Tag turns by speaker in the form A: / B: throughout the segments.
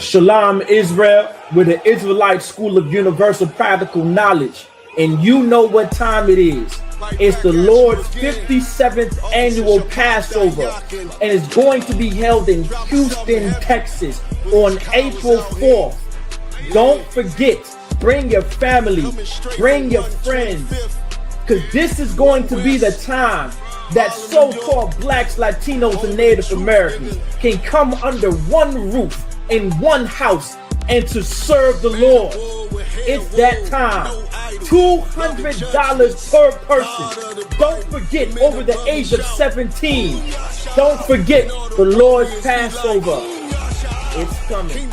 A: Shalom Israel, with the Israelite School of Universal Practical Knowledge. And you know what time it is. It's the Lord's 57th annual Passover. And it's going to be held in Houston, Texas on April 4th. Don't forget, bring your family, bring your friends. Because this is going to be the time that so-called blacks, Latinos, and Native Americans can come under one roof in one house and to serve the Lord. It's that time. $200 per person. Don't forget, over the age of 17. Don't forget the Lord's Passover. It's coming.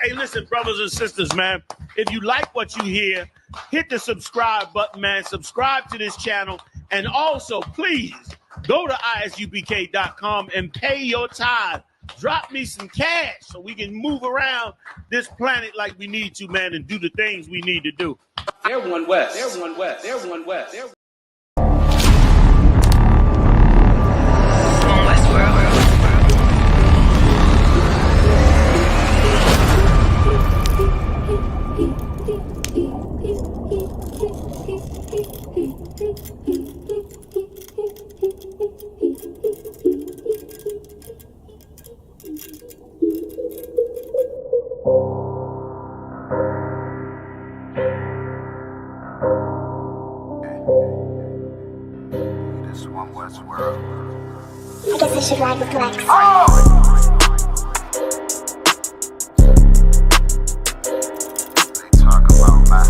B: Hey, listen, brothers and sisters, man. If you like what you hear, hit the subscribe button, man. Subscribe to this channel. And also, please, go to isupk.com and pay your tithe. Drop me some cash so we can move around this planet like we need to, man, and do the things we need to do.
C: Everyone west. Everyone west. Everyone west.
D: I guess I should ride with Lex.
E: They talk about my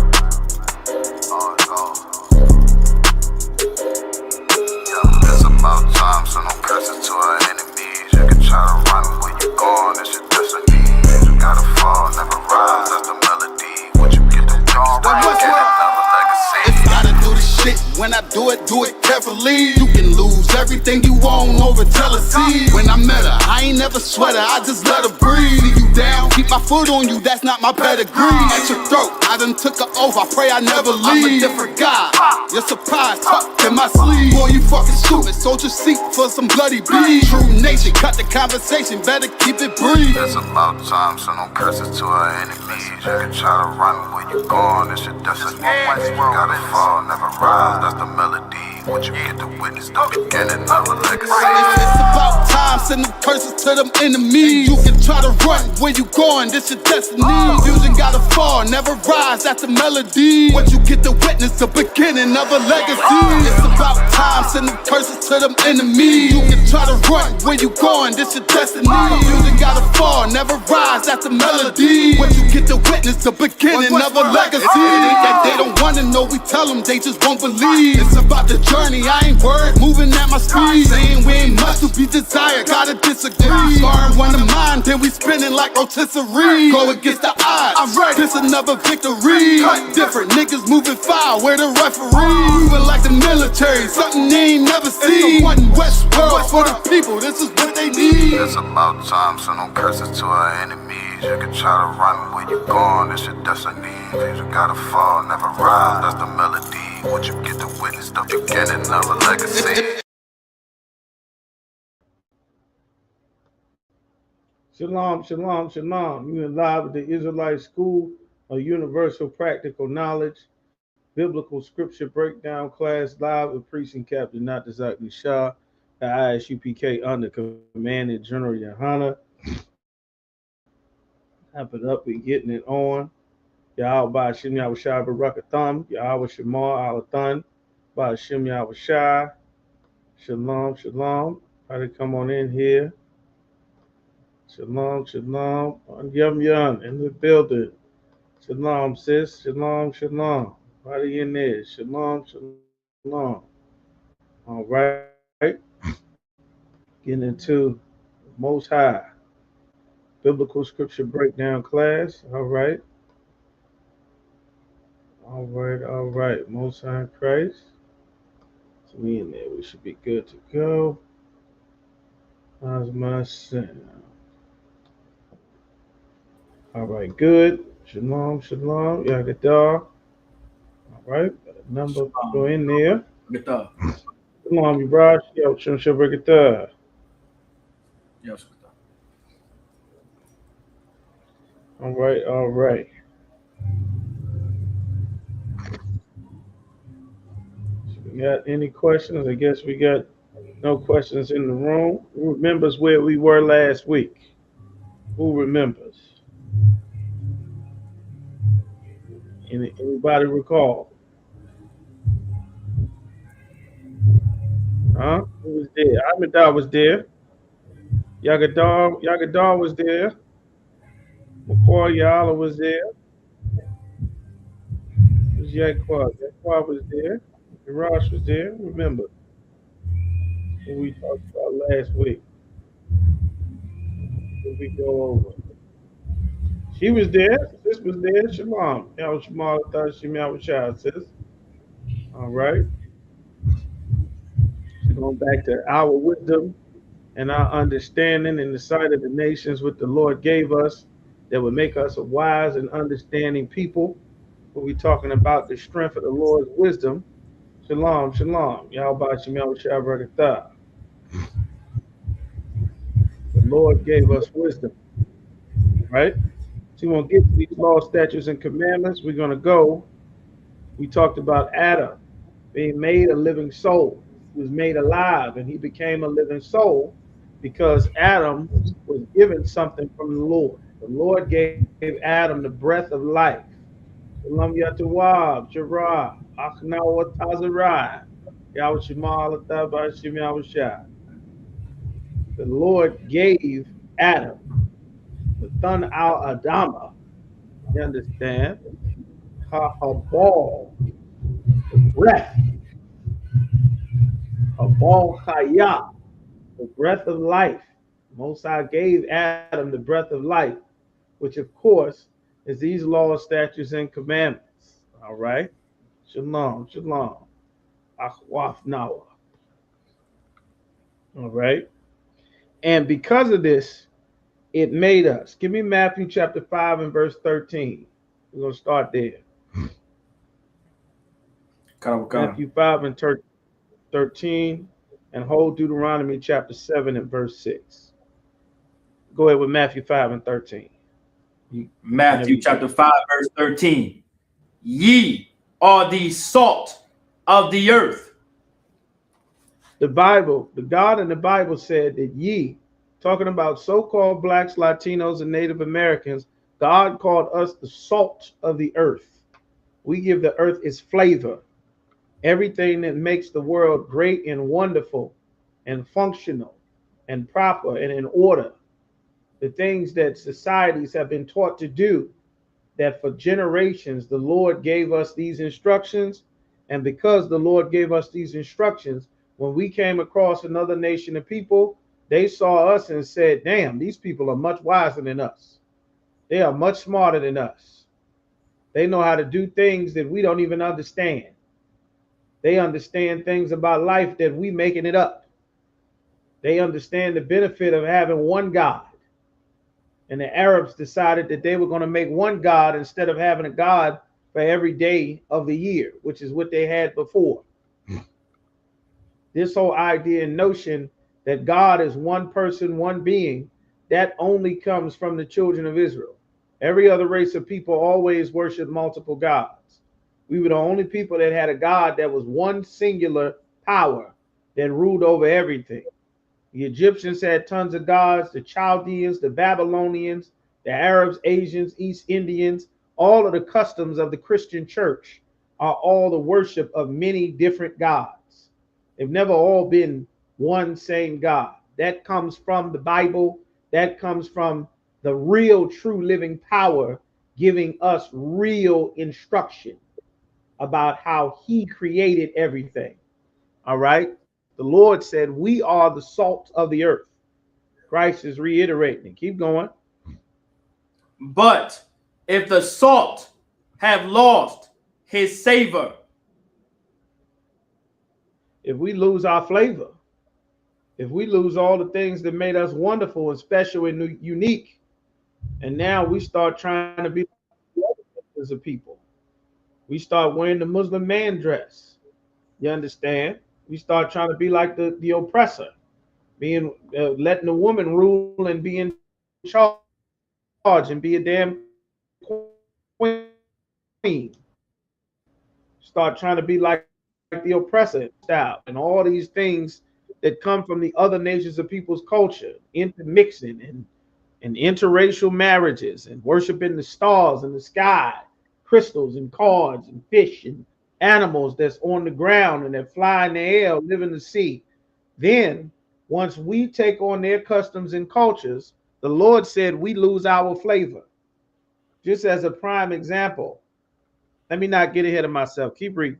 E: it's about time, so no curses to our enemies. You can try to run where you going, it's your destiny. You gotta fall, never rise, that's the melody. What you get the dawn right, get another legacy.
F: If you gotta do the shit, when I do it carefully. You can lose everything you own over jealousy. When I met her, I ain't never sweat her, I just let her breathe. See you down, keep my foot on you, that's not my pedigree. At your throat, I done took an oath, I pray I never leave. I'm a different guy, you're surprised, tucked in my sleeve. Boy, you fucking stupid, sold your seat for some bloody beef. True nation, cut the conversation, better keep it brief.
E: It's about time, so no curses to our enemies. You can try to run where you going, it's your destiny. You gotta fall, never rise, that's the melody. What you get to witness, the beginning of a legacy.
F: It's about time, send them curses to them enemies. You can try to run where you going, this your destiny. Fusion gotta fall, never rise, that's the melody. What you get to witness, the beginning of a legacy. It's about time, send them curses to them enemies. You can try to run where you going, this your destiny. Fusion gotta fall, never rise, that's the melody. What you get to witness, the beginning of a legacy. That they don't wanna know, we tell them, they just won't believe. It's about the journey, I ain't worried, moving at my speed. Saying we ain't much to be desired, gotta disagree. Sparring one of mine, then we spinning like rotisserie. Go against the odds, I'm ready, this another victory. Cut different, niggas moving foul, where the referee. Moving like the military, something they ain't never seen. One West world for the people, this is what they need.
E: It's about time, so no curses to our enemies. You can try to run where you going, it's your destiny. You gotta fall, never rise, that's the melody. What you get to witness, the beginning of a legacy.
A: Shalom, shalom, shalom. You are live with the Israelite School of Universal Practical Knowledge, Biblical Scripture Breakdown class, live with Priest and Captain Dr. Isupk Shah, the Isupk under Commandant General Yohana. Wrap it up and getting it on. Yahweh by Hashem Yahweh Shai Barakatham, Yahweh Shemar Alathan, by Hashem Yahweh Shai. Shalom, shalom. Try to come on in here. Shalom, shalom. Yum Yum in the building. Shalom, sis. Shalom, shalom. Everybody in there. Shalom, shalom. All right. Getting into Most High Biblical Scripture Breakdown class. All right. All right. Most High Christ. So we in there. We should be good to go. How's my sound? All right, good. Shalom, shalom. Yagadah. All right, got a number go in there. Shalom, Ibrah. Yo, Shem Shabrakatah. Yes.
D: All right, all right. So we got any questions? I guess we got no questions in the room. Who remembers where we were last week? Who remembers? Anybody recall? Huh? Who was there? Ahmadar was there. Yagadar was there. McCoy Yala was there. It was Yaquab. Yaquab was there. Ross was there. Remember what we talked about last week. What we go over. She was there. Sis was there. Shalom. Y'all was Shamar. I thought she was child, sis. All right. So going back to our wisdom and our understanding in the sight of the nations, what the Lord gave us that would make us a wise and understanding people. What we talking about the strength of the Lord's wisdom. Shalom, shalom. Yahweh Shem Shah Barakatah. The Lord gave us wisdom, right? So we won't get to these laws, statutes, and commandments. We're going to go. We talked about Adam being made a living soul. He was made alive and he became a living soul because Adam was given something from the Lord. The Lord gave Adam the breath of life. Shalom Yatawab, Shara, Achnawa Tazarai, Yahweh Shema Alataba Shem Yahushua. The Lord gave Adam the Thun al Adama, you understand? Habal, the breath, Habal Chaya, the breath of life. Most High gave Adam the breath of life, which of course is these laws, statutes, and commandments. All right. Shalom, shalom. Akhwaf Nawa. All right. And because of this, it made us. Give me Matthew chapter 5 and verse 13. We're going to start there. Matthew 5 and 13 and hold Deuteronomy chapter 7 and verse 6. Go ahead with Matthew 5 and 13.
G: Matthew chapter 5 verse 13. Ye are the salt of the earth.
D: The Bible, the God in the Bible said that ye, talking about so-called blacks, Latinos, and Native Americans, God called us the salt of the earth. We give the earth its flavor. Everything that makes the world great and wonderful and functional and proper and in order. The things that societies have been taught to do, that for generations the Lord gave us these instructions. And because the Lord gave us these instructions, when we came across another nation of people, they saw us and said, damn, these people are much wiser than us. They are much smarter than us. They know how to do things that we don't even understand. They understand things about life that we making it up. They understand the benefit of having one God. And the Arabs decided that they were going to make one God instead of having a God for every day of the year, which is what they had before. This whole idea and notion that God is one person, one being, that only comes from the children of Israel. Every other race of people always worship multiple gods. We were the only people that had a God that was one singular power that ruled over everything. The Egyptians had tons of gods, the Chaldeans, the Babylonians, the Arabs, Asians, East Indians. All of the customs of the Christian church are all the worship of many different gods. They've never all been one same God. That comes from the Bible. That comes from the real, true living power giving us real instruction about how he created everything. All right. The Lord said, we are the salt of the earth. Christ is reiterating. Keep going.
G: But if the salt have lost his savor.
D: If we lose our flavor, if we lose all the things that made us wonderful and special and unique, and now we start trying to be as a people, we start wearing the Muslim man dress. You understand? We start trying to be like the oppressor. being letting the woman rule and be in charge and be a damn queen. Start trying to be like the oppressor style and all these things that come from the other nations of people's culture, intermixing and interracial marriages and worshiping the stars in the sky, crystals and cards and fish and animals that's on the ground and that fly in the air, live in the sea. Then, once we take on their customs and cultures, the Lord said we lose our flavor. Just as a prime example, let me not get ahead of myself. Keep reading.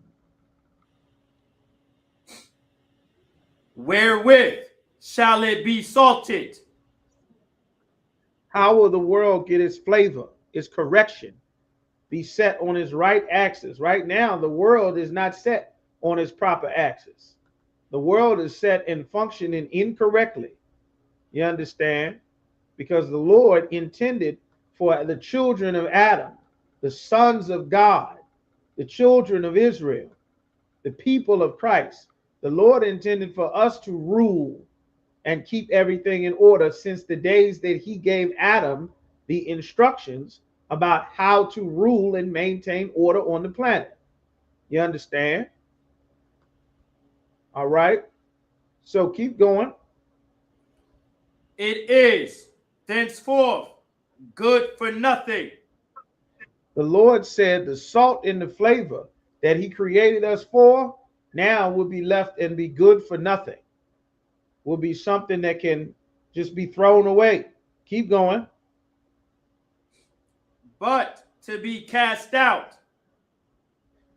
G: Wherewith shall it be salted?
D: How will the world get its flavor, its correction, be set on its right axis? Right now, the world is not set on its proper axis. The world is set and functioning incorrectly. You understand? Because the Lord intended for the children of Adam, the sons of God, the children of Israel, the people of Christ, the Lord intended for us to rule and keep everything in order since the days that he gave Adam the instructions about how to rule and maintain order on the planet. You understand? All right. So keep going.
G: It is thenceforth good for nothing.
D: The Lord said the salt and the flavor that he created us for now will be left and be good for nothing. Will be something that can just be thrown away. Keep going.
G: But to be cast out.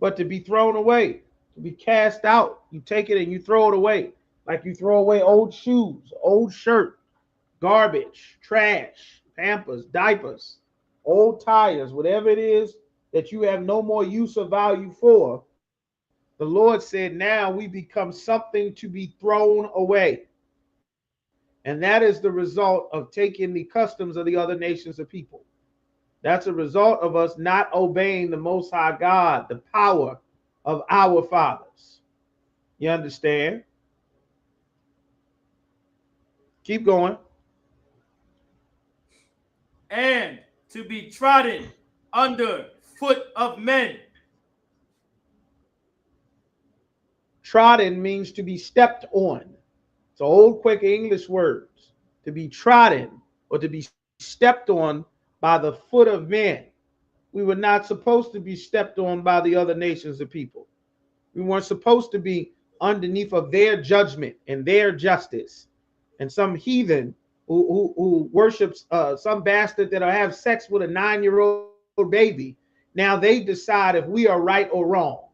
D: But to be thrown away, to be cast out. You take it and you throw it away. Like you throw away old shoes, old shirt, garbage, trash, Pampers, diapers, old tires, whatever it is that you have no more use or value for. The Lord said, now we become something to be thrown away. And that is the result of taking the customs of the other nations of people. That's a result of us not obeying the Most High God, the power of our fathers. You understand? Keep going.
G: And to be trodden under foot of men.
D: Trodden means to be stepped on. It's old Quaker English words. To be trodden or to be stepped on by the foot of men. We were not supposed to be stepped on by the other nations of people. We weren't supposed to be underneath of their judgment and their justice. And some heathen who worships some bastard that'll have sex with a 9-year-old baby, now they decide if we are right or wrong.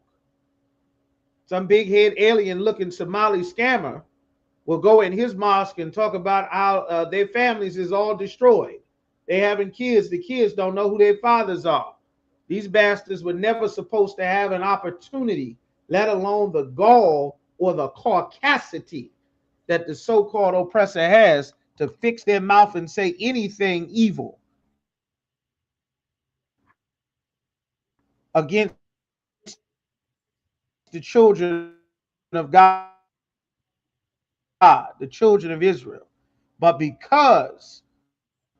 D: Some big head alien looking Somali scammer will go in his mosque and talk about how their families is all destroyed. They having kids. The kids don't know who their fathers are. These bastards were never supposed to have an opportunity, let alone the gall or the caucasity that the so-called oppressor has to fix their mouth and say anything evil against the children of God, the children of Israel. But because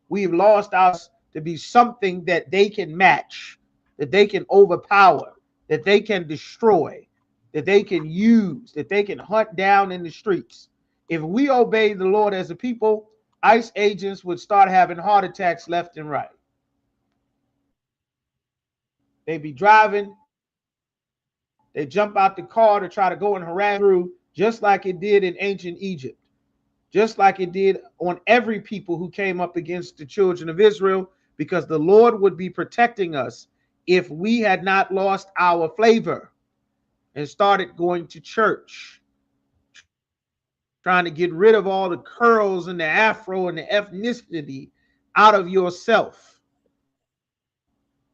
D: we've lost us to be something that they can match, that they can overpower, that they can destroy, that they can use, that they can hunt down in the streets. If we obey the Lord as a people, ICE agents would start having heart attacks left and right. They'd be driving, they jump out the car to try to go and harass through, just like it did in ancient Egypt, just like it did on every people who came up against the children of Israel, because the Lord would be protecting us if we had not lost our flavor and started going to church, trying to get rid of all the curls and the afro and the ethnicity out of yourself.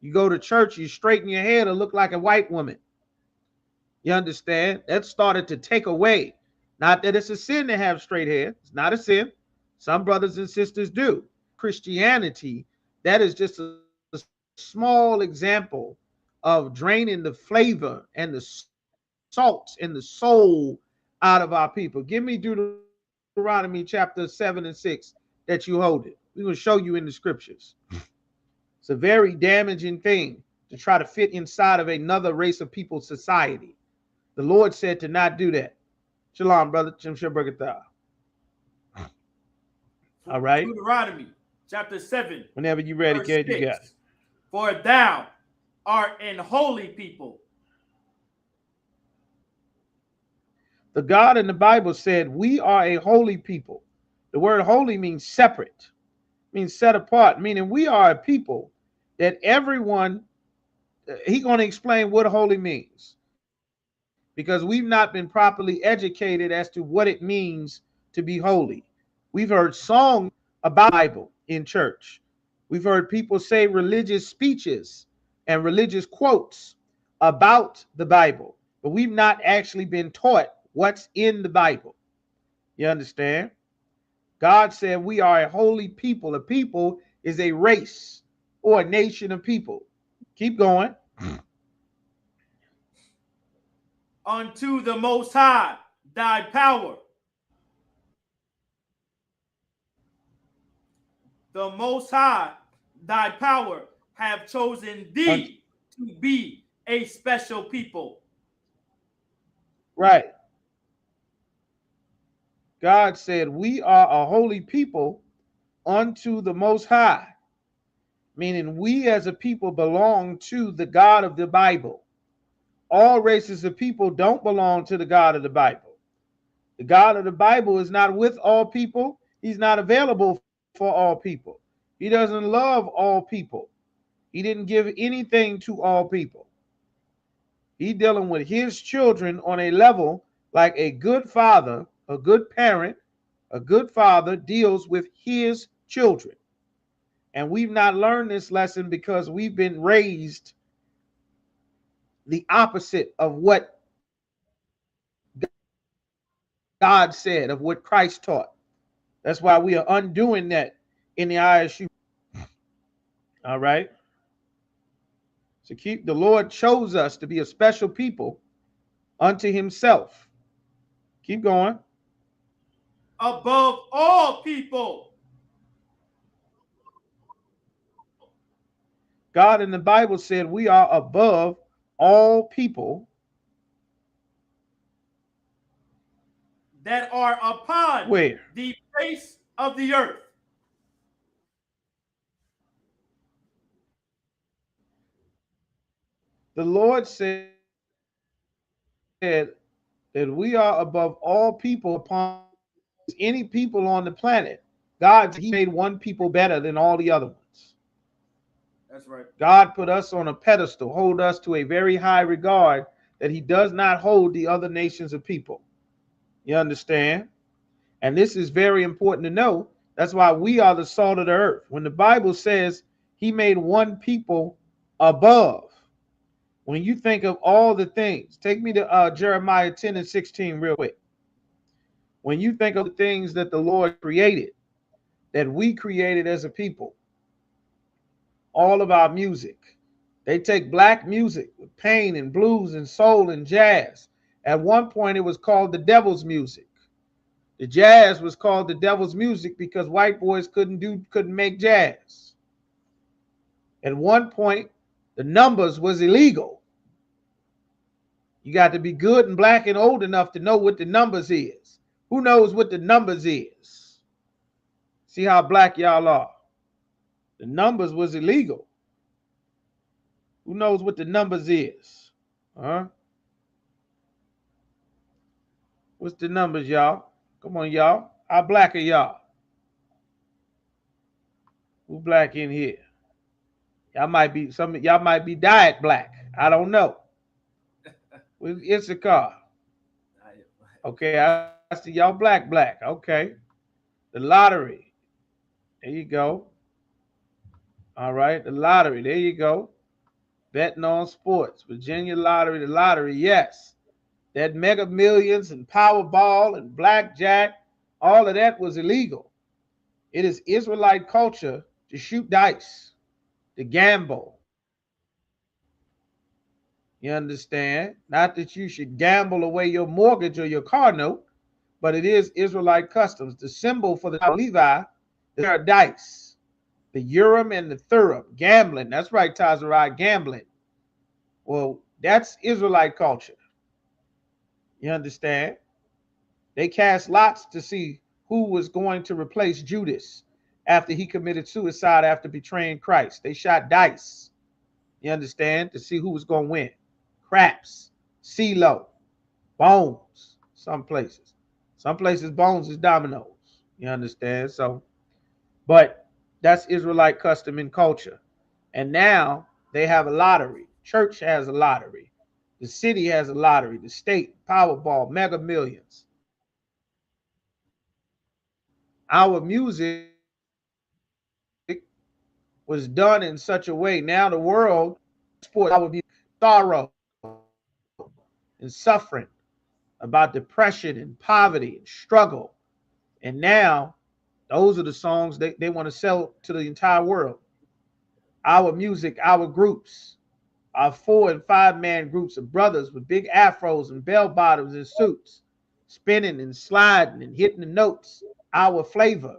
D: You go to church, you straighten your hair to look like a white woman. You understand? That started to take away. Not that it's a sin to have straight hair. It's not a sin. Some brothers and sisters do. Christianity, that is just a small example of draining the flavor and the salt and the soul out of our people. Give me Deuteronomy Deuteronomy chapter 7 and 6 that you hold it. We will show you in the scriptures. It's a very damaging thing to try to fit inside of another race of people's society. The Lord said to not do that. Shalom, brother. All right.
G: Deuteronomy chapter 7.
D: Whenever you're ready, kid, you got it.
G: For thou art an holy people.
D: The God in the Bible said, we are a holy people. The word holy means separate, means set apart, meaning we are a people that everyone, he's going to explain what holy means, because we've not been properly educated as to what it means to be holy. We've heard songs about the Bible in church. We've heard people say religious speeches and religious quotes about the Bible, but we've not actually been taught what's in the Bible. You understand? God said we are a holy people. A people is a race or a nation of people. Keep going.
G: Unto the Most High, thy power. The Most High, thy power, have chosen thee to be a special people.
D: Right. God said, we are a holy people unto the Most High, meaning we as a people belong to the God of the Bible. All races of people don't belong to the God of the Bible. The God of the Bible is not with all people. He's not available for all people. He doesn't love all people. He didn't give anything to all people. He's dealing with his children on a level like a good father, a good parent, a good father deals with his children. And we've not learned this lesson because we've been raised the opposite of what God said, of what Christ taught. That's why we are undoing that in the ISU. All right. So the Lord chose us to be a special people unto himself. Keep going.
G: Above all people.
D: God in the Bible said we are above all people
G: that are upon
D: where?
G: The face of the earth.
D: The Lord said that we are above all people upon any people on the planet. God, he made one people better than all the other ones.
G: That's right.
D: God put us on a pedestal, hold us to a very high regard that he does not hold the other nations of people. You understand? And this is very important to know. That's why we are the salt of the earth. When the Bible says he made one people above, when you think of all the things, take me to Jeremiah 10 and 16 real quick. When you think of the things that the Lord created, that we created as a people, all of our music, they take black music with pain and blues and soul and jazz. At one point, it was called the devil's music. The jazz was called the devil's music because white boys couldn't make jazz. At one point, the numbers was illegal. You got to be good and black and old enough to know what the numbers is. Who knows what the numbers is? See how black y'all are. The numbers was illegal. Who knows what the numbers is? Huh? What's the numbers, y'all? Come on, y'all. How black are y'all? Who black in here? Y'all might be y'all might be diet black. I don't know. With Isupk. Okay, I see y'all black. Okay. The lottery. There you go. All right, the lottery. There you go. Betting on sports. Virginia lottery, the lottery, yes. That Mega Millions and Powerball and Blackjack, all of that was illegal. It is Israelite culture to shoot dice, to gamble. You understand? Not that you should gamble away your mortgage or your car note, but it is Israelite customs. The symbol for the Levi is a dice, the Urim and the Thummim, gambling. That's right, Tazarai, gambling. Well, that's Israelite culture. You understand? They cast lots to see who was going to replace Judas after he committed suicide after betraying Christ. They shot dice, you understand, to see who was going to win. Craps, CeeLo, bones, some places. Some places bones is dominoes, you understand? So, but that's Israelite custom and culture. And now they have a lottery. Church has a lottery. The city has a lottery. The state, Powerball, Mega Millions. Our music was done in such a way. Now the world export our music, sorrow and suffering, about depression and poverty and struggle. And now those are the songs they want to sell to the entire world. Our music, our groups, our 4 and 5 man groups of brothers with big afros and bell bottoms and suits, spinning and sliding and hitting the notes. Our flavor,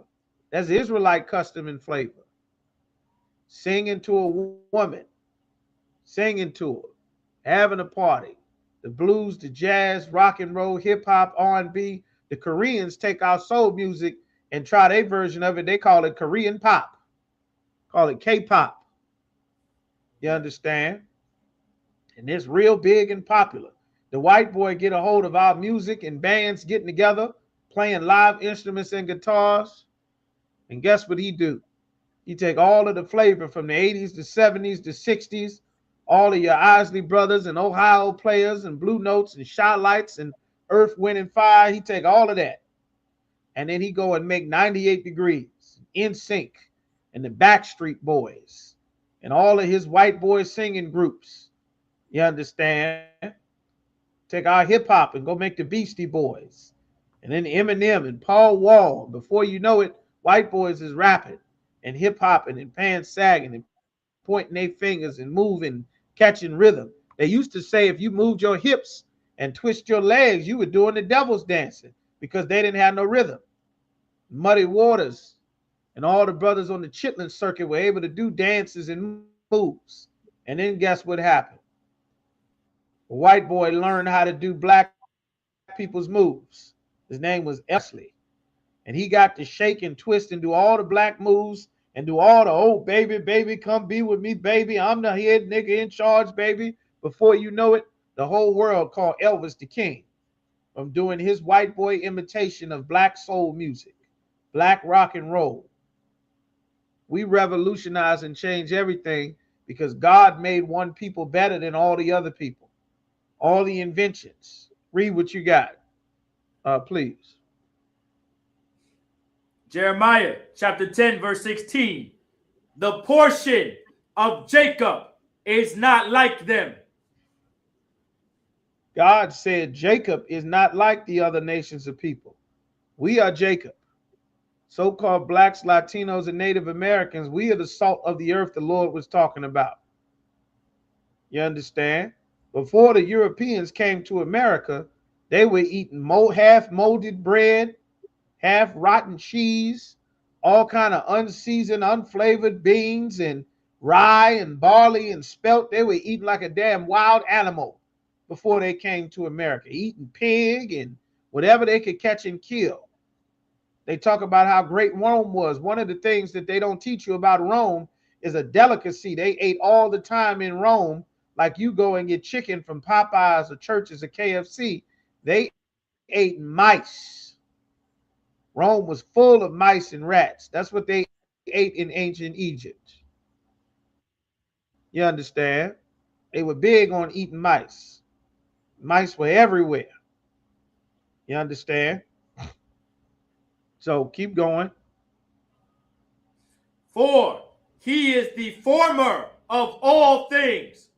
D: that's Israelite custom and flavor. Singing to a woman, singing to her, having a party. The blues, the jazz, rock and roll, hip hop, R&B. The Koreans take our soul music and try their version of it. They call it Korean pop, call it K-pop. You understand? And it's real big and popular. The white boy get a hold of our music and bands getting together, playing live instruments and guitars. And guess what he do? He take all of the flavor from the 80s, the 70s, the 60s, all of your Isley Brothers and Ohio Players and Blue Notes and Shot Lights and Earth, Wind, and Fire. He take all of that. And then he go and make 98 Degrees, NSYNC, and the Backstreet Boys, and all of his white boys singing groups. You understand? Take our hip hop and go make the Beastie Boys. And then Eminem and Paul Wall. Before you know it, white boys is rapping and hip hopping and pants sagging and pointing their fingers and moving, catching rhythm. They used to say if you moved your hips and twist your legs, you were doing the devil's dancing because they didn't have no rhythm. Muddy Waters and all the brothers on the Chitlin circuit were able to do dances and moves. And then guess what happened? A white boy learned how to do black people's moves. His name was Esley. And he got to shake and twist and do all the black moves and do all the, oh, baby, baby, come be with me, baby. I'm the head nigga in charge, baby. Before you know it, the whole world called Elvis the King from doing his white boy imitation of black soul music, black rock and roll. We revolutionize and change everything because God made one people better than all the other people, all the inventions. Read what you got, please.
G: Jeremiah chapter 10, verse 16. The portion of Jacob is not like them.
D: God said Jacob is not like the other nations of people. We are Jacob. So-called blacks, Latinos, and Native Americans, we are the salt of the earth the Lord was talking about. You understand? Before the Europeans came to America, they were eating half molded bread, half rotten cheese, all kind of unseasoned, unflavored beans and rye and barley and spelt. They were eating like a damn wild animal before they came to America, eating pig and whatever they could catch and kill. They talk about how great Rome was. One of the things that they don't teach you about Rome is a delicacy they ate all the time in Rome. Like you go and get chicken from Popeyes or Church's or KFC, they ate mice. Rome was full of mice and rats. That's what they ate in ancient Egypt. You understand? They were big on eating mice. Mice were everywhere. You understand? So keep going.
G: 4. He is the former of all things.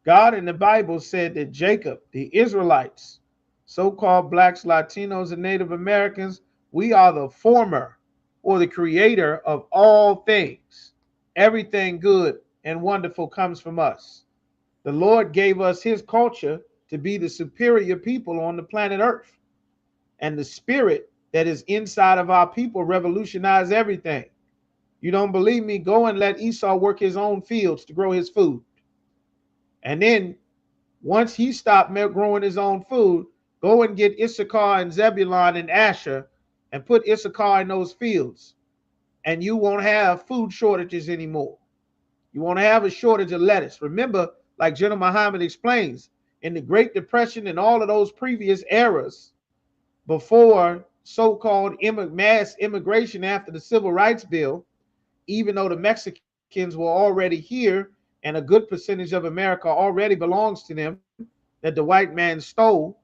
D: God in the Bible said that Jacob, the Israelites, so-called blacks, Latinos, and Native Americans, we are the former or the creator of all things. Everything good and wonderful comes from us. The Lord gave us his culture to be the superior people on the planet Earth. And the spirit that is inside of our people revolutionized everything. You don't believe me? Go and let Esau work his own fields to grow his food. And then once he stopped growing his own food, go and get Issachar and Zebulun and Asher and put Issachar in those fields. And you won't have food shortages anymore. You won't have a shortage of lettuce. Remember, like General Muhammad explains, in the Great Depression and all of those previous eras, before so-called mass immigration after the Civil Rights Bill, even though the Mexicans were already here and a good percentage of America already belongs to them that the white man stole,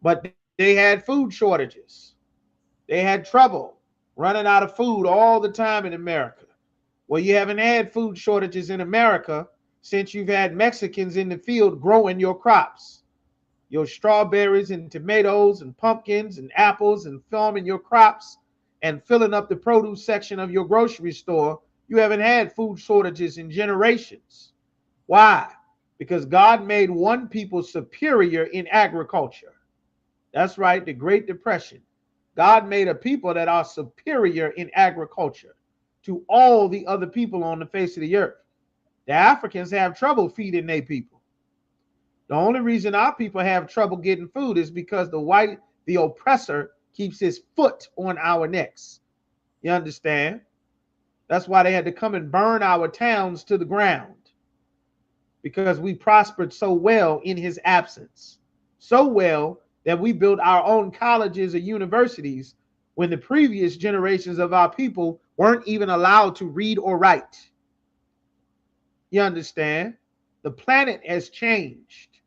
D: but they had food shortages. They had trouble running out of food all the time in America. Well, you haven't had food shortages in America since you've had Mexicans in the field growing your crops, your strawberries and tomatoes and pumpkins and apples, and farming your crops and filling up the produce section of your grocery store. You haven't had food shortages in generations. Why? Because God made one people superior in agriculture. That's right, the Great Depression. God made a people that are superior in agriculture to all the other people on the face of the earth. The Africans have trouble feeding their people. The only reason our people have trouble getting food is because the oppressor keeps his foot on our necks. You understand? That's why they had to come and burn our towns to the ground, because we prospered so well in his absence. So well that we built our own colleges or universities when the previous generations of our people weren't even allowed to read or write. You understand? The planet has changed.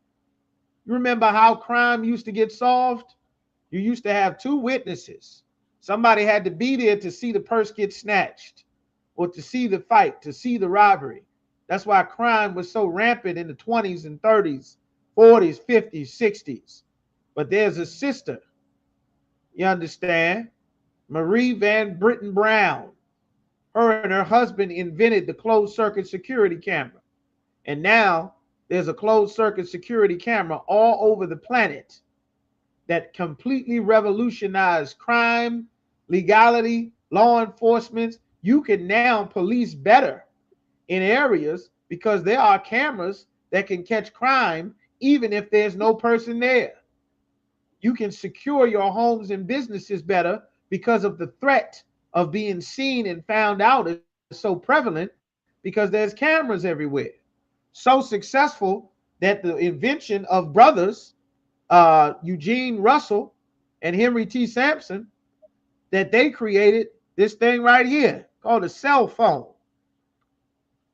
D: You remember how crime used to get solved? You used to have two witnesses. Somebody had to be there to see the purse get snatched, or to see the fight, to see the robbery. That's why crime was so rampant in the 20s and 30s, 40s, 50s, 60s. But there's a sister, you understand, Marie Van Brittan Brown. Her and her husband invented the closed circuit security camera. And now there's a closed circuit security camera all over the planet that completely revolutionized crime, legality, law enforcement. You can now police better in areas because there are cameras that can catch crime even if there's no person there. You can secure your homes and businesses better because of the threat of being seen and found out is so prevalent because there's cameras everywhere. So successful that the invention of brothers, Eugene Russell and Henry T. Sampson, that they created this thing right here called a cell phone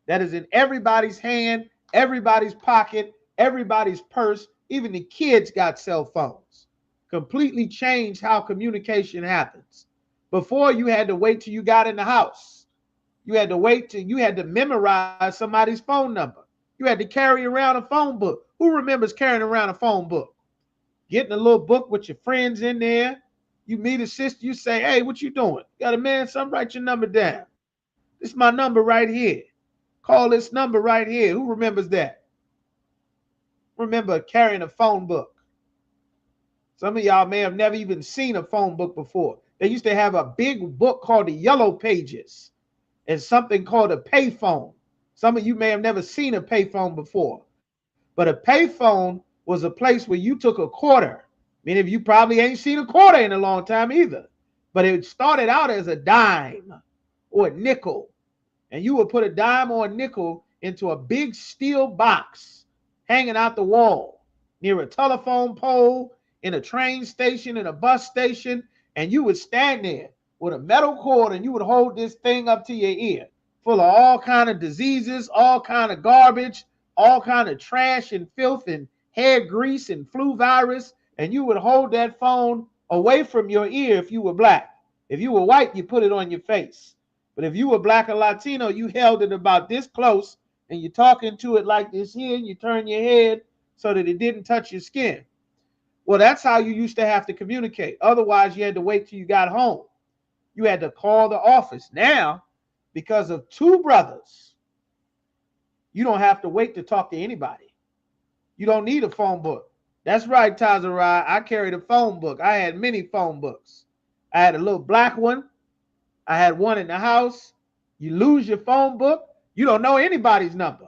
D: that is in everybody's hand, everybody's pocket, everybody's purse. Even the kids got cell phones. Completely changed how communication happens. Before, you had to wait till you got in the house. You had to wait till you had to memorize somebody's phone number. You had to carry around a phone book. Who remembers carrying around a phone book? Getting a little book with your friends in there. You meet a sister, you say, hey, what you doing? Got a man, son, write your number down. This is my number right here. Call this number right here. Who remembers that? Remember carrying a phone book. Some of y'all may have never even seen a phone book before. They used to have a big book called the Yellow Pages and something called a payphone. Some of you may have never seen a payphone before. But a payphone was a place where you took a quarter. Many of you probably ain't seen a quarter in a long time either. But it started out as a dime or a nickel. And you would put a dime or a nickel into a big steel box hanging out the wall near a telephone pole, in a train station, in a bus station, and you would stand there with a metal cord and you would hold this thing up to your ear full of all kind of diseases, all kind of garbage, all kind of trash and filth and hair grease and flu virus, and you would hold that phone away from your ear if you were black. If you were white, you put it on your face. But if you were black or Latino, you held it about this close and you're talking to it like this here, and you turn your head so that it didn't touch your skin. Well, that's how you used to have to communicate. Otherwise, you had to wait till you got home. You had to call the office. Now, because of two brothers, you don't have to wait to talk to anybody. You don't need a phone book. That's right, Tazarai. I carried a phone book. I had many phone books. I had a little black one. I had one in the house. You lose your phone book, you don't know anybody's number.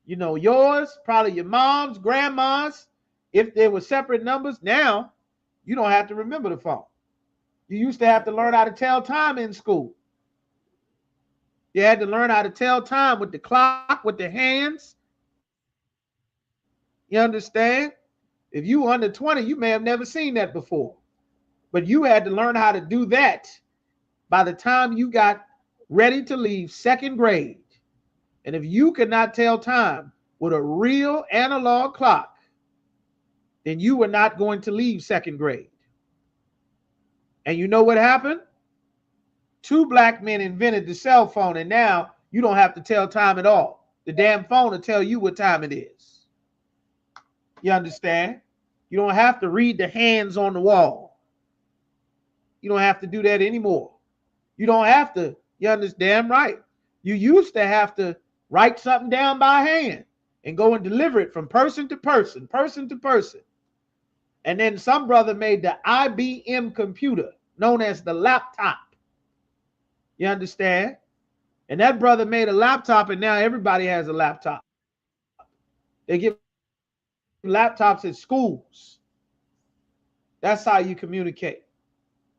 D: You know yours, probably your mom's, grandma's. If there were separate numbers, now you don't have to remember the phone. You used to have to learn how to tell time in school. You had to learn how to tell time with the clock, with the hands. You understand? If you were under 20, you may have never seen that before. But you had to learn how to do that by the time you got ready to leave second grade. And if you could not tell time with a real analog clock, then you were not going to leave second grade. And you know what happened? 2 black men invented the cell phone, and now you don't have to tell time at all. The damn phone will tell you what time it is. You understand? You don't have to read the hands on the wall. You don't have to do that anymore. You don't have to, you understand, right? You used to have to write something down by hand and go and deliver it from person to person, person to person. And then some brother made the IBM computer, known as the laptop. You understand? And that brother made a laptop, and now everybody has a laptop. They give laptops at schools. That's how you communicate.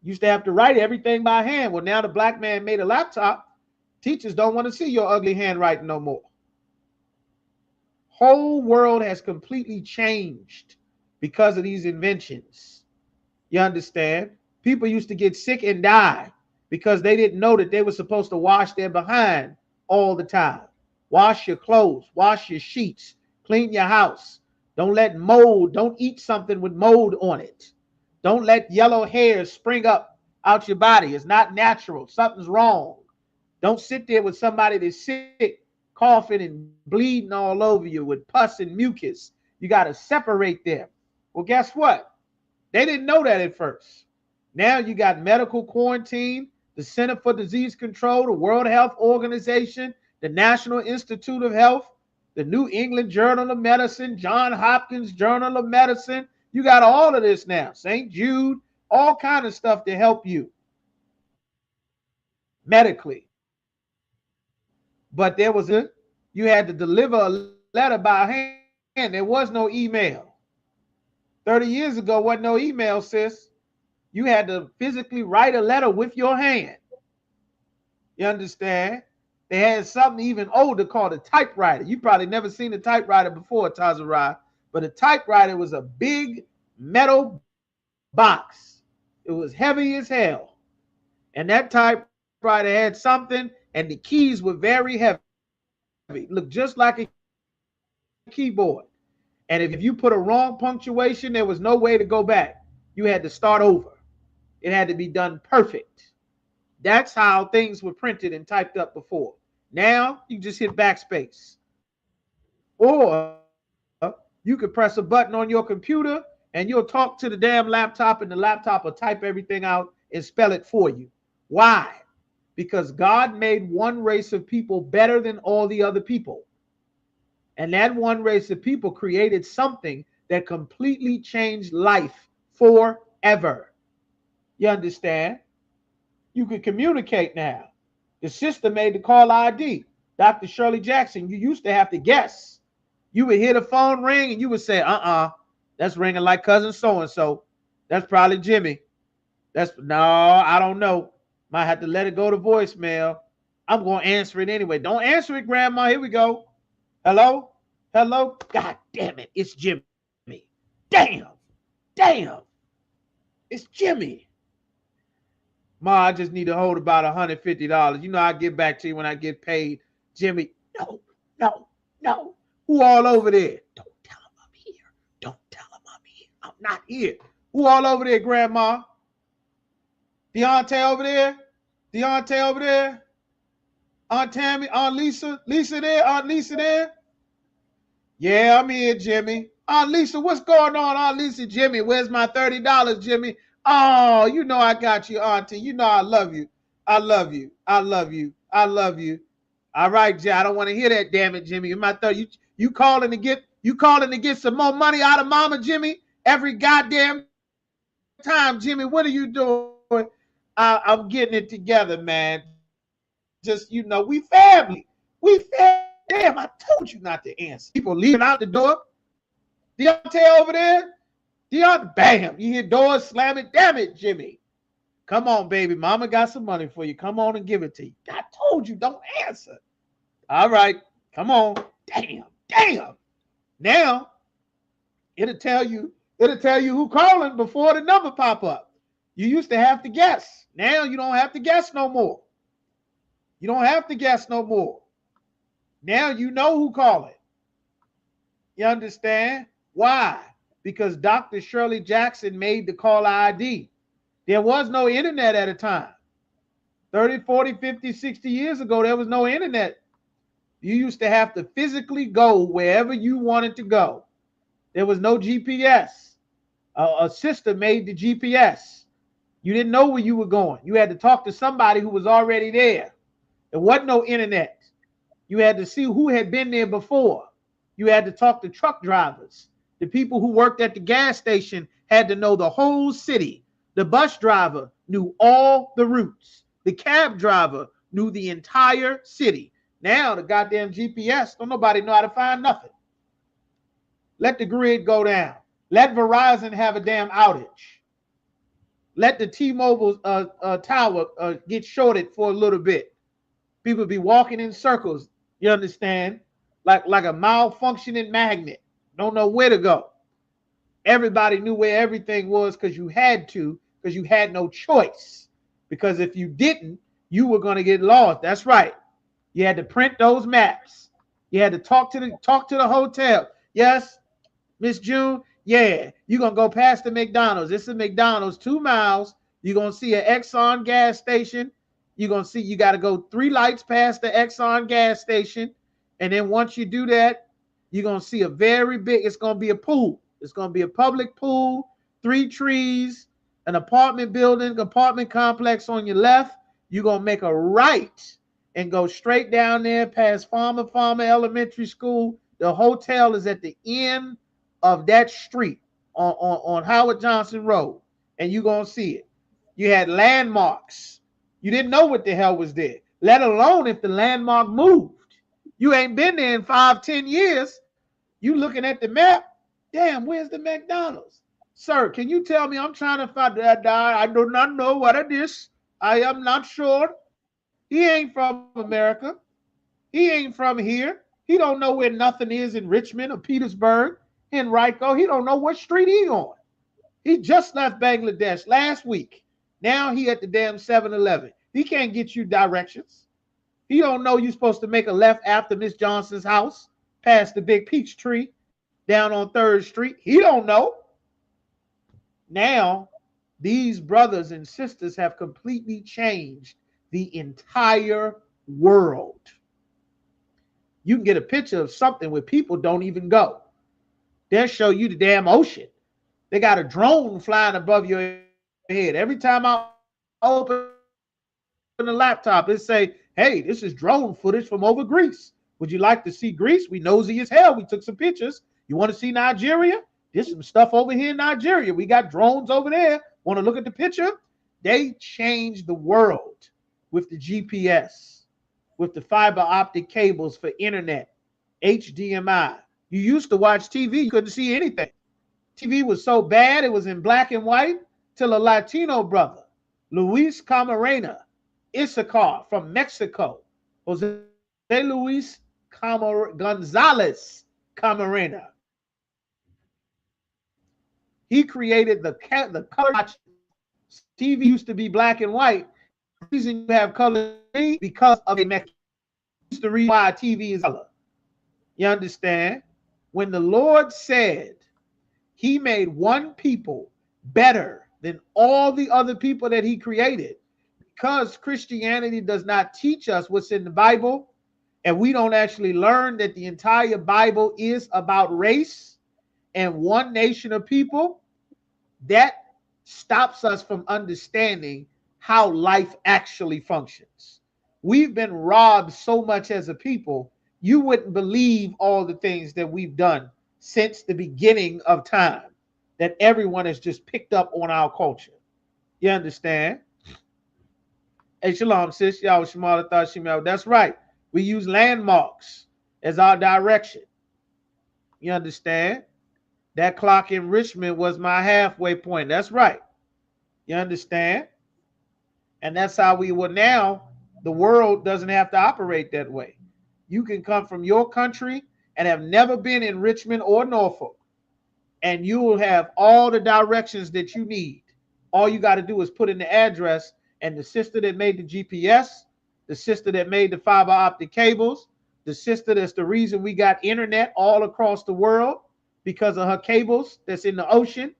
D: Used to have to write everything by hand. Well, now the black man made a laptop. Teachers don't want to see your ugly handwriting no more. Whole world has completely changed because of these inventions. You understand? People used to get sick and die because they didn't know that they were supposed to wash their behind all the time. Wash your clothes, wash your sheets, clean your house. Don't let mold, don't eat something with mold on it. Don't let yellow hairs spring up out your body. It's not natural. Something's wrong. Don't sit there with somebody that's sick, coughing and bleeding all over you with pus and mucus. You got to separate them. Well, guess what? They didn't know that at first. Now you got medical quarantine, the Center for Disease Control, the World Health Organization, the National Institute of Health, the New England Journal of Medicine, Johns Hopkins Journal of Medicine. You got all of this now. St. Jude, all kind of stuff to help you medically. But there was you had to deliver a letter by hand. There was no email. 30 years ago, wasn't no email, sis. You had to physically write a letter with your hand. You understand? They had something even older called a typewriter. You probably never seen a typewriter before, Tazarai, but a typewriter was a big metal box. It was heavy as hell. And that typewriter had something, and the keys were very heavy. It looked just like a keyboard. And if you put a wrong punctuation, there was no way to go back. You had to start over. It had to be done perfect. That's how things were printed and typed up before. Now you just hit backspace. Or you could press a button on your computer and you'll talk to the damn laptop, and the laptop will type everything out and spell it for you. Why? Because God made one race of people better than all the other people. And that one race of people created something that completely changed life forever. You understand? You can communicate now. The sister made the call ID. Dr. Shirley Jackson, you used to have to guess. You would hear the phone ring and you would say, that's ringing like cousin so-and-so. That's probably Jimmy. No, I don't know. Might have to let it go to voicemail. I'm going to answer it anyway. Don't answer it, Grandma. Here we go. Hello? Hello? God damn it. It's Jimmy. Damn. It's Jimmy. Ma, I just need to hold about $150. You know, I'll get back to you when I get paid. Jimmy, no. Who all over there? Don't tell him I'm here. Don't tell him I'm here. I'm not here. Who all over there, Grandma? Deontay over there? Aunt Tammy? Aunt Lisa? Lisa there? Aunt Lisa there? Yeah, I'm here, Jimmy. Aunt Lisa, what's going on? Aunt Lisa, Jimmy, where's my $30, Jimmy? Oh, you know I got you, Auntie. You know I love you. I love you. All right, Jay. I don't want to hear that, damn it, Jimmy. My 30. You calling to get You calling to get some more money out of Mama, Jimmy? Every goddamn time, Jimmy, what are you doing? I'm getting it together, man. Just, you know, we family. We family. Damn, I told you not to answer. People leaving out the door. Deontay over there. Deontay, bam. You hear doors slamming. Damn it, Jimmy. Come on, baby. Mama got some money for you. Come on and give it to you. I told you, don't answer. All right. Come on. Damn. Now, it'll tell you who calling before the number pop up. You used to have to guess. Now you don't have to guess no more. You don't have to guess no more. Now you know who calling. You understand? Why? Because Dr. Shirley Jackson made the caller ID. There was no internet at a time. 30, 40, 50, 60 years ago, there was no internet. You used to have to physically go wherever you wanted to go. There was no GPS. A sister made the GPS. You didn't know where you were going. You had to talk to somebody who was already there. There wasn't no internet. You had to see who had been there before. You had to talk to truck drivers. The people who worked at the gas station had to know the whole city. The bus driver knew all the routes. The cab driver knew the entire city. Now the goddamn GPS, don't nobody know how to find nothing. Let the grid go down. Let Verizon have a damn outage. Let the T-Mobile tower get shorted for a little bit. People be walking in circles, you understand? Like a malfunctioning magnet. Don't know where to go. Everybody knew where everything was because you had to, because you had no choice. Because if you didn't, you were going to get lost. That's right. You had to print those maps. You had to talk to the hotel. Yes, Miss June. Yeah, you're going to go past the McDonald's. It's a McDonald's 2 miles. You're going to see an Exxon gas station. You're going to see you got to go 3 lights past the Exxon gas station. And then once you do that, you're going to see a very big, it's going to be a pool. It's going to be a public pool, 3 trees, an apartment building, apartment complex on your left. You're going to make a right and go straight down there past Farmer Elementary School. The hotel is at the end of that street on Howard Johnson Road, and you're going to see it. You had landmarks. You didn't know what the hell was there, let alone if the landmark moved. You ain't been there in 5, 10 years. You looking at the map. Damn, where's the McDonald's? Sir, can you tell me? I'm trying to find that. I do not know what it is. I am not sure. He ain't from America. He ain't from here. He don't know where nothing is in Richmond or Petersburg, Henrico. He don't know what street he on. He just left Bangladesh last week. Now he at the damn 7-Eleven. He can't get you directions. He don't know you're supposed to make a left after Miss Johnson's house, past the big peach tree, down on 3rd Street. He don't know. Now, these brothers and sisters have completely changed the entire world. You can get a picture of something where people don't even go. They'll show you the damn ocean. They got a drone flying above your head. Every time I open the laptop, it say, hey, this is drone footage from over Greece. Would you like to see Greece? We nosy as hell. We took some pictures. You want to see Nigeria? There's some stuff over here in Nigeria. We got drones over there. Want to look at the picture? They changed the world with the GPS, with the fiber optic cables for internet, HDMI. You used to watch TV, you couldn't see anything. TV was so bad, it was in black and white, till a Latino brother, Luis Camarena, Isupk from Mexico, Jose Luis Gonzalez Camarena. He created the color. TV used to be black and white. The reason you have color because of a mechanism. That's the reason why TV is color. You understand? When the Lord said he made one people better than all the other people that he created, because Christianity does not teach us what's in the Bible, and we don't actually learn that the entire Bible is about race and one nation of people, that stops us from understanding how life actually functions. We've been robbed so much as a people, you wouldn't believe all the things that we've done since the beginning of time that everyone has just picked up on our culture. You understand? Hey, shalom, sis. Y'all Shemala thought Shemala. That's right. We use landmarks as our direction. You understand? That clock in Richmond was my halfway point. That's right. You understand? And that's how we will now. The world doesn't have to operate that way. You can come from your country and have never been in Richmond or Norfolk, and you will have all the directions that you need. All you got to do is put in the address, and the sister that made the GPS, the sister that made the fiber optic cables, the sister that's the reason we got internet all across the world because of her cables that's in the ocean.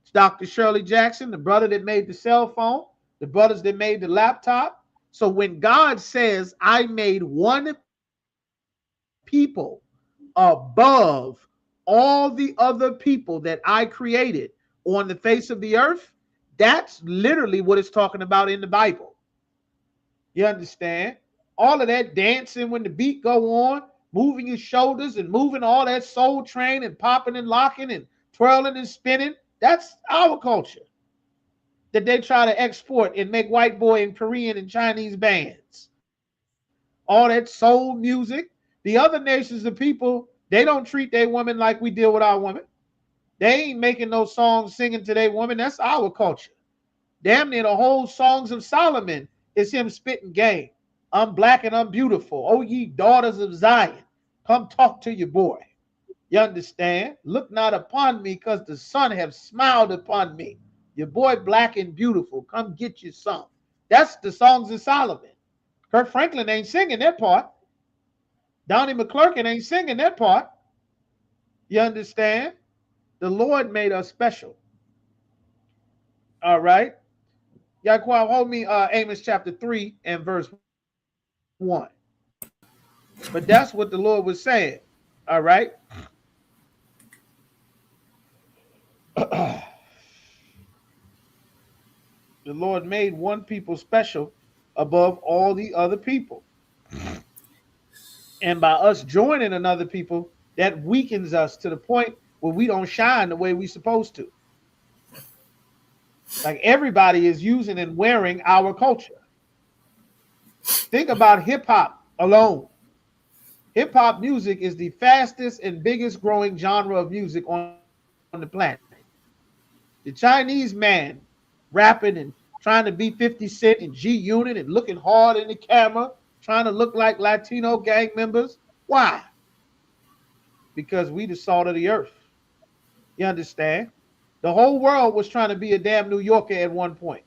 D: It's Dr. Shirley Jackson, the brother that made the cell phone, the brothers that made the laptop. So when God says, I made one people above all the other people that I created on the face of the earth, that's literally what it's talking about in the Bible. You understand? All of that dancing when the beat go on, moving your shoulders and moving all that soul train and popping and locking and twirling and spinning, that's our culture that they try to export and make white boy and Korean and Chinese bands. All that soul music. The other nations of people, they don't treat their women like we deal with our women. They ain't making no songs singing to their women. That's our culture. Damn near the whole Songs of Solomon is him spitting game. I'm black and I'm beautiful. Oh, ye daughters of Zion, come talk to your boy. You understand? Look not upon me, because the sun have smiled upon me. Your boy black and beautiful. Come get your son. That's the Songs of Solomon. Kirk Franklin ain't singing that part. Donnie McClurkin ain't singing that part. You understand? The Lord made us special. All right. Yaquan, hold me Amos chapter 3 and verse 1. But that's what the Lord was saying. All right. The Lord made one people special above all the other people. And by us joining another people, that weakens us to the point where we don't shine the way we're supposed to. Like everybody is using and wearing our culture. Think about hip hop alone. Hip hop music is the fastest and biggest growing genre of music on the planet. The Chinese man rapping and trying to be 50 Cent and G Unit and looking hard in the camera, trying to look like Latino gang members. Why? Because we the salt of the earth. You understand? The whole world was trying to be a damn New Yorker at one point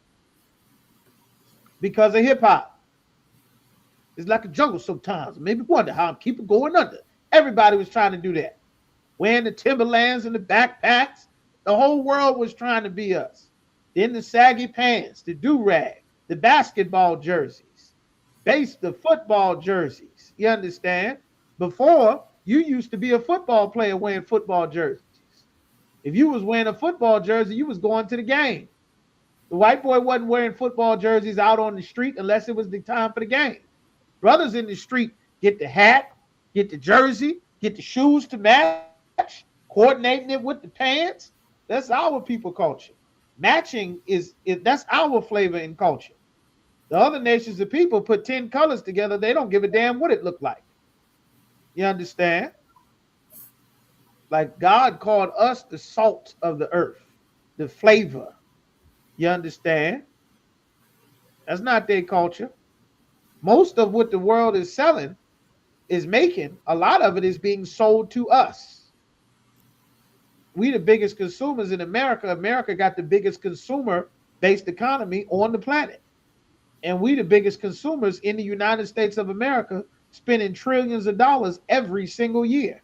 D: because of hip hop. It's like a jungle sometimes. Maybe wonder how I'm keeping going under. Everybody was trying to do that. Wearing the Timberlands and the backpacks. The whole world was trying to be us. Then the saggy pants, the do-rag, the basketball jerseys, the football jerseys. You understand? Before, you used to be a football player wearing football jerseys. If you was wearing a football jersey, you was going to the game. The white boy wasn't wearing football jerseys out on the street unless it was the time for the game. Brothers in the street get the hat, get the jersey, get the shoes to match, coordinating it with the pants. That's our people culture. Matching that's our flavor and culture. The other nations of people put 10 colors together. They don't give a damn what it looked like. You understand? Like God called us the salt of the earth, the flavor. You understand? That's not their culture. Most of what the world is selling is making, a lot of it is being sold to us. We the biggest consumers in America. America got the biggest consumer-based economy on the planet. And we the biggest consumers in the United States of America, spending trillions of dollars every single year.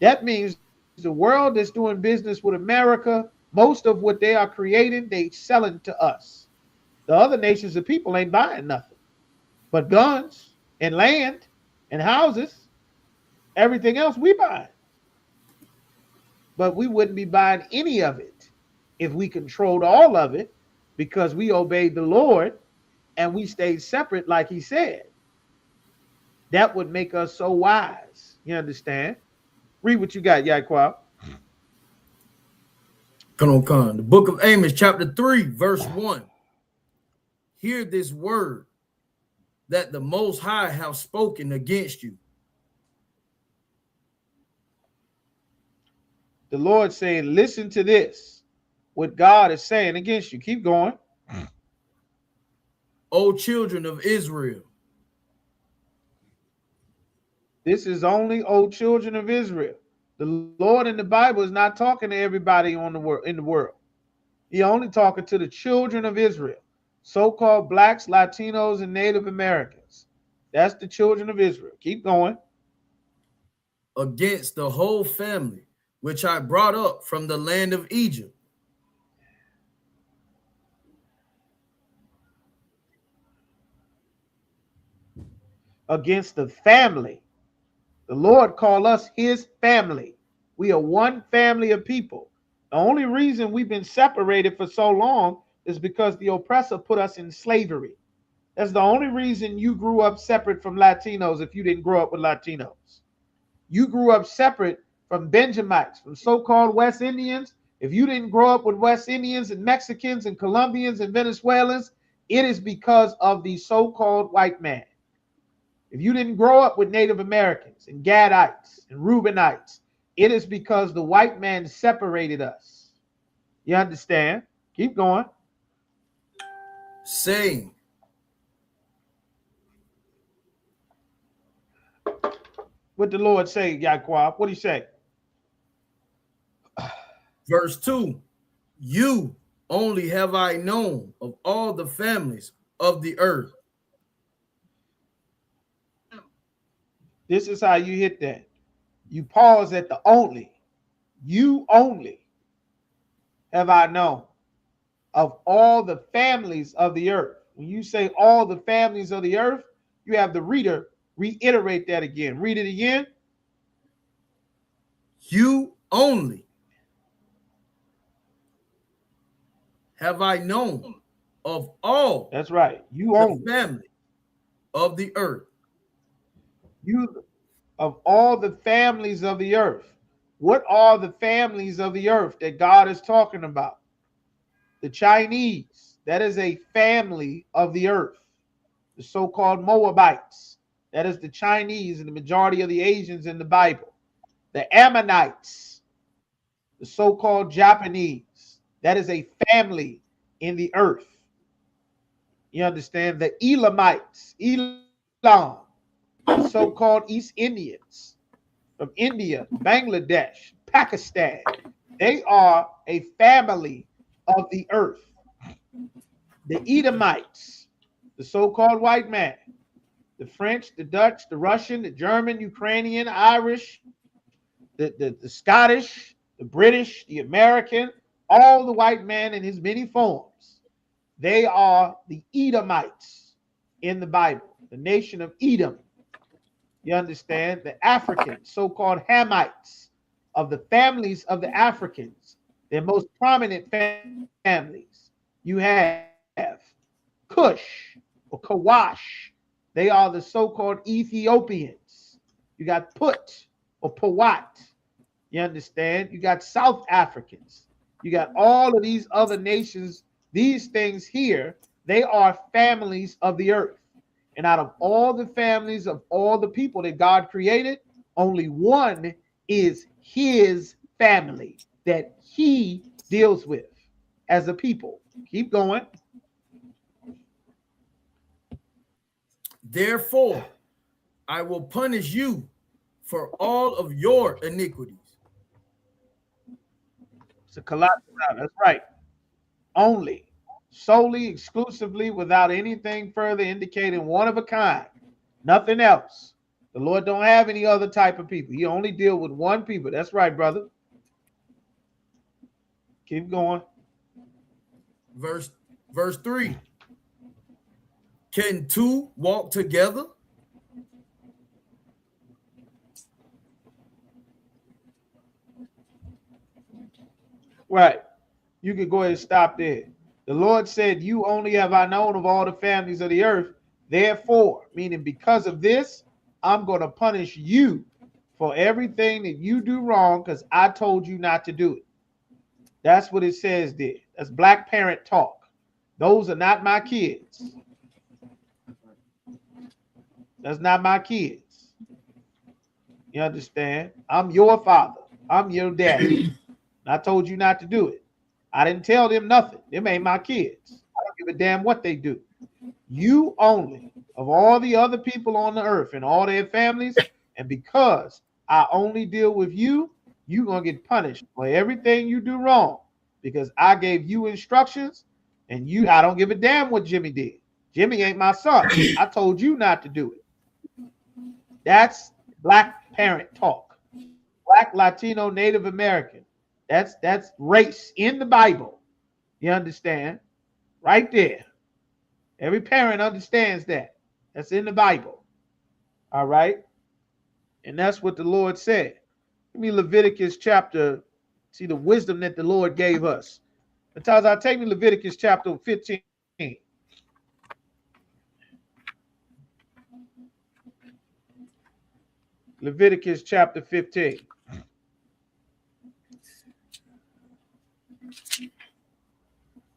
D: That means the world that's doing business with America, most of what they are creating, they selling to us. The other nations of people ain't buying nothing but guns and land and houses. Everything else we buy. But we wouldn't be buying any of it if we controlled all of it, because we obeyed the Lord and we stayed separate like he said. That would make us so wise. You understand? Read what you got, Yaquab.
H: Come on. The book of Amos, chapter 3, verse 1. Hear this word that the Most High have spoken against you.
D: The Lord saying, listen to this, what God is saying against you. Keep going.
H: O children of Israel.
D: This is only, O children of Israel. The Lord in the Bible is not talking to everybody on the world in the world. He only talking to the children of Israel, so-called blacks, Latinos, and Native Americans. That's the children of Israel. Keep going.
H: Against the whole family, which I brought up from the land of Egypt.
D: Against the family. The Lord called us his family. We are one family of people. The only reason we've been separated for so long is because the oppressor put us in slavery. That's the only reason you grew up separate from Latinos if you didn't grow up with Latinos. You grew up separate from Benjamites, from so-called West Indians. If you didn't grow up with West Indians and Mexicans and Colombians and Venezuelans, it is because of the so-called white man. If you didn't grow up with Native Americans and Gadites and Reubenites, it is because the white man separated us. You understand? Keep going.
H: Saying,
D: what the Lord say, Yaquab? What do you say?
H: Verse 2. You only have I known of all the families of the earth.
D: This is how you hit that. You pause at the only. You only have I known of all the families of the earth. When you say all the families of the earth, you have the reader reiterate that again. Read it again.
H: You only have I known of all.
D: That's right. You
H: the
D: only
H: family of the earth.
D: You of all the families of the earth. What are the families of the earth that God is talking about? The Chinese, that is a family of the earth. The so-called Moabites, that is the Chinese and the majority of the Asians in the Bible. The Ammonites, the so-called Japanese, that is a family in the earth. You understand? The Elamites, Elam, the so-called East Indians from India, Bangladesh, Pakistan, they are a family of the earth. The Edomites, the so-called white man, the French, the Dutch, the Russian, the German, Ukrainian, Irish, the Scottish, the British, the American, all the white man in his many forms, they are the Edomites in the Bible, the nation of Edom. You understand? The Africans, so-called Hamites, of the families of the Africans, their most prominent families. You have Cush or Kawash. They are the so-called Ethiopians. You got Put or Pawat. You understand? You got South Africans. You got all of these other nations. These things here, they are families of the earth. And out of all the families of all the people that God created, only one is his family that he deals with as a people. Keep going.
H: Therefore, I will punish you for all of your iniquities.
D: It's a colossal. That's right. Only, solely, exclusively, without anything further indicating one of a kind. Nothing else. The Lord don't have any other type of people. He only deal with one people. That's right, brother. Keep going.
H: Verse 3. Can two walk together?
D: Right. You can go ahead and stop there. The Lord said, you only have I known of all the families of the earth. Therefore, meaning because of this, I'm going to punish you for everything that you do wrong because I told you not to do it. That's what it says there. That's black parent talk. Those are not my kids. That's not my kids. You understand? I'm your father. I'm your daddy. I told you not to do it. I didn't tell them nothing. Them ain't my kids. I don't give a damn what they do. You only, of all the other people on the earth and all their families, and because I only deal with you, you're going to get punished for everything you do wrong because I gave you instructions and I don't give a damn what Jimmy did. Jimmy ain't my son. I told you not to do it. That's black parent talk. Black, Latino, Native American. That's race in the Bible. You understand? Right there. Every parent understands that. That's in the Bible. All right? And that's what the Lord said. Give me Leviticus chapter, see the wisdom that the Lord gave us. I'll take me Leviticus chapter 15. Leviticus chapter 15.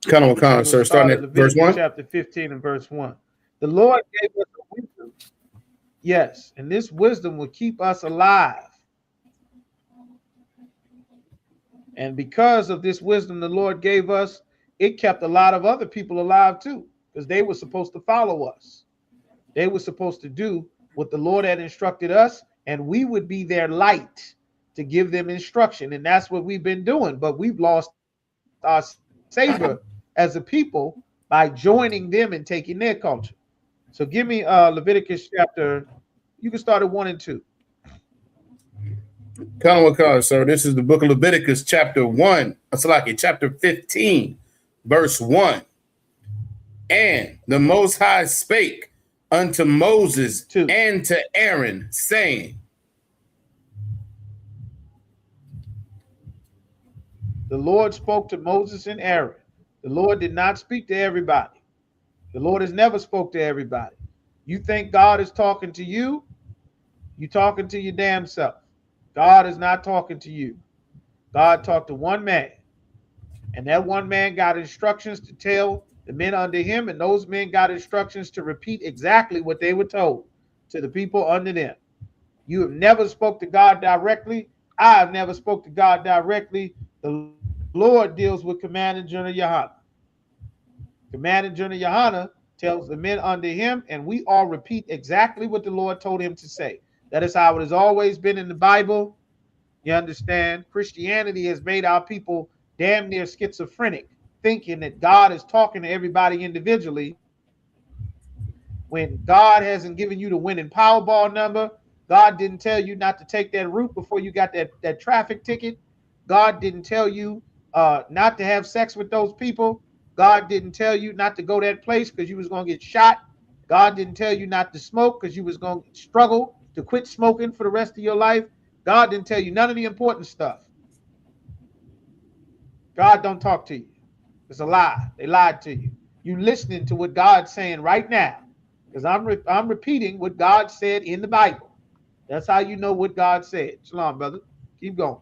I: Kind of, sir. Starting at verse 1.
D: Chapter 15 and verse 1. The Lord gave us a wisdom. Yes, and this wisdom will keep us alive. And because of this wisdom the Lord gave us, it kept a lot of other people alive too, because they were supposed to follow us. They were supposed to do what the Lord had instructed us, and we would be their light to give them instruction. And that's what we've been doing, but we've lost our savor as a people by joining them and taking their culture. So give me Leviticus chapter, you can start at 1 and 2.
I: Sir. This is the book of Leviticus, chapter 1. Chapter 15, verse 1. And the Most High spake unto Moses and to Aaron, saying,
D: the Lord spoke to Moses and Aaron. The Lord did not speak to everybody. The Lord has never spoke to everybody. You think God is talking to you? You talking to your damn self. God is not talking to you. God talked to one man. And that one man got instructions to tell the men under him, and those men got instructions to repeat exactly what they were told to the people under them. You have never spoke to God directly. I have never spoke to God directly. The Lord deals with Commander General Yohana. Commander General Yohana tells the men under him, and we all repeat exactly what the Lord told him to say. That is how it has always been in the Bible. You understand? Christianity has made our people damn near schizophrenic, thinking that God is talking to everybody individually when God hasn't given you the winning Powerball number. God didn't tell you not to take that route before you got that traffic ticket. God didn't tell you not to have sex with those people. God didn't tell you not to go that place because you was going to get shot. God didn't tell you not to smoke because you was going to struggle to quit smoking for the rest of your life. God didn't tell you none of the important stuff. God don't talk to you. It's a lie. They lied to you. You listening to what God's saying right now, because I'm repeating what God said in the Bible. That's how you know what God said. Shalom, brother. Keep going.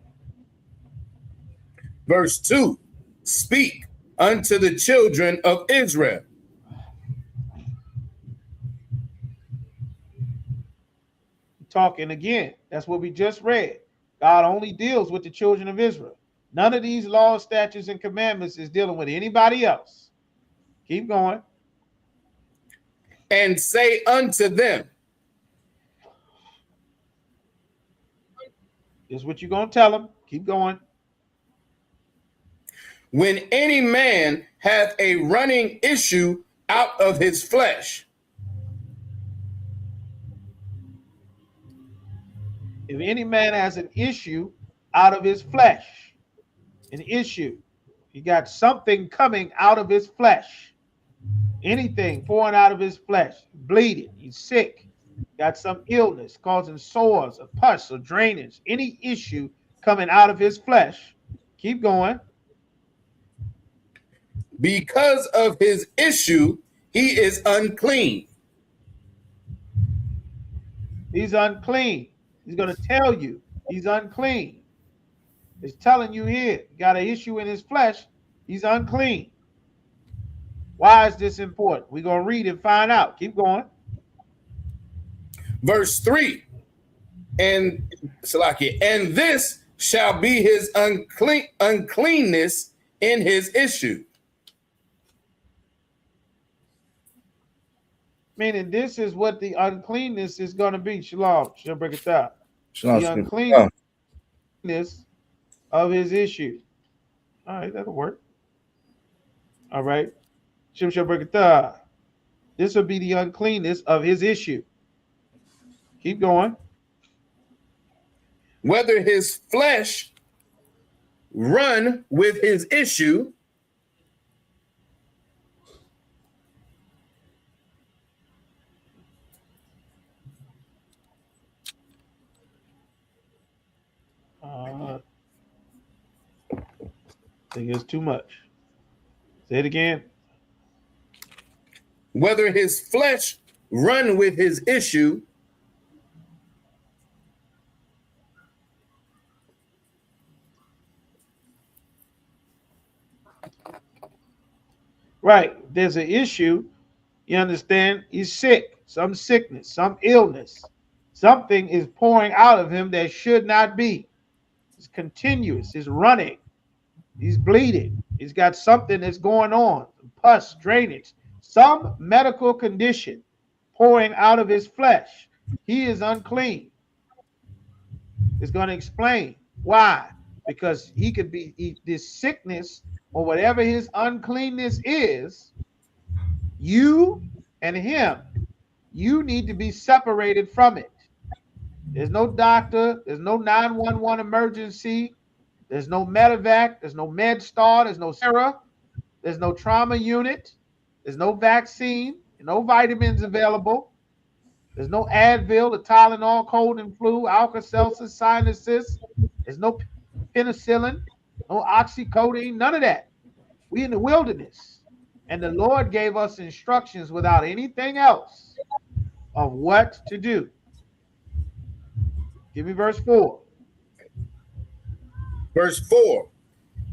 I: Verse 2. Speak unto the children of Israel.
D: Talking again. That's what we just read. God only deals with the children of Israel. None of these laws, statutes, and commandments is dealing with anybody else. Keep going.
I: And say unto them.
D: This is what you're going to tell them. Keep going.
I: When any man hath a running issue out of his flesh.
D: If any man has an issue out of his flesh, an issue, he got something coming out of his flesh, anything pouring out of his flesh, bleeding, he's sick, got some illness causing sores or pus or drainage, any issue coming out of his flesh, keep going.
I: Because of his issue, he is unclean.
D: He's unclean. He's going to tell you he's unclean. It's telling you here, got an issue in his flesh, he's unclean. Why is this important? We're going to read and find out. Keep going.
I: Verse 3. And Salaki, and this shall be his uncleanness in his issue.
D: Meaning this is what the uncleanness is going to be. Shalom. She'll break it down.
I: Shalom.
D: The uncleanness of his issue. All right, that'll work. All right. She'll break it down. This will be the uncleanness of his issue. Keep going.
I: Whether his flesh run with his issue,
D: I think it's too much. Say it again.
I: whether his flesh run with his issue,
D: Right. There's an issue. You understand? He's sick. Some sickness, some illness. Something is pouring out of him that should not be. It's continuous. It's running. He's bleeding. He's got something that's going on. Pus, drainage. Some medical condition pouring out of his flesh. He is unclean. It's going to explain why. Because he could be this sickness or whatever his uncleanness is, you and him, you need to be separated from it. There's no doctor, there's no 911 emergency, there's no medevac, there's no MedStar, there's no Sarah, there's no trauma unit, there's no vaccine, no vitamins available, there's no Advil, the Tylenol, cold and flu, Alka-Seltzer, sinuses, there's no penicillin, no oxycodone, none of that. We in the wilderness. And the Lord gave us instructions without anything else of what to do. Give me verse 4.
I: verse 4,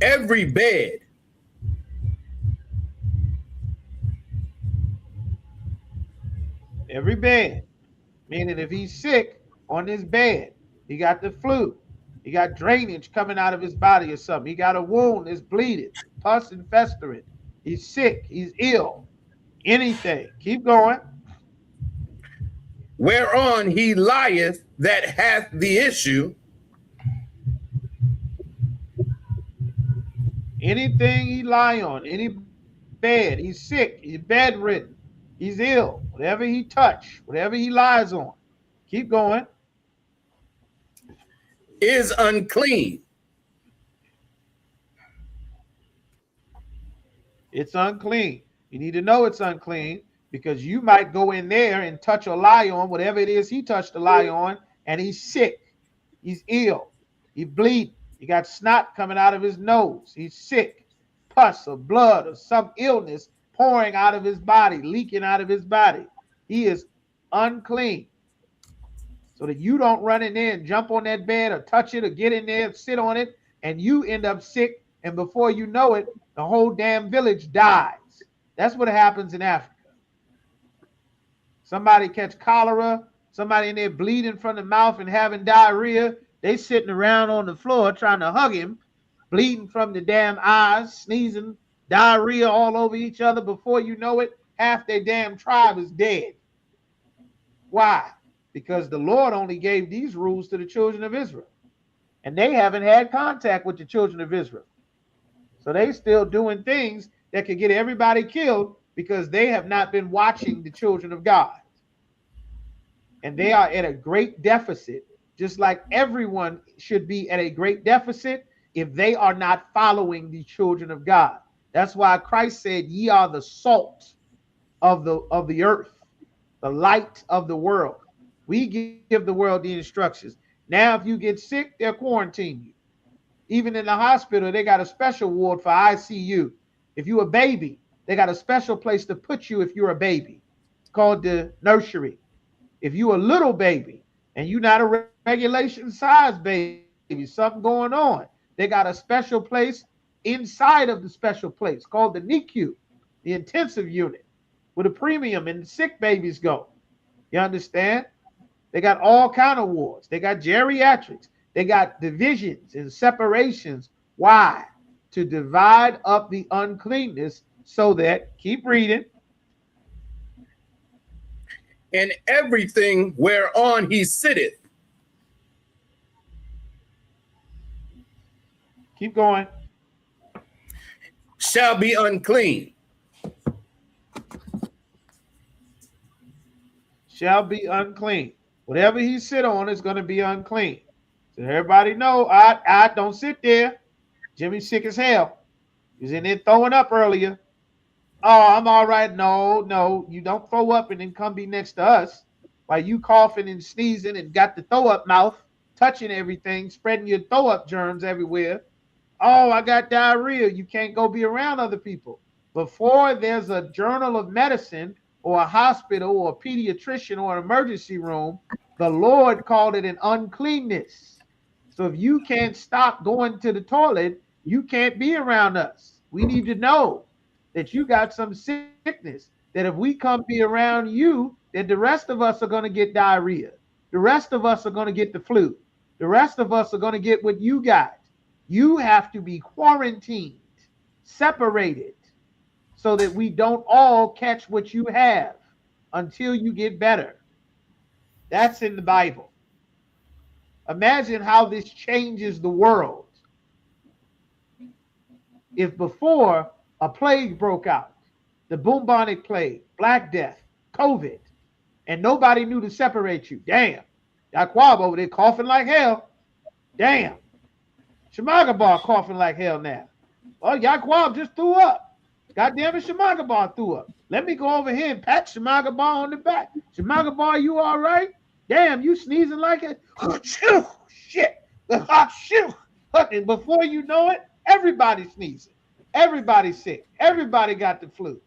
I: every bed
D: Every bed. Meaning if he's sick on his bed, he got the flu, he got drainage coming out of his body or something, he got a wound that's bleeding, pus and festering, he's sick, he's ill, anything. Keep going.
I: whereon he lieth that hath the issue,
D: Anything he lie on, any bed, he's sick, he's bedridden, he's ill, whatever he touch, whatever he lies on. Keep going.
I: is unclean.
D: It's unclean. You need to know it's unclean because you might go in there and touch or lie on whatever it is he touched or lie on, and he's sick, he's ill, he bleeding, he got snot coming out of his nose, he's sick, pus or blood or some illness pouring out of his body, leaking out of his body. He is unclean. So that you don't run in there and jump on that bed or touch it or get in there and sit on it and you end up sick, and before you know it, the whole damn village dies. That's what happens in Africa. Somebody catch cholera, somebody in there bleeding from the mouth and having diarrhea, they sitting around on the floor trying to hug him, bleeding from the damn eyes, sneezing, diarrhea all over each other. Before you know it, half their damn tribe is dead. Why? Because the Lord only gave these rules to the children of Israel. And they haven't had contact with the children of Israel. So they still doing things that could get everybody killed because they have not been watching the children of God. And they are at a great deficit, just like everyone should be at a great deficit if they are not following the children of God. That's why Christ said, ye are the salt of the earth, the light of the world. We give the world the instructions. Now, if you get sick, they'll quarantine you. Even in the hospital, they got a special ward for ICU. If you're a baby, they got a special place to put you if you're a baby. It's called the nursery. If you're a little baby, and you're not a regulation size baby, something going on. They got a special place inside of the special place called the NICU, the intensive unit, where the premium and the sick babies go. You understand? They got all kind of wards. They got geriatrics. They got divisions and separations. Why? To divide up the uncleanness so that, keep reading,
I: and everything whereon he sitteth.
D: Keep going.
I: Shall be unclean.
D: Shall be unclean. Whatever he sit on is going to be unclean. So everybody know, I don't sit there. Jimmy's sick as hell. He was in there throwing up earlier. Oh, I'm all right. No, you don't throw up and then come be next to us while you coughing and sneezing and got the throw up mouth, touching everything, spreading your throw up germs everywhere. Oh, I got diarrhea. You can't go be around other people. Before there's a journal of medicine or a hospital or a pediatrician or an emergency room, the Lord called it an uncleanness. So if you can't stop going to the toilet, you can't be around us. We need to know that you got some sickness, that if we come be around you, that the rest of us are going to get diarrhea. The rest of us are going to get the flu. The rest of us are going to get what you got. You have to be quarantined, separated, so that we don't all catch what you have until you get better. That's in the Bible. Imagine how this changes the world. If before a plague broke out, the bubonic plague, Black Death, COVID, and nobody knew to separate you. Damn. Yaquab over there coughing like hell. Damn. Shemagabar coughing like hell now. Oh, Yaquab just threw up. God damn it, Shemagabar threw up. Let me go over here and pat Shemagabar on the back. Shemagabar, you all right? Damn, you sneezing like it. Shit. And before you know it, everybody's sneezing. Everybody's sick. Everybody got the flu.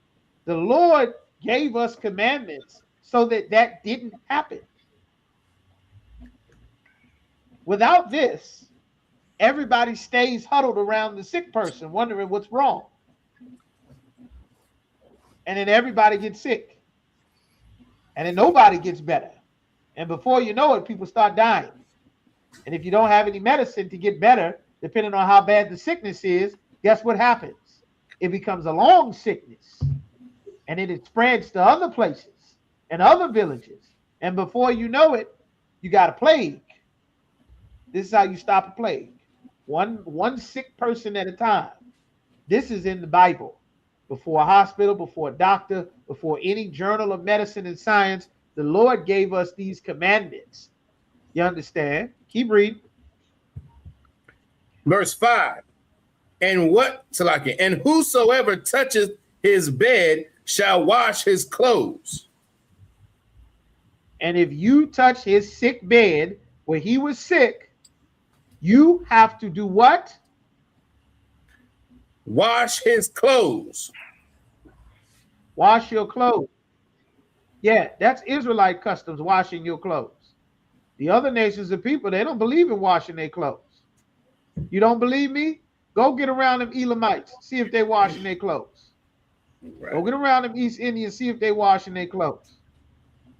D: The Lord gave us commandments so that that didn't happen. Without this, everybody stays huddled around the sick person, wondering what's wrong. And then everybody gets sick. And then nobody gets better. And before you know it, people start dying. And if you don't have any medicine to get better, depending on how bad the sickness is, guess what happens? It becomes a long sickness. And then it spreads to other places and other villages. And before you know it, you got a plague. This is how you stop a plague. One sick person at a time. This is in the Bible. Before a hospital, before a doctor, before any journal of medicine and science, the Lord gave us these commandments. You understand? Keep reading.
I: Verse 5. And whosoever toucheth his bed shall wash his clothes.
D: And if you touch his sick bed where he was sick, you have to do what?
I: Wash his clothes.
D: Wash your clothes. Yeah, that's Israelite customs, washing your clothes. The other nations of people, they don't believe in washing their clothes. You don't believe me? Go get around them Elamites, see if they washing their clothes. Right. Go get around them East Indians, see if they washing their clothes.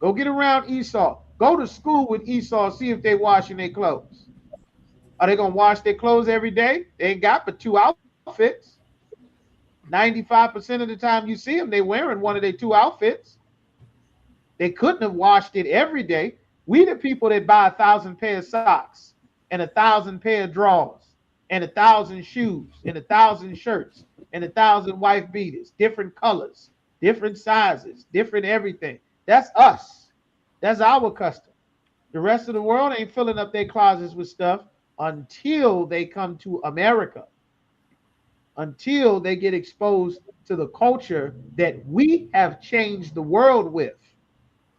D: Go get around Esau. Go to school with Esau, see if they washing their clothes. Are they going to wash their clothes every day? They ain't got but 2 outfits. 95% of the time you see them, they wearing one of their 2 outfits. They couldn't have washed it every day. We the people that buy 1,000 pair of socks and 1,000 pair of drawers and 1,000 shoes and 1,000 shirts and 1,000 wife beaters, different colors, different sizes, different everything. That's us. That's our custom. The rest of the world ain't filling up their closets with stuff until they come to America, until they get exposed to the culture that we have changed the world with.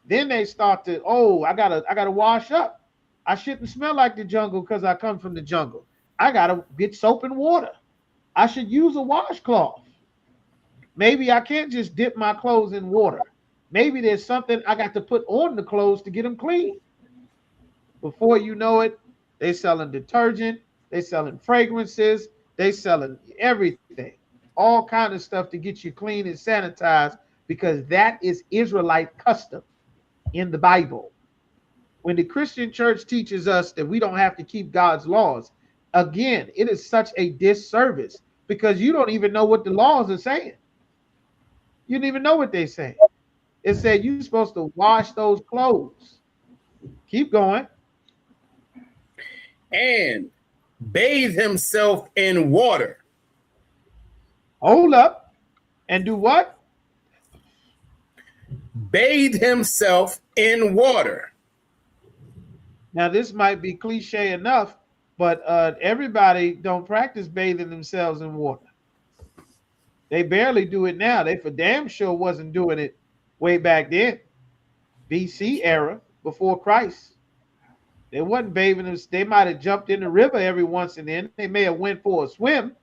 D: Then they start to, I gotta wash up. I shouldn't smell like the jungle because I come from the jungle. I gotta get soap and water. I should use a washcloth. Maybe I can't just dip my clothes in water. Maybe there's something I got to put on the clothes to get them clean. Before you know it, they selling detergent, they selling fragrances, they selling everything, all kind of stuff to get you clean and sanitized, because that is Israelite custom in the Bible. When the Christian church teaches us that we don't have to keep God's laws, again, it is such a disservice, because you don't even know what the laws are saying. You don't even know what they say. It said you're supposed to wash those clothes. Keep going.
I: And bathe himself in water.
D: Hold up. And do what?
I: Bathe himself in water.
D: Now, this might be cliche enough, but everybody don't practice bathing themselves in water. They barely do it now. They for damn sure wasn't doing it way back then, BC era, before Christ. They wasn't bathing them. They might have jumped in the river every once and then. They may have went for a swim.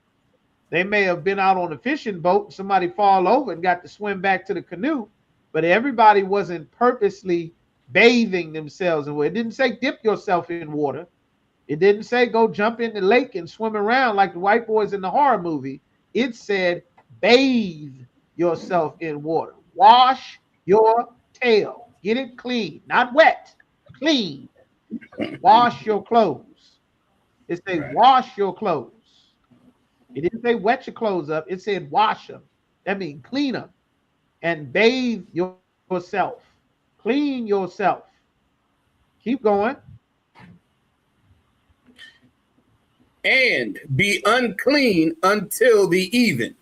D: They may have been out on a fishing boat and somebody fall over and got to swim back to the canoe. But everybody wasn't purposely bathing themselves in water. It didn't say dip yourself in water. It didn't say go jump in the lake and swim around like the white boys in the horror movie. It said bathe yourself in water. Wash your tail. Get it clean. Not wet. Clean. Wash your clothes. It said wash your clothes. It didn't say wet your clothes up. It said wash them. That means clean them. And bathe yourself. Clean yourself. Keep going.
I: And be unclean until the even.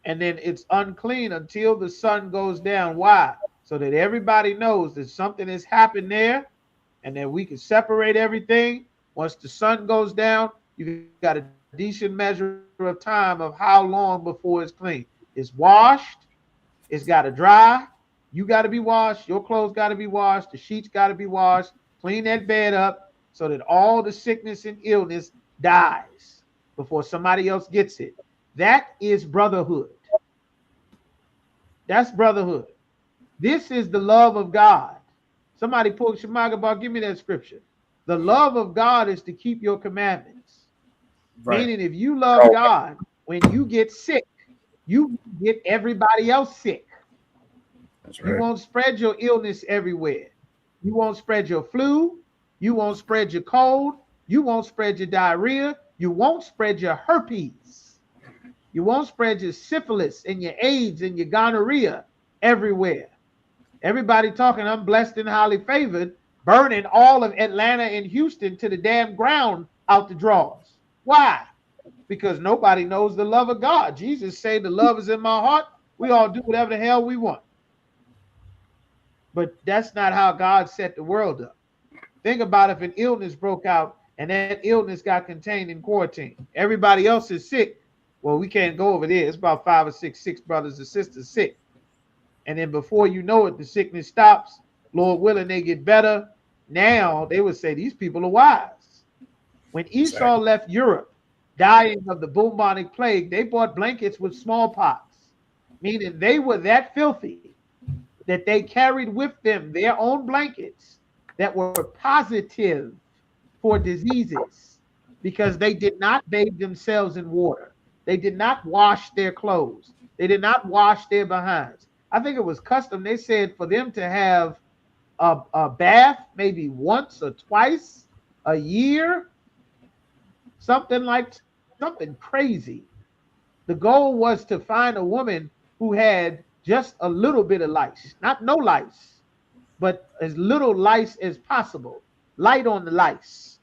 D: And then it's unclean until the sun goes down. Why? So that everybody knows that something has happened there, and then we can separate everything. Once the sun goes down, you got a decent measure of time of how long before it's clean. It's washed. It's got to dry. You got to be washed. Your clothes got to be washed. The sheets got to be washed. Clean that bed up so that all the sickness and illness dies before somebody else gets it. That is brotherhood. That's brotherhood. This is the love of God. Somebody pull Shemagabah, give me that scripture. The love of God is to keep your commandments. Right. Meaning if you love God, when you get sick, you get everybody else sick. That's right. You won't spread your illness everywhere. You won't spread your flu. You won't spread your cold. You won't spread your diarrhea. You won't spread your herpes. You won't spread your syphilis and your AIDS and your gonorrhea everywhere. Everybody talking, I'm blessed and highly favored, burning all of Atlanta and Houston to the damn ground out the drawers. Why? Because nobody knows the love of God. Jesus said the love is in my heart. We all do whatever the hell we want. But that's not how God set the world up. Think about if an illness broke out and that illness got contained in quarantine. Everybody else is sick. Well, we can't go over there. It's about 5 or 6 brothers and sisters sick. And then before you know it, the sickness stops. Lord willing, they get better. Now they would say these people are wise. When Esau left Europe, dying of the bubonic plague, they bought blankets with smallpox, meaning they were that filthy that they carried with them their own blankets that were positive for diseases because they did not bathe themselves in water. They did not wash their clothes. They did not wash their behinds. I think it was custom. They said for them to have a bath maybe once or twice a year, something crazy. The goal was to find a woman who had just a little bit of lice, not no lice, but as little lice as possible. Light on the lice,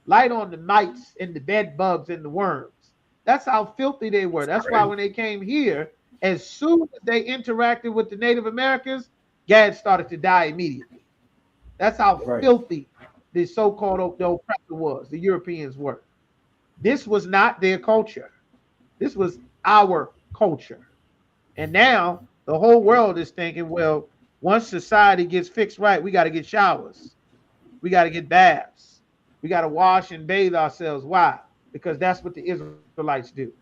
D: light on the mites and the bed bugs and the worms. That's how filthy they were. That's why when they came here, as soon as they interacted with the Native Americans, Gad started to die immediately. That's how filthy the so-called the oppressor was, the Europeans were. This was not their culture. This was our culture. And now the whole world is thinking, well, once society gets fixed right, we got to get showers. We got to get baths. We got to wash and bathe ourselves. Why? Because that's what the Israelites do.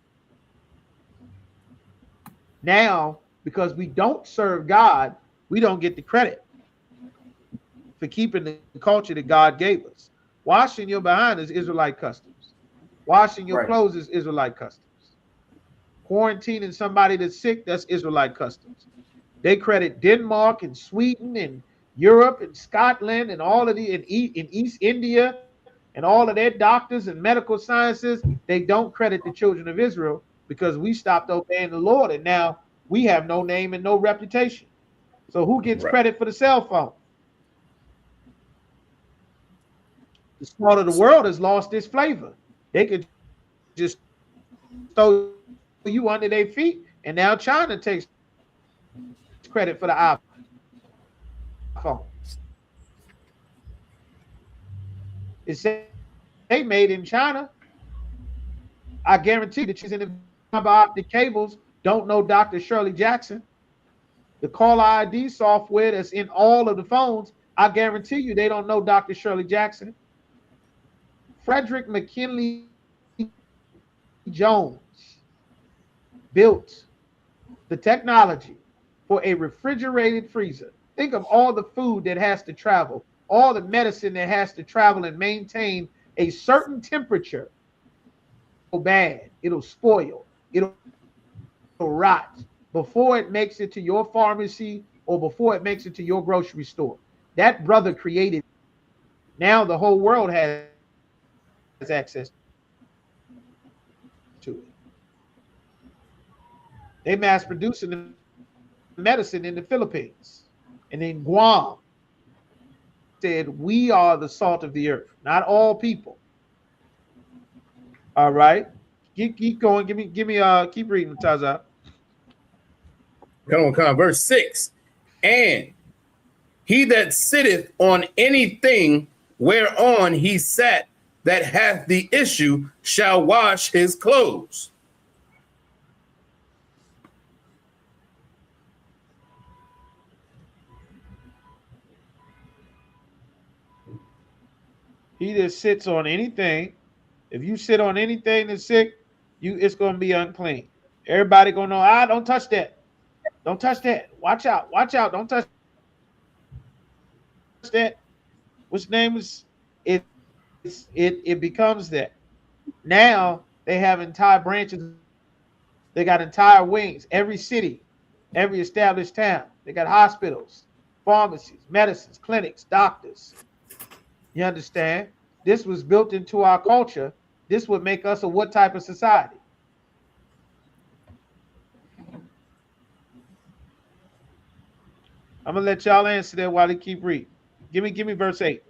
D: Now, because we don't serve God, we don't get the credit. for keeping the culture that God gave us. Washing your behind is Israelite customs. Washing your clothes is Israelite customs. Quarantining somebody that's sick, that's Israelite customs. They credit Denmark and Sweden and Europe and Scotland and all of the in East India and all of their doctors and medical sciences. They don't credit the children of Israel because we stopped obeying the Lord, and now we have no name and no reputation. So who gets credit for the cell phone? The salt of the world has lost its flavor. They could just throw you under their feet, and now China takes credit for the iPhone. It's they made in China. I guarantee that she's in the fiber optic cables don't know Dr. Shirley Jackson. The caller ID software that's in all of the phones, I guarantee you they don't know Dr. Shirley Jackson. Frederick McKinley Jones built the technology for a refrigerated freezer. Think of all the food that has to travel, all the medicine that has to travel and maintain a certain temperature. Bad, it'll spoil, it'll rot before it makes it to your pharmacy or before it makes it to your grocery store. That brother created. Now the whole world has access to it. They mass producing the medicine in the Philippines and in Guam. Said we are the salt of the earth, not all people. All right, keep going. Give me. Keep reading, Taza.
I: Come on, verse 6. And he that sitteth on anything whereon he sat, that hath the issue, shall wash his clothes.
D: He that sits on anything. If you sit on anything that's sick, it's going to be unclean. Everybody going to know, don't touch that. Don't touch that. Watch out. Watch out. Don't touch that. Which name is it? It becomes that. Now they have entire branches. They got entire wings. Every city, every established town. They got hospitals, pharmacies, medicines, clinics, doctors. You understand? This was built into our culture. This would make us a what type of society? I'm gonna let y'all answer that while they keep reading. Give me verse 8.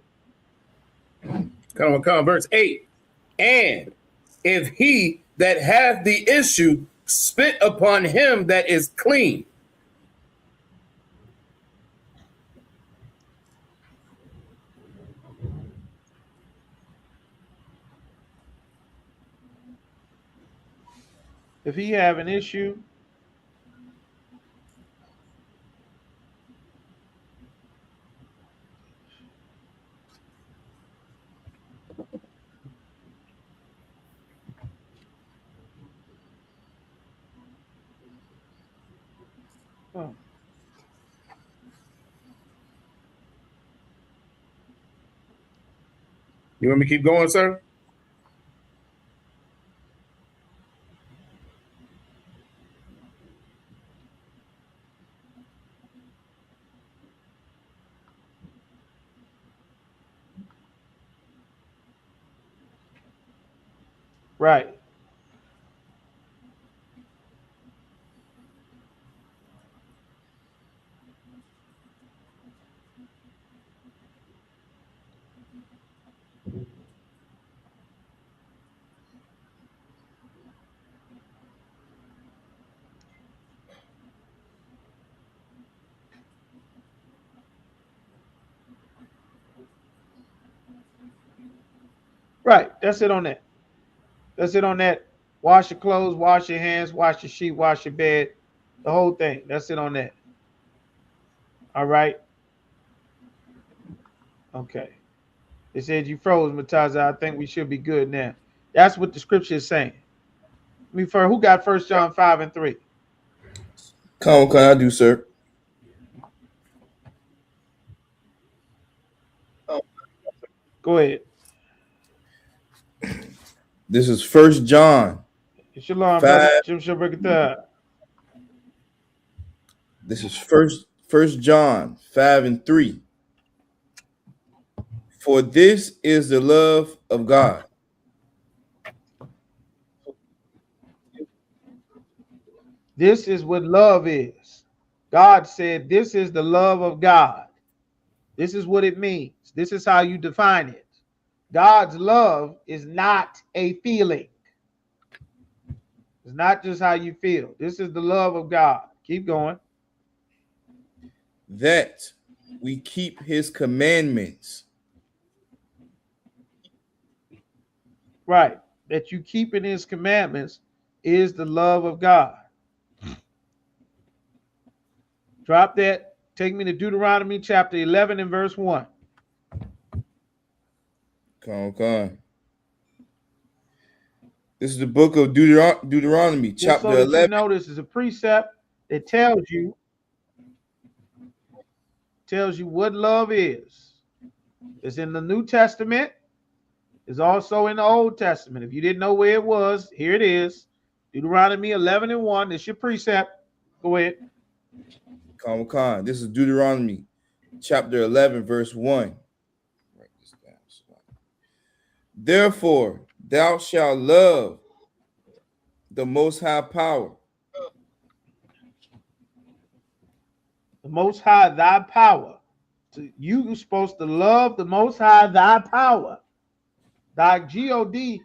I: Come on, verse 8. And if he that hath the issue spit upon him that is clean.
D: If he have an issue,
I: You want me to keep going, sir?
D: right. Right. That's it on that. That's it on that. Wash your clothes, wash your hands, wash your sheet, wash your bed. The whole thing. That's it on that. All right. Okay. It said you froze, Mataza. I think we should be good now. That's what the scripture is saying. Who got 1 John 5 and 3?
J: Can I do, sir?
D: Go ahead.
I: This is 1 John.
D: Shalom,
I: 5.
D: brother. Shem Shem Brakatah.
I: This is first John 5 and 3. For this is the love of God.
D: This is what love is. God said, this is the love of God. This is what it means. This is how you define it. God's love is not a feeling. It's not just how you feel. This is the love of God. Keep going.
I: That we keep his commandments.
D: Right. That you keep in his commandments is the love of God. Drop that. Take me to Deuteronomy chapter 11 and verse 1.
I: Come on. This is the book of Deuteronomy,
D: Just
I: chapter
D: so that
I: 11.
D: you know, this is a precept that tells you what love is. It's in the New Testament. It's also in the Old Testament. If you didn't know where it was, here it is. Deuteronomy 11 and 1. This is your precept. Go ahead.
I: Come. This is Deuteronomy, chapter 11, verse 1. Write this down. Therefore, thou shalt love the Most High power.
D: The Most High, thy power. So you're supposed to love the Most High, thy power. Thy G-O-D,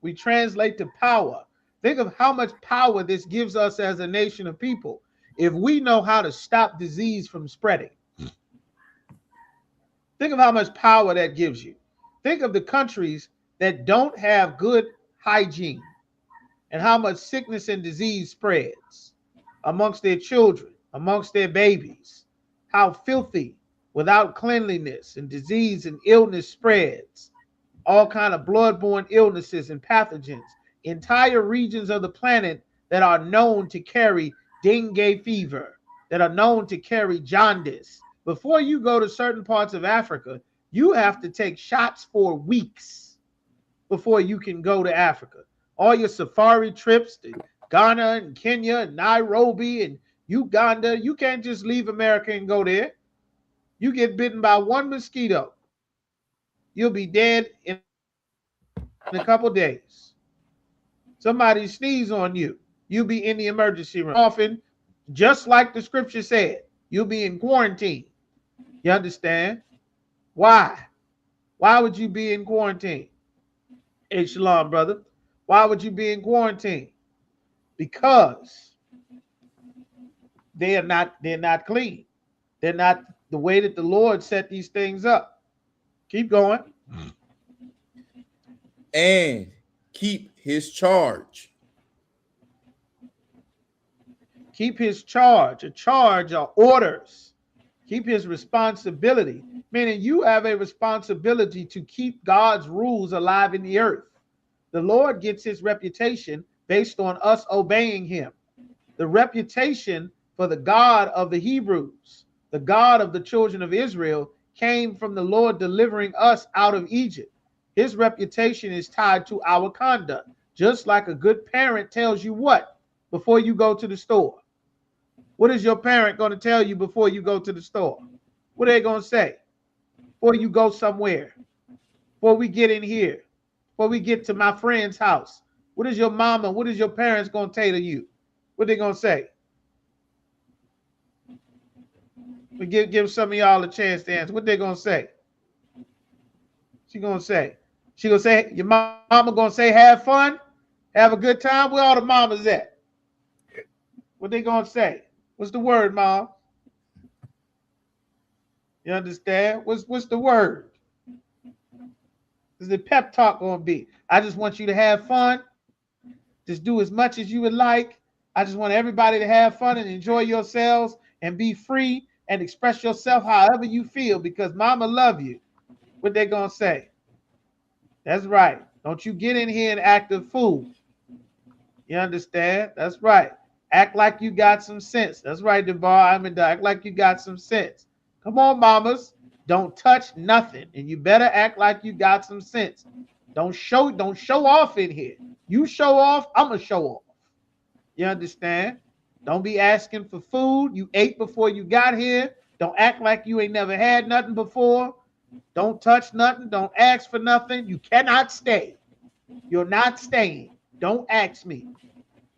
D: we translate to power. Think of how much power this gives us as a nation of people if we know how to stop disease from spreading. Think of how much power that gives you. Think of the countries that don't have good hygiene and how much sickness and disease spreads amongst their children, amongst their babies, how filthy without cleanliness and disease and illness spreads, all kind of bloodborne illnesses and pathogens, entire regions of the planet that are known to carry dengue fever, that are known to carry jaundice. Before you go to certain parts of Africa, you have to take shots for weeks before you can go to Africa. All your safari trips to Ghana and Kenya and Nairobi and Uganda, you can't just leave America and go there. You get bitten by one mosquito, you'll be dead in a couple days. Somebody sneeze on you, you'll be in the emergency room. Often, just like the scripture said, you'll be in quarantine. You understand? Why? Why would you be in quarantine? Hey, shalom, brother. Why would you be in quarantine? Because they're not clean. They're not the way that the Lord set these things up. Keep going.
I: And keep his charge.
D: Keep his charge. A charge are orders. Keep his responsibility, meaning you have a responsibility to keep God's rules alive in the earth. The Lord gets his reputation based on us obeying him. The reputation for the God of the Hebrews, the God of the children of Israel, came from the Lord delivering us out of Egypt. His reputation is tied to our conduct, just like a good parent tells you what before you go to the store. What is your parent going to tell you before you go to the store? What are they going to say before you go somewhere? Before we get in here? Before we get to my friend's house? What is your mama, what is your parents going to tell you? What are they going to say? We give some of y'all a chance to answer. What they going to say? She going to say? She going to say, your mama going to say, have fun? Have a good time? Where all the mamas at? What they going to say? What's the word, Mom? You understand? What's the word? Is the pep talk going to be? I just want you to have fun. Just do as much as you would like. I just want everybody to have fun and enjoy yourselves and be free and express yourself however you feel because mama love you. What they going to say? That's right. Don't you get in here and act a fool. You understand? That's right. Act like you got some sense. That's right, DeVar. Act like you got some sense. Come on, mamas. Don't touch nothing, and you better act like you got some sense. Don't show off in here. You show off, I'm gonna show off. You understand? Don't be asking for food. You ate before you got here. Don't act like you ain't never had nothing before. Don't touch nothing. Don't ask for nothing. You cannot stay. You're not staying. Don't ask me.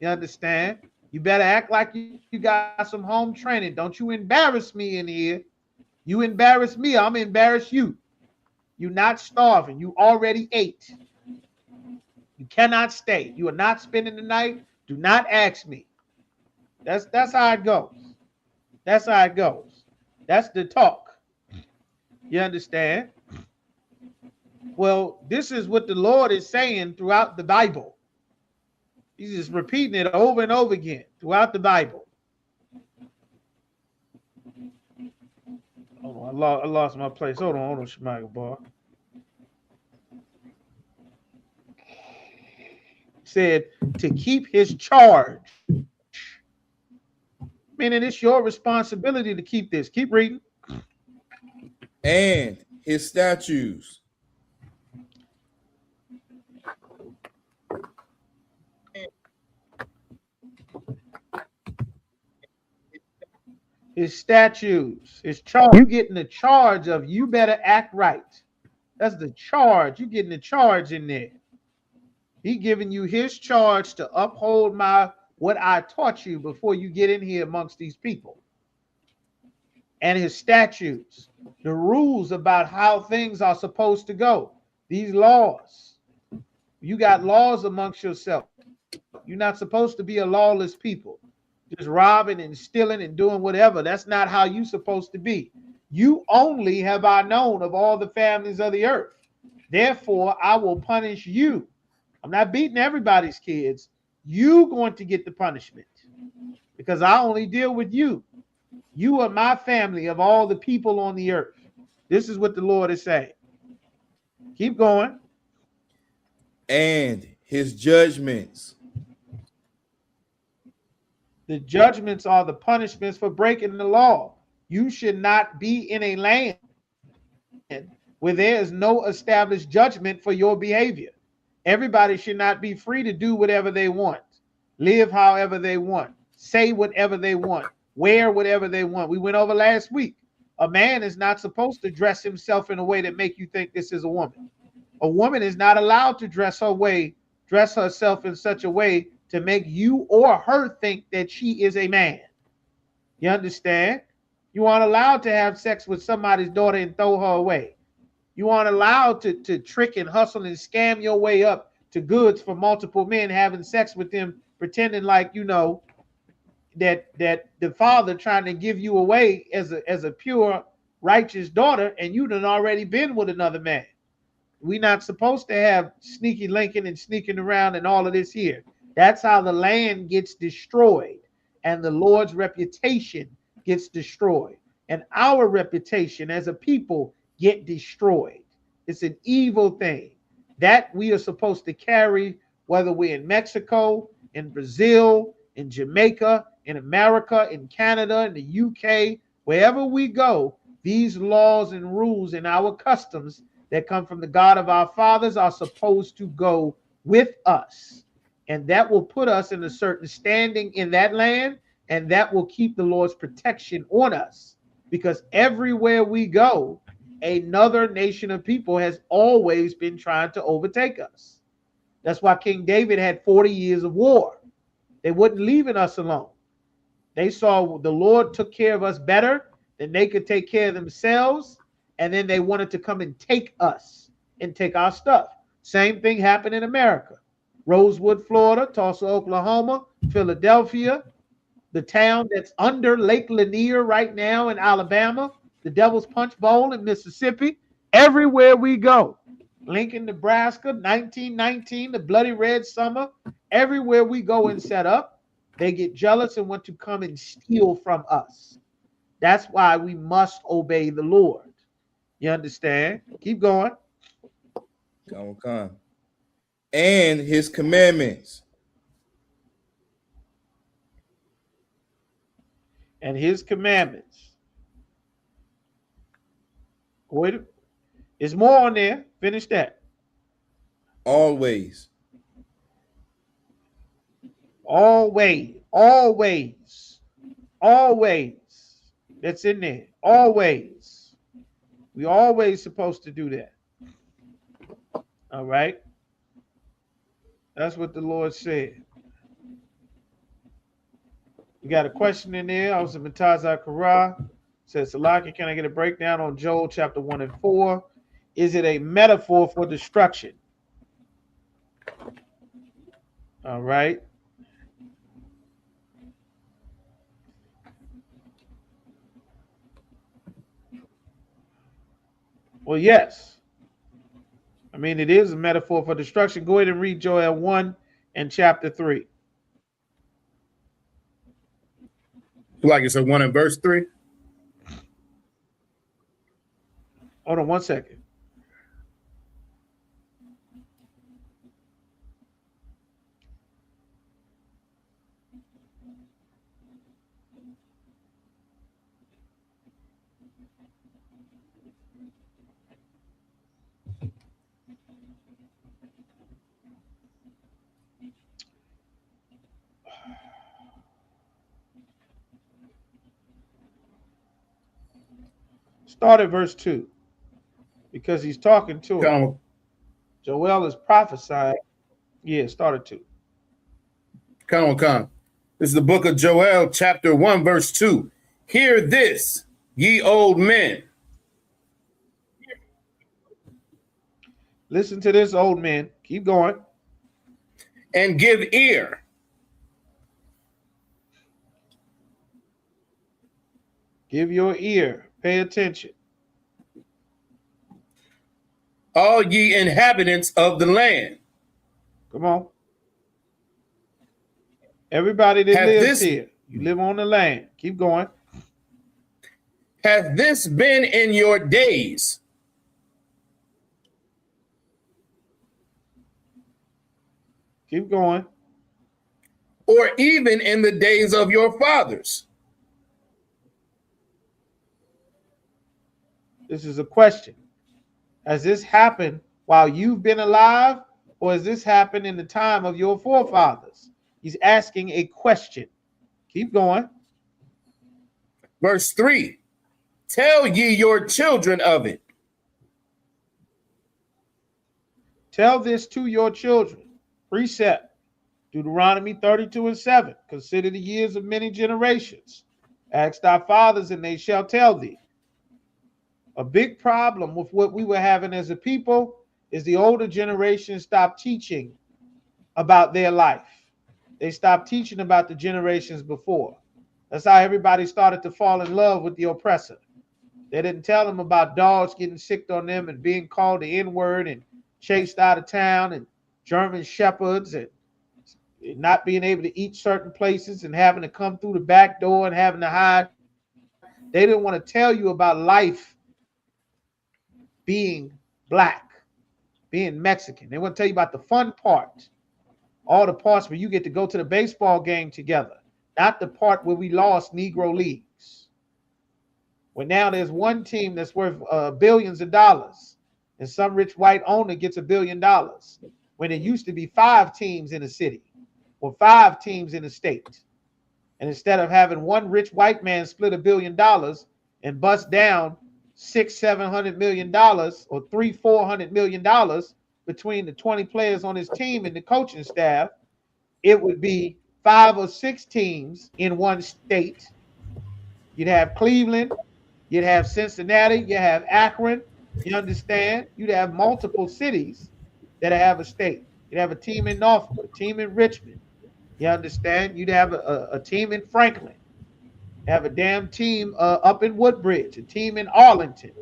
D: You understand? You better act like you got some home training. Don't you embarrass me in here. You embarrass me, I'm embarrass you. You're not starving. You already ate. You cannot stay. You are not spending the night. Do not ask me. That's how it goes. That's how it goes. That's the talk. You understand? Well, this is what the Lord is saying throughout the Bible. He's just repeating it over and over again throughout the Bible. Hold on, I lost my place. Hold on, Shemaiah Bar. Said to keep his charge. Meaning it's your responsibility to keep this. Keep reading.
H: And his statutes.
D: His statutes, his charge. You getting the charge of you better act right. That's the charge. You getting the charge in there. He giving you his charge to uphold what I taught you before you get in here amongst these people. And his statutes, the rules about how things are supposed to go. These laws. You got laws amongst yourself. You're not supposed to be a lawless people. Just robbing and stealing and doing whatever. That's not how you're supposed to be. You only have I known of all the families of the earth. Therefore, I will punish you. I'm not beating everybody's kids. You going to get the punishment because I only deal with you. You are my family of all the people on the earth. This is what the Lord is saying. Keep going.
H: And his judgments.
D: The judgments are the punishments for breaking the law. You should not be in a land where there is no established judgment for your behavior. Everybody should not be free to do whatever they want, live however they want, say whatever they want, wear whatever they want. We went over last week. A man is not supposed to dress himself in a way that make you think this is a woman. A woman is not allowed to dress herself in such a way to make you or her think that she is a man. You understand? You aren't allowed to have sex with somebody's daughter and throw her away. You aren't allowed to trick and hustle and scam your way up to goods for multiple men, having sex with them, pretending like that the father trying to give you away as a pure, righteous daughter, and you done already been with another man. We're not supposed to have sneaky linking and sneaking around and all of this here. That's how the land gets destroyed and the Lord's reputation gets destroyed. And our reputation as a people get destroyed. It's an evil thing that we are supposed to carry, whether we're in Mexico, in Brazil, in Jamaica, in America, in Canada, in the UK, wherever we go. These laws and rules and our customs that come from the God of our fathers are supposed to go with us. And that will put us in a certain standing in that land, and that will keep the Lord's protection on us. Because everywhere we go, another nation of people has always been trying to overtake us. That's why King David had 40 years of war. They wouldn't leaving us alone. They saw the Lord took care of us better than they could take care of themselves, and then they wanted to come and take us and take our stuff. Same thing happened in America. Rosewood, Florida, Tulsa, Oklahoma, Philadelphia, the town that's under Lake Lanier right now in Alabama, the Devil's Punch Bowl in Mississippi, everywhere we go. Lincoln, Nebraska, 1919, the Bloody Red Summer, everywhere we go and set up, they get jealous and want to come and steal from us. That's why we must obey the Lord. You understand? Keep going.
H: Come. And his commandments.
D: And his commandments. Wait, there's more on there. Finish that.
I: Always.
D: Always. Always. Always. That's in there. Always. We always supposed to do that. All right. That's what the Lord said. We got a question in there. I was in Matazah Kara. Says, Salaki, can I get a breakdown on Joel chapter 1 and 4? Is it a metaphor for destruction? All right. Well, yes. I mean, it is a metaphor for destruction. Go ahead and read Joel 1 and chapter 3.
I: Like it's a 1 in verse 3.
D: Hold on 1 second. Start at verse 2. Because he's talking to him. Joel is prophesying. Yeah, start at 2.
I: Come. This is the book of Joel, chapter 1, verse 2. Hear this, ye old men.
D: Listen to this, old men. Keep going.
I: And give ear.
D: Give your ear. Pay attention.
I: All ye inhabitants of the land.
D: Come on. Everybody that lives here, you live on the land. Keep going.
I: Hath this been in your days?
D: Keep going.
I: Or even in the days of your fathers?
D: This is a question. Has this happened while you've been alive, or has this happened in the time of your forefathers? He's asking a question. Keep going.
I: Verse 3. Tell ye your children of it.
D: Tell this to your children. Precept. Deuteronomy 32 and 7. Consider the years of many generations. Ask thy fathers, and they shall tell thee. A big problem with what we were having as a people is the older generation stopped teaching about their life. They stopped teaching about the generations before. That's how everybody started to fall in love with the oppressor. They didn't tell them about dogs getting sick on them and being called the N-word and chased out of town, and German shepherds, and not being able to eat certain places and having to come through the back door and having to hide. They didn't want to tell you about life being black, being Mexican. They want to tell you about the fun part, all the parts where you get to go to the baseball game together, not the part where we lost Negro leagues. When now there's one team that's worth billions of dollars, and some rich white owner gets $1 billion, when it used to be 5 teams in a city or 5 teams in a state. And instead of having one rich white man split $1 billion and bust down $600-700 million or $300-400 million between the 20 players on his team and the coaching staff, it would be 5 or 6 teams in one state. You'd have Cleveland, you'd have Cincinnati, you have Akron, you understand? You'd have multiple cities that have a state. You'd have a team in Norfolk, a team in Richmond, you understand? You'd have a team in Franklin, have a damn team up in Woodbridge, a team in Arlington.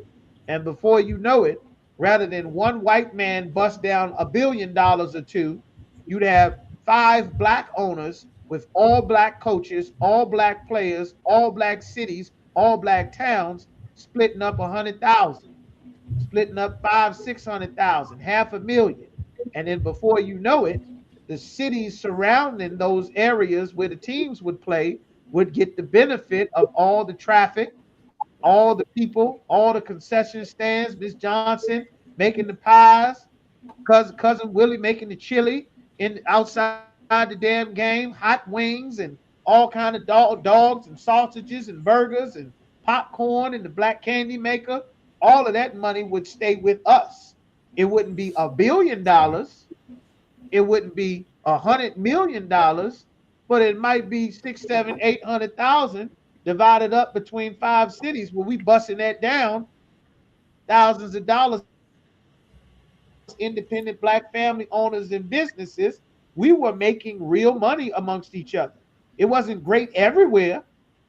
D: And before you know it, rather than one white man bust down $1 billion or two, you'd have 5 black owners with all black coaches, all black players, all black cities, all black towns, splitting up 100,000, splitting up 500-600,000, $500,000. And then before you know it, the cities surrounding those areas where the teams would play would get the benefit of all the traffic, all the people, all the concession stands, Miss Johnson making the pies, cousin Willie making the chili in outside the damn game, hot wings and all kind of dogs and sausages and burgers and popcorn and the black candy maker. All of that money would stay with us. It wouldn't be $1 billion. It wouldn't be $100 million, but it might be 6, 7, 800,000 divided up between 5 cities where we busting that down thousands of dollars, independent black family owners and businesses. We were making real money amongst each other. It wasn't great everywhere.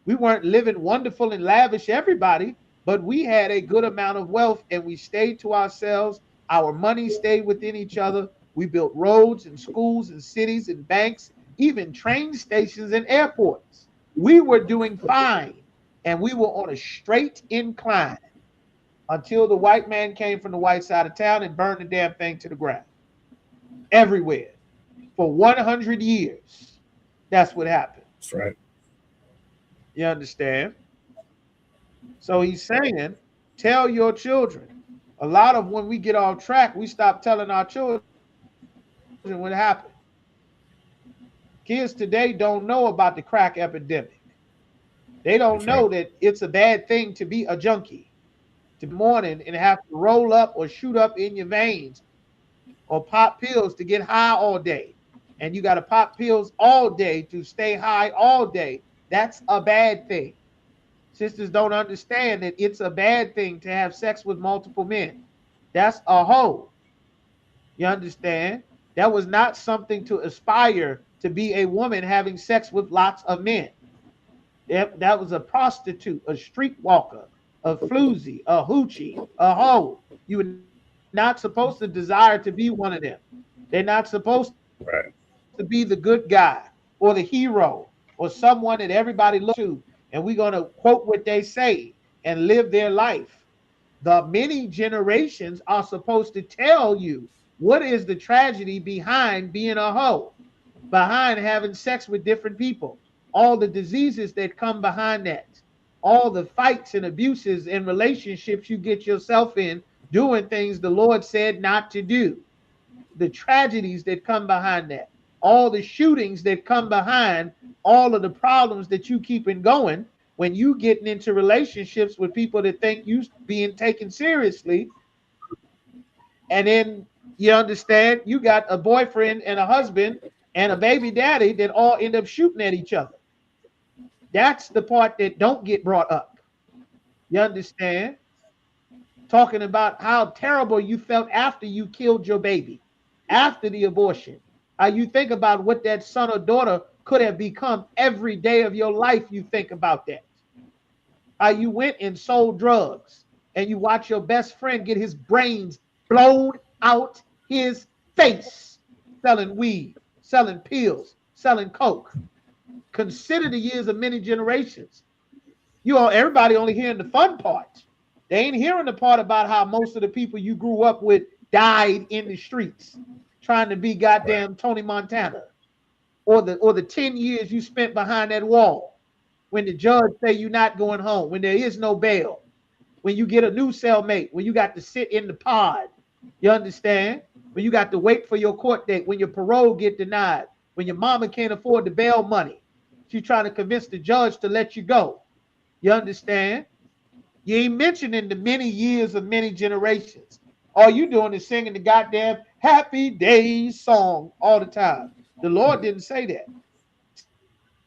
D: We weren't living wonderful and lavish everybody, but we had a good amount of wealth and we stayed to ourselves. Our money stayed within each other. We built roads and schools and cities and banks, even train stations and airports. We were doing fine and we were on a straight incline until the white man came from the white side of town and burned the damn thing to the ground. Everywhere. For 100 years. That's what happened.
I: That's right.
D: You understand? So he's saying, tell your children. A lot of when we get off track, we stop telling our children what happened. Kids today don't know about the crack epidemic. They don't know that it's a bad thing to be a junkie, to be morning and have to roll up or shoot up in your veins or pop pills to get high all day. And you got to pop pills all day to stay high all day. That's a bad thing. Sisters don't understand that it's a bad thing to have sex with multiple men. That's a hoe. You understand? That was not something to aspire to be a woman having sex with lots of men. That was a prostitute, a streetwalker, a floozy, a hoochie, a hoe. You were not supposed to desire to be one of them. They're not supposed to be the good guy or the hero or someone that everybody looks to. And we're going to quote what they say and live their life. The many generations are supposed to tell you what is the tragedy behind being a hoe, behind having sex with different people, all the diseases that come behind that, all the fights and abuses and relationships you get yourself in doing things the Lord said not to do, the tragedies that come behind that, all the shootings that come behind all of the problems that you keeping going when you getting into relationships with people that think you being taken seriously. And then you understand you got a boyfriend and a husband and a baby daddy that all end up shooting at each other. That's the part that don't get brought up. You understand? Talking about how terrible you felt after you killed your baby, after the abortion. How you think about what that son or daughter could have become every day of your life. You think about that. How you went and sold drugs and you watch your best friend get his brains blown out his face, selling weed, selling pills, selling coke. Consider the years of many generations. Everybody only hearing the fun part. They ain't hearing the part about how most of the people you grew up with died in the streets trying to be goddamn Tony Montana, or the 10 years you spent behind that wall when the judge say you're not going home, when there is no bail, when you get a new cellmate, when you got to sit in the pod. You understand? When you got to wait for your court date, when your parole get denied, when your mama can't afford the bail money, she's trying to convince the judge to let you go. You understand? You ain't mentioning the many years of many generations. All you doing is singing the goddamn Happy Days song all the time. The Lord didn't say that.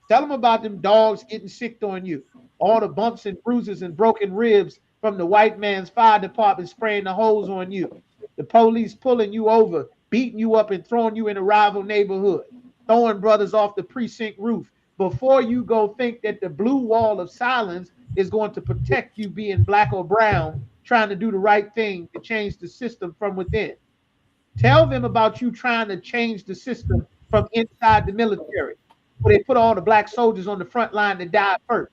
D: Tell them about them dogs getting sick on you. All the bumps and bruises and broken ribs from the white man's fire department spraying the hose on you. The police pulling you over, beating you up and throwing you in a rival neighborhood. Throwing brothers off the precinct roof. Before you go think that the blue wall of silence is going to protect you being black or brown, trying to do the right thing to change the system from within. Tell them about you trying to change the system from inside the military, where they put all the black soldiers on the front line to die first,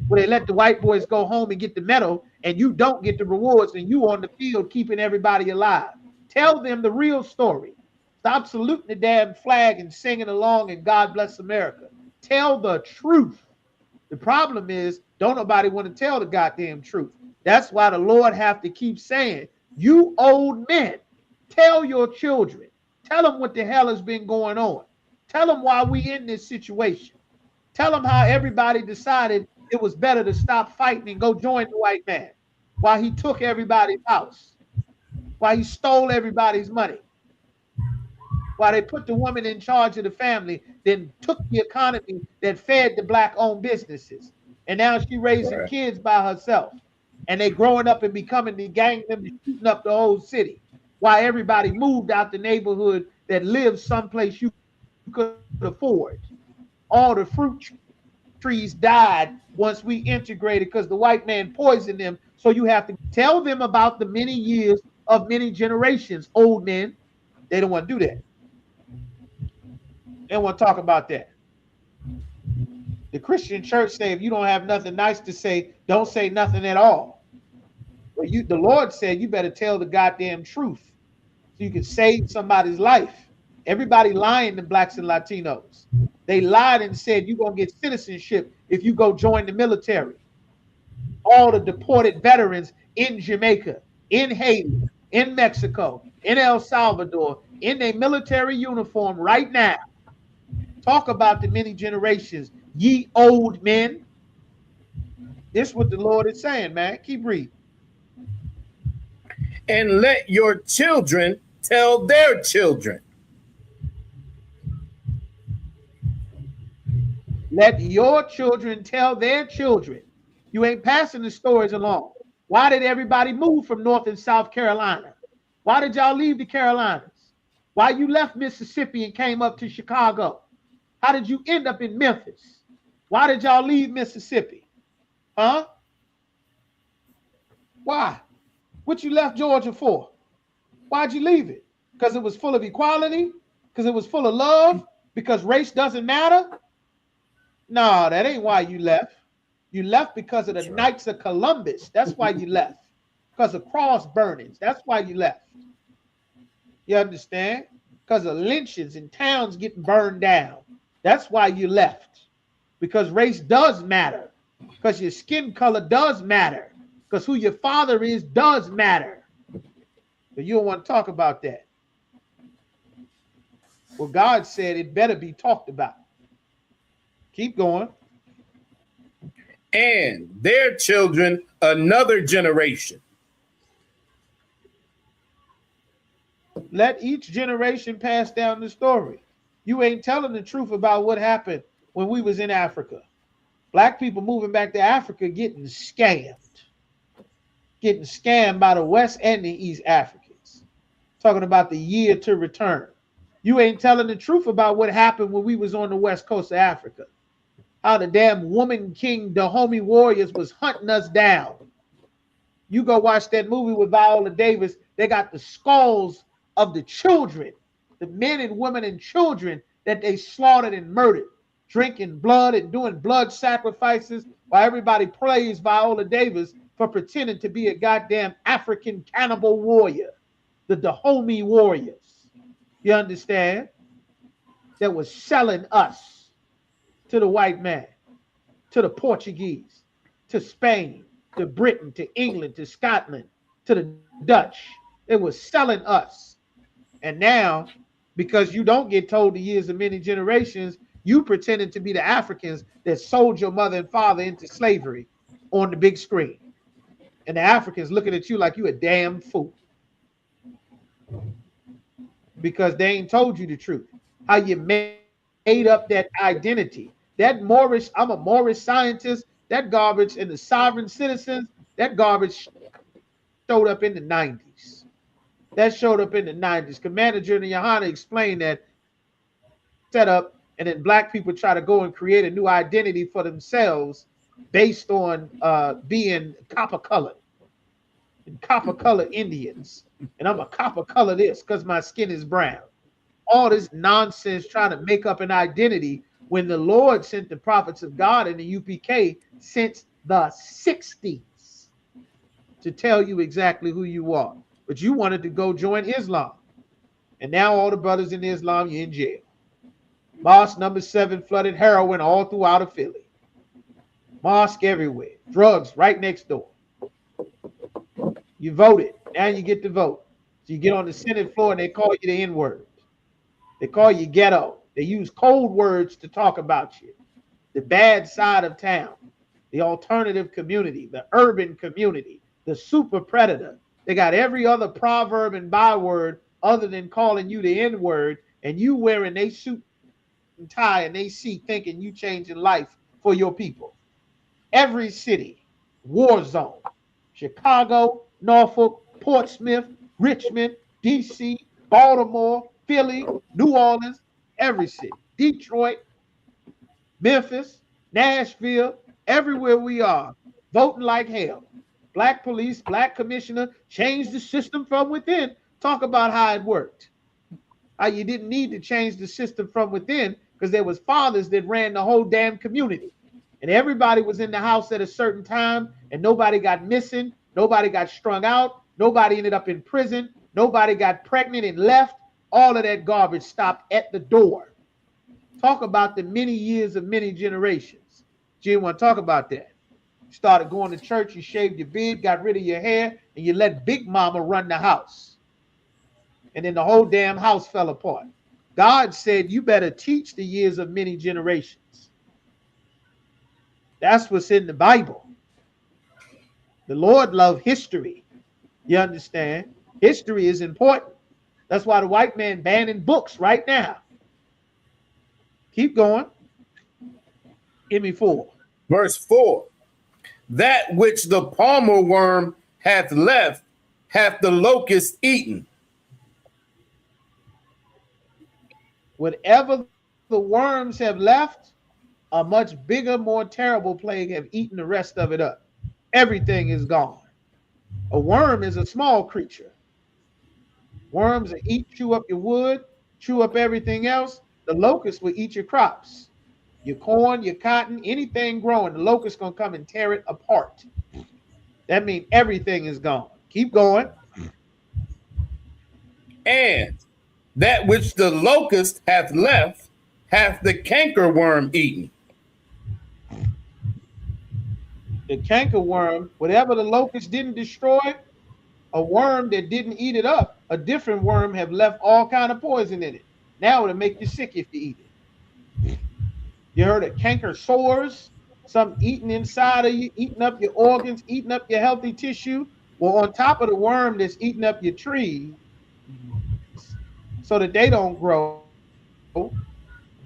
D: where they let the white boys go home and get the medal and you don't get the rewards and you on the field keeping everybody alive. Tell them the real story. Stop saluting the damn flag and singing along and God bless America. Tell the truth. The problem is Don't nobody want to tell the goddamn truth. That's why the Lord have to keep saying, you old men, tell your children. Tell them what the hell has been going on. Tell them why we in this situation. Tell them how everybody decided it was better to stop fighting and go join the white man. Why he took everybody's house. Why he stole everybody's money. Why they put the woman in charge of the family, then took the economy that fed the black-owned businesses. And now she raising kids by herself. And they growing up and becoming the gang members shooting up the whole city. Why everybody moved out the neighborhood that lived someplace you could afford. All the fruit trees died once we integrated because the white man poisoned them. So you have to tell them about the many years of many generations, old men. They don't want to do that. They don't want to talk about that. The Christian church say if you don't have nothing nice to say, don't say nothing at all. But the Lord said you better tell the goddamn truth so you can save somebody's life. Everybody lying to blacks and Latinos. They lied and said you're going to get citizenship if you go join the military. All the deported veterans in Jamaica, in Haiti, in Mexico, in El Salvador, in their military uniform right now. Talk about the many generations, ye old men. This is what the Lord is saying, man. Keep reading.
I: And let your children tell their children.
D: Let your children tell their children. You ain't passing the stories along. Why did everybody move from North and South Carolina? Why did y'all leave the Carolinas? Why you left Mississippi and came up to Chicago? How did you end up in Memphis? Why did y'all leave Mississippi? Huh? Why? What you left Georgia for? Why'd you leave it? Because it was full of equality? Because it was full of love? Because race doesn't matter? No, that ain't why you left. You left because of the Knights of Columbus. That's why you left. Because of cross burnings. That's why you left. You understand? Because of lynchings and towns getting burned down. That's why you left. Because race does matter. Because your skin color does matter. Because who your father is does matter. But you don't want to talk about that. Well, God said it better be talked about. Keep going.
I: And their children another generation.
D: Let each generation pass down the story. You ain't telling the truth about what happened when we was in Africa. Black people moving back to Africa getting scammed. Getting scammed by the West and the East Africans. Talking about the year to return. You ain't telling the truth about what happened when we was on the West Coast of Africa. How the damn woman king, the homie warriors was hunting us down. You go watch that movie with Viola Davis. They got the skulls of the children, the men and women and children that they slaughtered and murdered, drinking blood and doing blood sacrifices while everybody praised Viola Davis for pretending to be a goddamn African cannibal warrior, the Dahomey warriors. You understand? That was selling us to the white man, to the Portuguese, to Spain, to Britain, to England, to Scotland, to the Dutch. It was selling us. And now, because you don't get told the years of many generations, you pretending to be the Africans that sold your mother and father into slavery on the big screen. And the Africans looking at you like you a damn fool. Because they ain't told you the truth. How you made up that identity. That Moorish, I'm a Moorish scientist, that garbage and the sovereign citizens, that garbage showed up in the 90s. That showed up in the 90s. Commander General Yohana explained that setup, and then black people try to go and create a new identity for themselves based on being copper colored. And copper colored Indians. And I'm a copper color this because my skin is brown. All this nonsense trying to make up an identity when the Lord sent the prophets of God in the UPK since the 60s to tell you exactly who you are. But you wanted to go join Islam. And now all the brothers in Islam, you're in jail. Mosque number 7 flooded heroin all throughout of Philly. Mosque everywhere. Drugs right next door. You voted. Now you get to vote. So you get on the Senate floor and they call you the N-word. They call you ghetto. They use cold words to talk about you. The bad side of town, the alternative community, the urban community, the super predator. They got every other proverb and byword other than calling you the N-word, and you wearing they suit and tie and they see thinking you changing life for your people. Every city, war zone. Chicago, Norfolk, Portsmouth, Richmond, DC, Baltimore, Philly, New Orleans, every city. Detroit, Memphis, Nashville, everywhere we are, voting like hell. Black police, black commissioner, change the system from within. Talk about how it worked. How you didn't need to change the system from within because there was fathers that ran the whole damn community. And everybody was in the house at a certain time, and nobody got missing, nobody got strung out, nobody ended up in prison, nobody got pregnant and left. All of that garbage stopped at the door. Talk about the many years of many generations. You didn't want to talk about that. You started going to church, you shaved your beard, got rid of your hair, and you let Big Mama run the house. And then the whole damn house fell apart. God said, you better teach the years of many generations. That's what's in the Bible. The Lord loved history. You understand? History is important. That's why the white man banning books right now. Keep going. Give me 4.
I: Verse 4. That which the palmer worm hath left, hath the locust eaten.
D: Whatever the worms have left, a much bigger, more terrible plague have eaten the rest of it up. Everything is gone. A worm is a small creature. Worms will eat, chew up your wood, chew up everything else. The locust will eat your crops, your corn, your cotton, anything growing. The locust gonna come and tear it apart. That means everything is gone. Keep going.
I: And that which the locust hath left, hath the cankerworm eaten.
D: The cankerworm, whatever the locust didn't destroy, a worm that didn't eat it up, a different worm have left all kind of poison in it. Now it'll make you sick if you eat it. You heard of canker sores? Something eating inside of you, eating up your organs, eating up your healthy tissue. Well, on top of the worm that's eating up your trees so that they don't grow,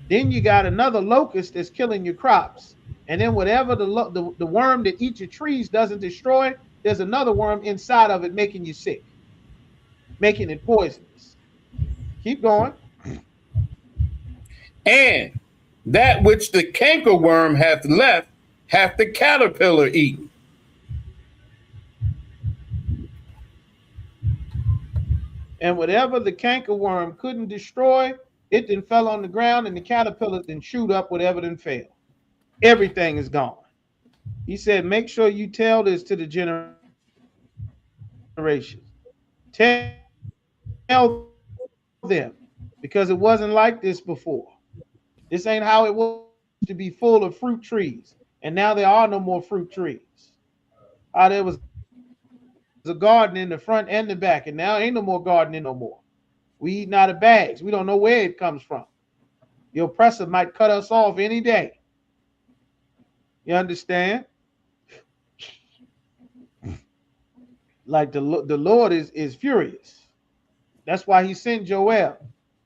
D: then you got another locust that's killing your crops. And then whatever the worm that eats your trees doesn't destroy, there's another worm inside of it making you sick, making it poisonous. Keep going.
I: And that which the cankerworm hath left, hath the caterpillar eaten.
D: And whatever the cankerworm couldn't destroy, it then fell on the ground, and the caterpillar then chewed up whatever then failed. Everything is gone. He said, make sure you tell this to the generations. Tell them, because it wasn't like this before. This ain't how it was to be full of fruit trees. And now there are no more fruit trees. There was a garden in the front and the back, and now ain't no more gardening no more. We eating out of bags. We don't know where it comes from. The oppressor might cut us off any day. You understand? Like the Lord is furious. That's why he sent Joel.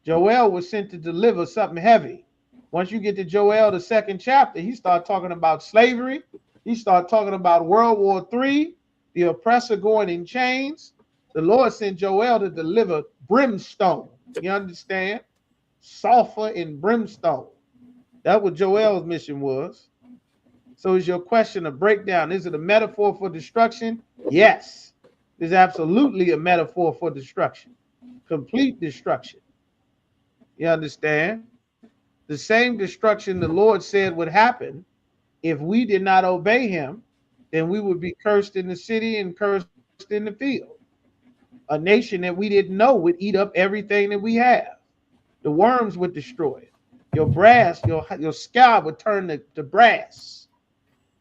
D: Joel was sent to deliver something heavy. Once you get to Joel, the 2nd chapter, he started talking about slavery. He started talking about World War III, the oppressor going in chains. The Lord sent Joel to deliver brimstone. You understand? Sulfur and brimstone. That's what Joel's mission was. So is your question a breakdown? Is it a metaphor for destruction? Yes. It's absolutely a metaphor for destruction. Complete destruction. You understand? The same destruction the Lord said would happen if we did not obey him, then we would be cursed in the city and cursed in the field. A nation that we didn't know would eat up everything that we have. The worms would destroy it. Your brass, your sky would turn to brass.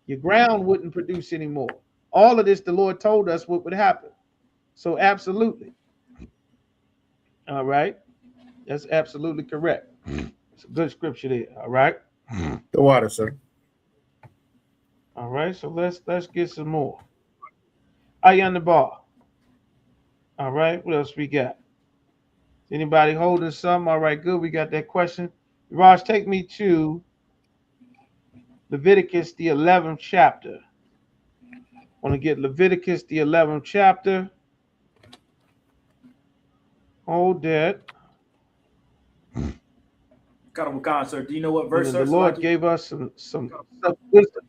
D: Your ground wouldn't produce anymore. All of this, the Lord told us what would happen. So absolutely. All right. That's absolutely correct. It's a good scripture there. All right.
I: The water, sir.
D: All right. So let's get some more. Eye on the bar. All right. What else we got? Anybody holding some? All right, good. We got that question. Raj, take me to Leviticus, the 11th chapter. I want to get Leviticus, the 11th chapter. Hold that.
G: Karawakan, sir. Do you know what verse,
D: And
G: sir?
D: the Lord gave us some wisdom.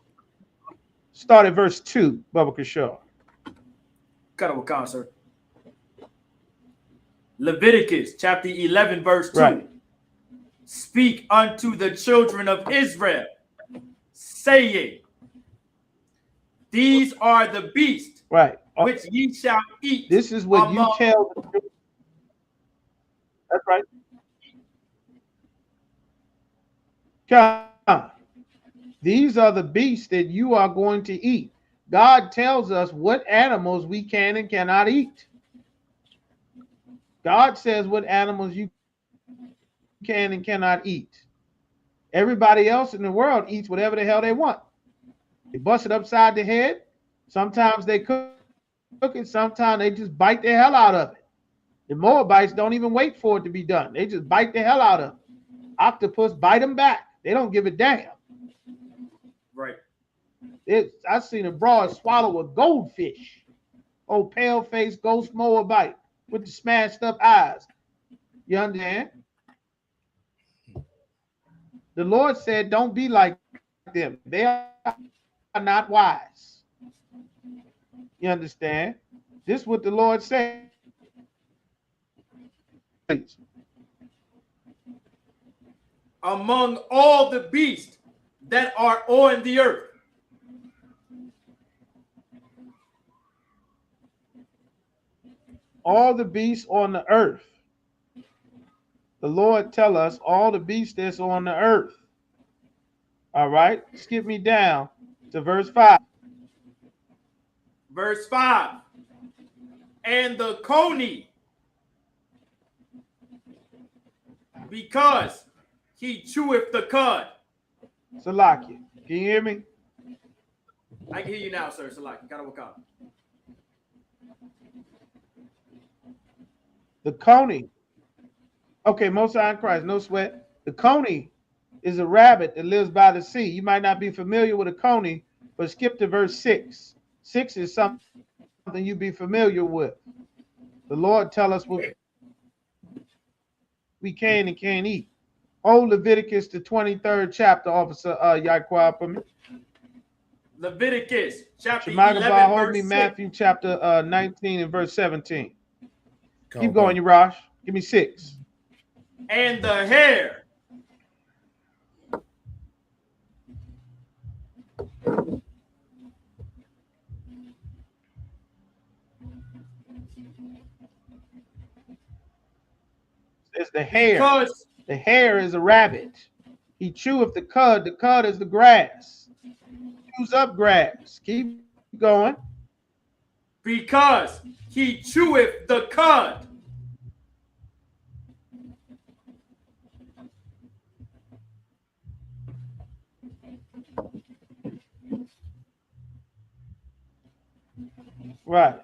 D: Start at verse 2, Baba Kishore.
G: Karawakan, sir. Leviticus chapter 11, verse 2.
D: Right.
G: Speak unto the children of Israel, saying, these are the beasts
D: right.
G: which ye shall eat.
D: This is what you tell the children. That's right. Come. These are the beasts that you are going to eat. God tells us what animals we can and cannot eat. God says what animals you can and cannot eat. Everybody else in the world eats whatever the hell they want. They bust it upside the head. Sometimes they cook it. Sometimes they just bite the hell out of it. The Moabites don't even wait for it to be done. They just bite the hell out of it. Octopus bite them back. They don't give a damn.
G: Right.
D: I've seen a broad swallow a goldfish. Oh, pale-faced ghost Moabite with the smashed up eyes. You understand? The Lord said, don't be like them. They are not wise. You understand? This is what the Lord said.
G: Among all the beasts that are on the earth.
D: All the beasts on the earth. The Lord tell us all the beasts that's on the earth. All right. Skip me down to verse 5.
G: Verse 5. And the coney, because he cheweth the cud.
D: Salakia, can you hear me?
G: I can hear you now, sir. Salaki. Karawaka.
D: The coney. Okay, Most High in Christ, no sweat. The coney is a rabbit that lives by the sea. You might not be familiar with a coney, but skip to verse 6. 6 is something you be familiar with. The Lord tell us what we can and can't eat. Hold Leviticus, the 23rd chapter, Officer Yaquab, for me.
G: Leviticus chapter
D: Shemaiah
G: 11,
D: hold
G: verse
D: me
G: 6.
D: Matthew chapter 19 and verse 17. Keep going, Urash. Give me 6.
G: And the hare.
D: It's the hare.
G: Because
D: the hare is a rabbit. He cheweth the cud. The cud is the grass. He chews up grass. Keep going.
G: Because he cheweth the cud.
D: Right.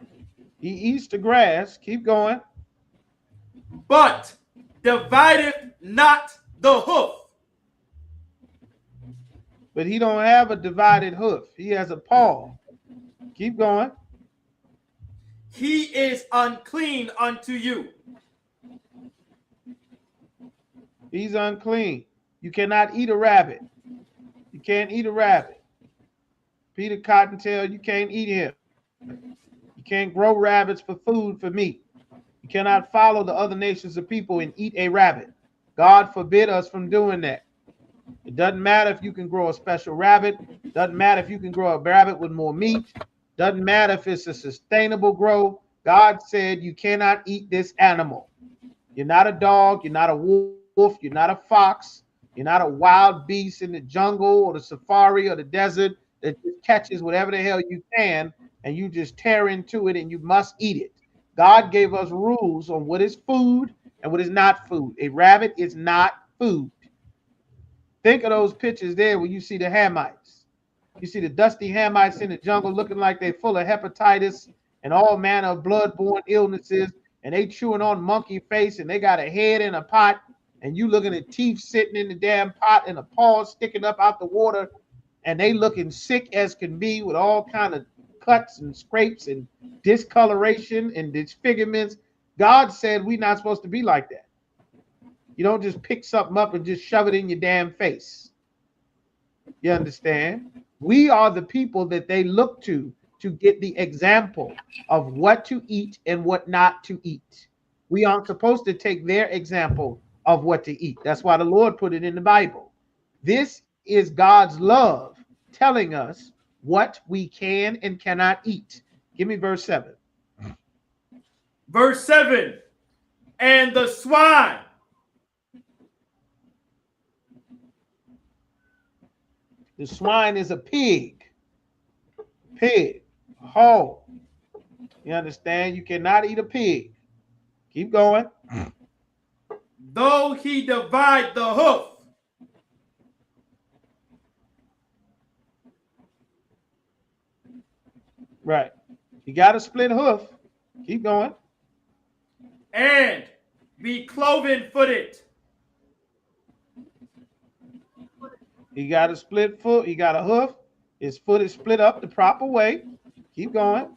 D: He eats the grass. Keep going.
G: But divideth not the hoof.
D: But he don't have a divided hoof. He has a paw. Keep going.
G: He is unclean unto you.
D: He's unclean. You cannot eat a rabbit. You can't eat a rabbit. Peter Cottontail, you can't eat him. You can't grow rabbits for food, for meat. You cannot follow the other nations of people and eat a rabbit. God forbid us from doing that. It doesn't matter if you can grow a special rabbit. Doesn't matter if you can grow a rabbit with more meat. Doesn't matter if it's a sustainable grow. God said you cannot eat this animal. You're not a dog. You're not a wolf. You're not a fox. You're not a wild beast in the jungle or the safari or the desert. that just catches whatever the hell you can, and you just tear into it and you must eat it. God gave us rules on what is food and what is not food. A rabbit is not food. Think of those pictures there where you see the Hamites. You see the dusty Hamites in the jungle looking like they're full of hepatitis and all manner of bloodborne illnesses, and they chewing on monkey face, and they got a head in a pot, and you looking at teeth sitting in the damn pot and a paw sticking up out the water, and they looking sick as can be with all kind of cuts and scrapes and discoloration and disfigurements. God said we're not supposed to be like that. You don't just pick something up and just shove it in your damn face. You understand? We are the people that they look to get the example of what to eat and what not to eat. We aren't supposed to take their example of what to eat. That's why the Lord put it in the Bible. This is God's love telling us what we can and cannot eat. Give me verse 7.
G: Verse 7. And the swine.
D: The swine is a pig. Pig. Whole. You understand? You cannot eat a pig. Keep going.
G: Though he divide the hoof.
D: Right. You got a split hoof. Keep going.
G: And be cloven footed.
D: He got a split foot. He got a hoof. His foot is split up the proper way. Keep going.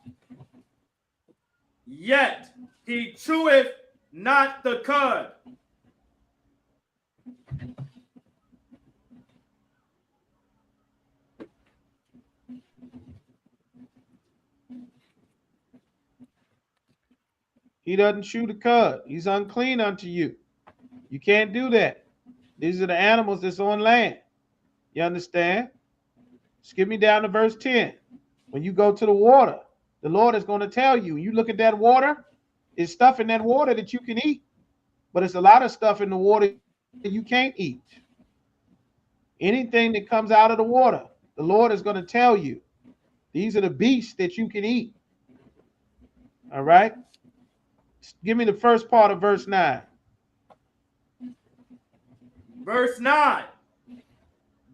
G: Yet he cheweth not the cud.
D: He doesn't chew the cud. He's unclean unto you. You can't do that. These are the animals that's on land. You understand? Skip me down to verse 10. When you go to the water, the Lord is going to tell you, you look at that water, it's stuff in that water that you can eat, but it's a lot of stuff in the water that you can't eat. Anything that comes out of the water, the Lord is going to tell you, these are the beasts that you can eat. All right? Give me the first part of verse 9.
G: Verse 9.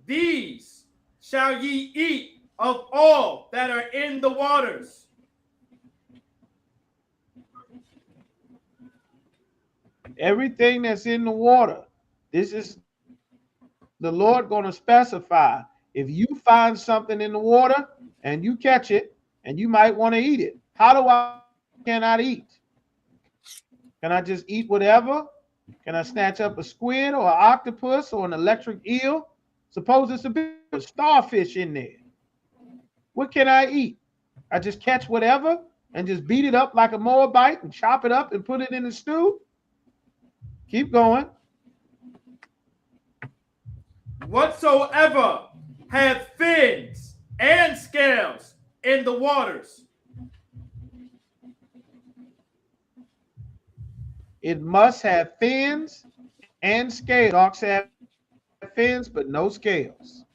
G: These shall ye eat of all that are in the waters.
D: Everything that's in the water. This is the Lord going to specify. If you find something in the water and you catch it and you might want to eat it. How do I cannot eat? Can I just eat whatever? Can I snatch up a squid or an octopus or an electric eel? Suppose it's a big starfish in there. What can I eat? I just catch whatever and just beat it up like a Moabite and chop it up and put it in the stew? Keep going.
G: Whatsoever have fins and scales in the waters.
D: It must have fins and scales. Sharks have fins but no scales.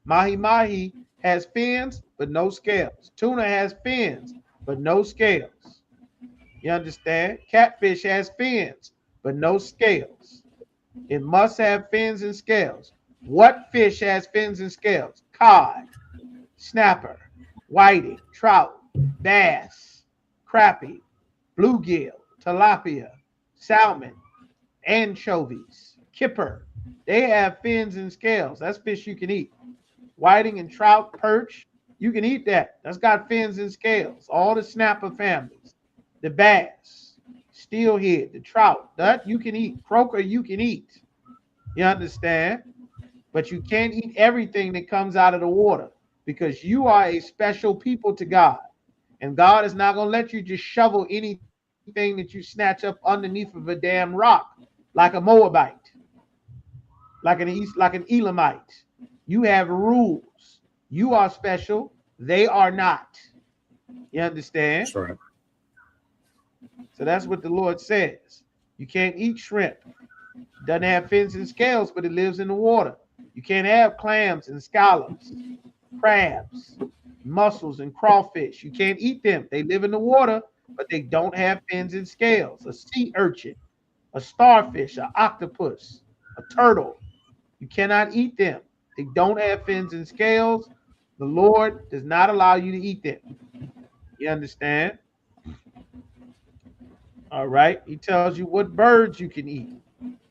D: Mahi has fins but no scales. Tuna has fins but no scales. You understand? Catfish has fins but no scales. It must have fins and scales. What fish has fins and scales? Cod, snapper, whiting, trout, bass, crappie, bluegill, tilapia, salmon, anchovies, kipper. They have fins and scales. That's fish you can eat. Whiting and trout, perch, you can eat that. That's got fins and scales. All the snapper families. The bass, steelhead, the trout, that you can eat. Croaker you can eat. You understand? But you can't eat everything that comes out of the water because you are a special people to God. And God is not going to let you just shovel anything that you snatch up underneath of a damn rock like a Moabite, like an Elamite. You have rules. You are special. They are not. You understand?
I: That's right.
D: So that's what the Lord says. You can't eat shrimp. It doesn't have fins and scales, but it lives in the water. You can't have clams and scallops. crabs, mussels, and crawfish. You can't eat them. They live in the water, but they don't have fins and scales. A sea urchin, a starfish, an octopus, a turtle. You cannot eat them. They don't have fins and scales. The Lord does not allow you to eat them. You understand? All right. He tells you what birds you can eat.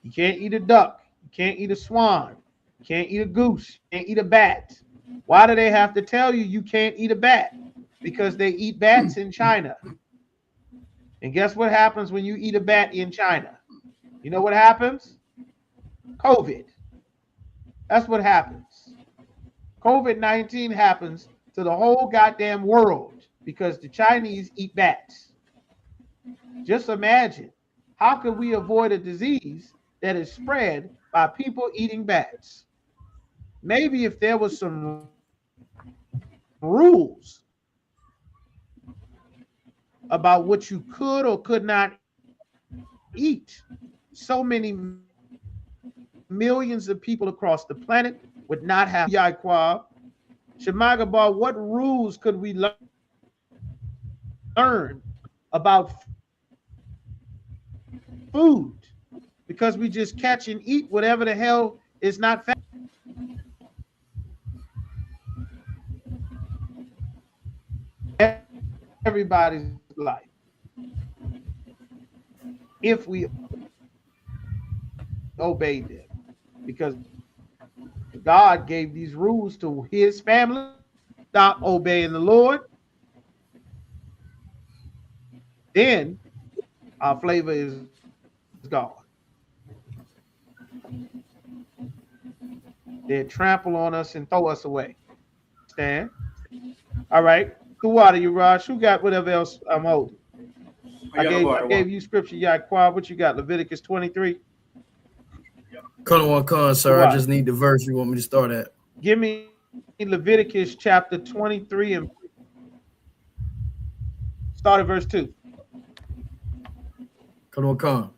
D: You can't eat a duck. You can't eat a swan. You can't eat a goose. You can't eat a bat. Why do they have to tell you you can't eat a bat? Because they eat bats in China. And guess what happens when you eat a bat in China? You know what happens? COVID. That's what happens. COVID-19 happens to the whole goddamn world because the Chinese eat bats. Just imagine, how could we avoid a disease that is spread by people eating bats? Maybe if there was some rules about what you could or could not eat, so many millions of people across the planet would not have Yaquab. Shemagabar, what rules could we learn about food? Because we just catch and eat whatever the hell is not fat. Everybody's life. If we obey them. Because God gave these rules to his family. Stop obeying the Lord. Then our flavor is gone. They'll trample on us and throw us away. Stand. All right. Who are you, Raj? Who got whatever else I'm holding? I gave you scripture, Yaquab. What you got? Leviticus 23.
H: Con, sir. I just need the verse you want me to start at.
D: Give me Leviticus chapter 23 and start at verse 2.
H: Con.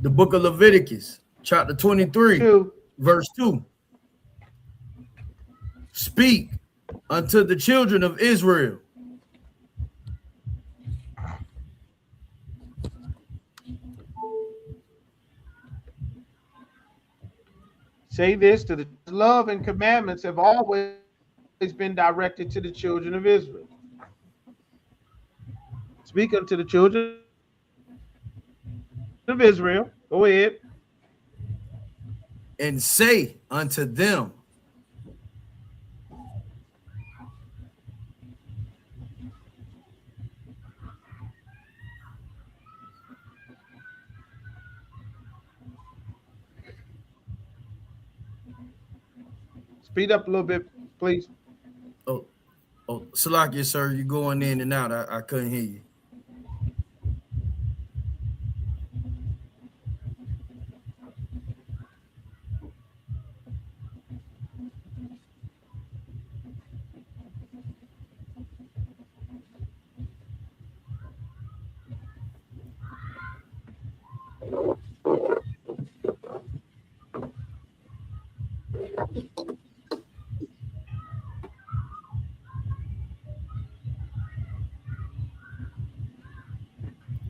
H: The book of Leviticus, chapter 23, verse 2. Speak unto the children of Israel.
D: Say this to the love and commandments have always been directed to the children of Israel. Speak unto the children of Israel. Go ahead.
H: And say unto them,
D: speed up a little bit, please.
H: Oh, Salakia, sir, you going in and out. I couldn't hear you.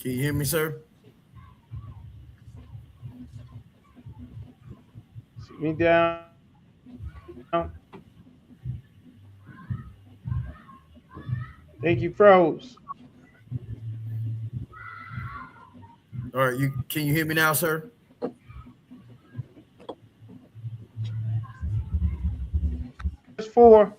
H: Can you hear me, sir?
D: Sit me down. Thank you, froze.
H: All right, can you hear me now, sir?
D: Verse 4.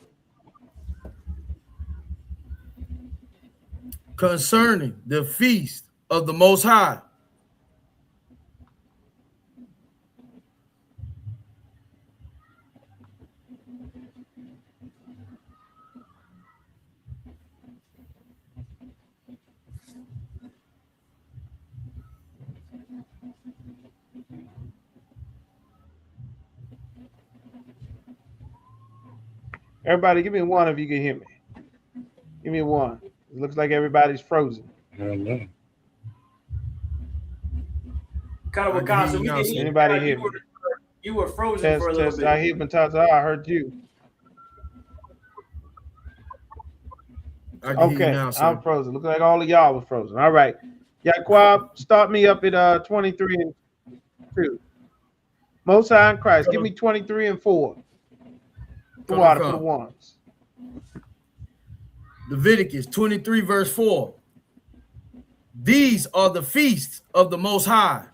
H: Concerning the feast of the Most High.
D: Everybody, give me one if you can hear me. Give me one. It looks like everybody's frozen.
I: I don't know.
D: Anybody hear me?
G: You were frozen
D: Test,
G: for a little bit.
D: I hear Matata. I heard you.
H: I can hear you
D: Okay,
H: now,
D: I'm
H: sir.
D: frozen. Look like all of y'all were frozen. All right. Yaquab, start me up at 23 and 2. Most High in Christ, give me 23 and 4. The water for the ones.
H: Leviticus 23, verse 4. These are the feasts of the Most High.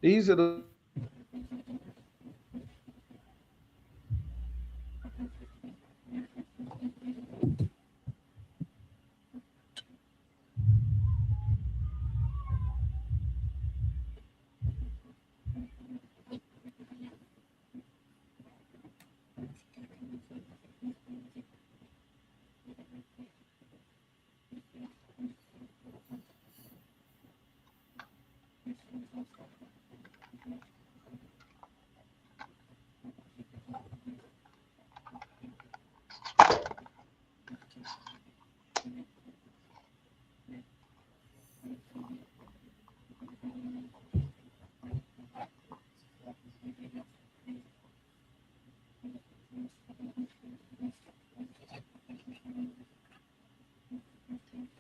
D: These are the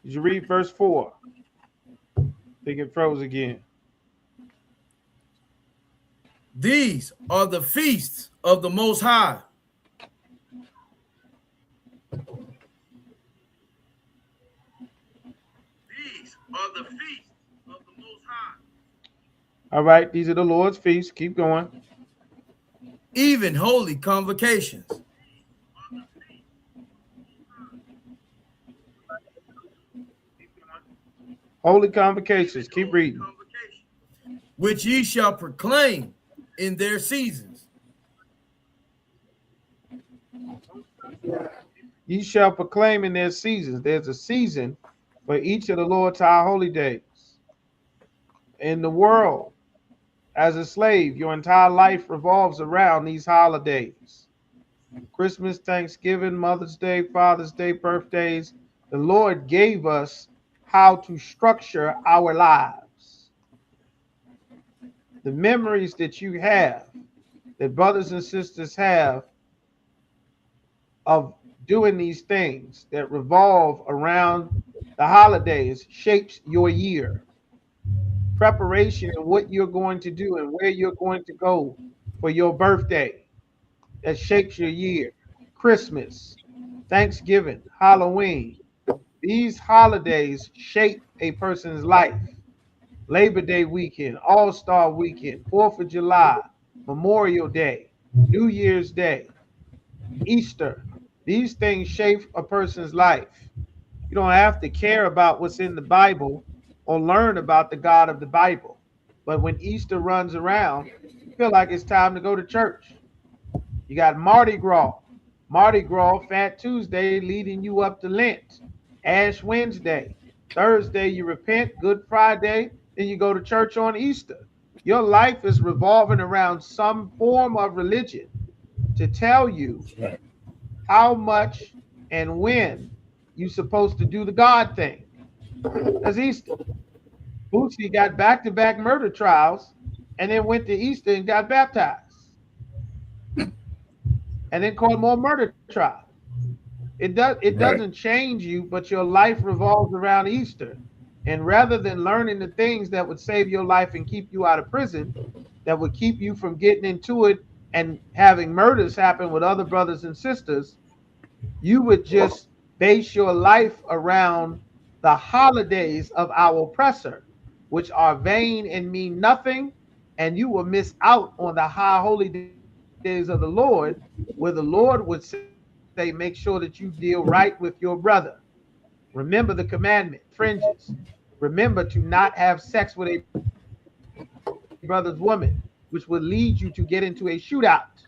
D: Did you read verse 4? I think it froze again.
H: These are the feasts of the Most High. These are the feasts of the Most High.
D: All right, these are the Lord's feasts. Keep going.
H: Even holy convocations.
D: Holy convocations. Keep reading.
H: Which ye shall proclaim in their seasons.
D: Ye shall proclaim in their seasons. There's a season for each of the Lord's high holy days. In the world, as a slave, your entire life revolves around these holidays. Christmas, Thanksgiving, Mother's Day, Father's Day, birthdays. The Lord gave us how to structure our lives. The memories that you have, that brothers and sisters have of doing these things that revolve around the holidays shapes your year. Preparation and what you're going to do and where you're going to go for your birthday, that shapes your year. Christmas, Thanksgiving, Halloween. These holidays shape a person's life. Labor Day weekend, All-Star weekend, 4th of July, Memorial Day, New Year's Day, Easter. These things shape a person's life. You don't have to care about what's in the Bible or learn about the God of the Bible. But when Easter runs around, you feel like it's time to go to church. You got Mardi Gras. Mardi Gras, Fat Tuesday, leading you up to Lent. Ash Wednesday. Thursday, you repent. Good Friday, then you go to church on Easter. Your life is revolving around some form of religion to tell you how much and when you're supposed to do the God thing. That's Easter. Bootsy got back-to-back murder trials and then went to Easter and got baptized. And then called more murder trials. It doesn't change you, but your life revolves around Easter. And rather than learning the things that would save your life and keep you out of prison, that would keep you from getting into it and having murders happen with other brothers and sisters, you would just base your life around the holidays of our oppressor, which are vain and mean nothing, and you will miss out on the high holy days of the Lord, where the Lord would say, make sure that you deal right with your brother. Remember the commandment, fringes. Remember to not have sex with a brother's woman, which would lead you to get into a shootout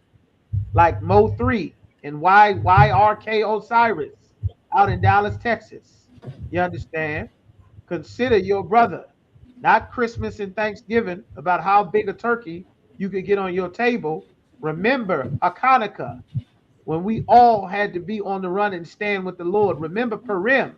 D: like Mo 3 and YRK Osiris out in Dallas, Texas. You understand? Consider your brother, not Christmas and Thanksgiving about how big a turkey you could get on your table. Remember Hanukkah, when we all had to be on the run and stand with the Lord. Remember Purim,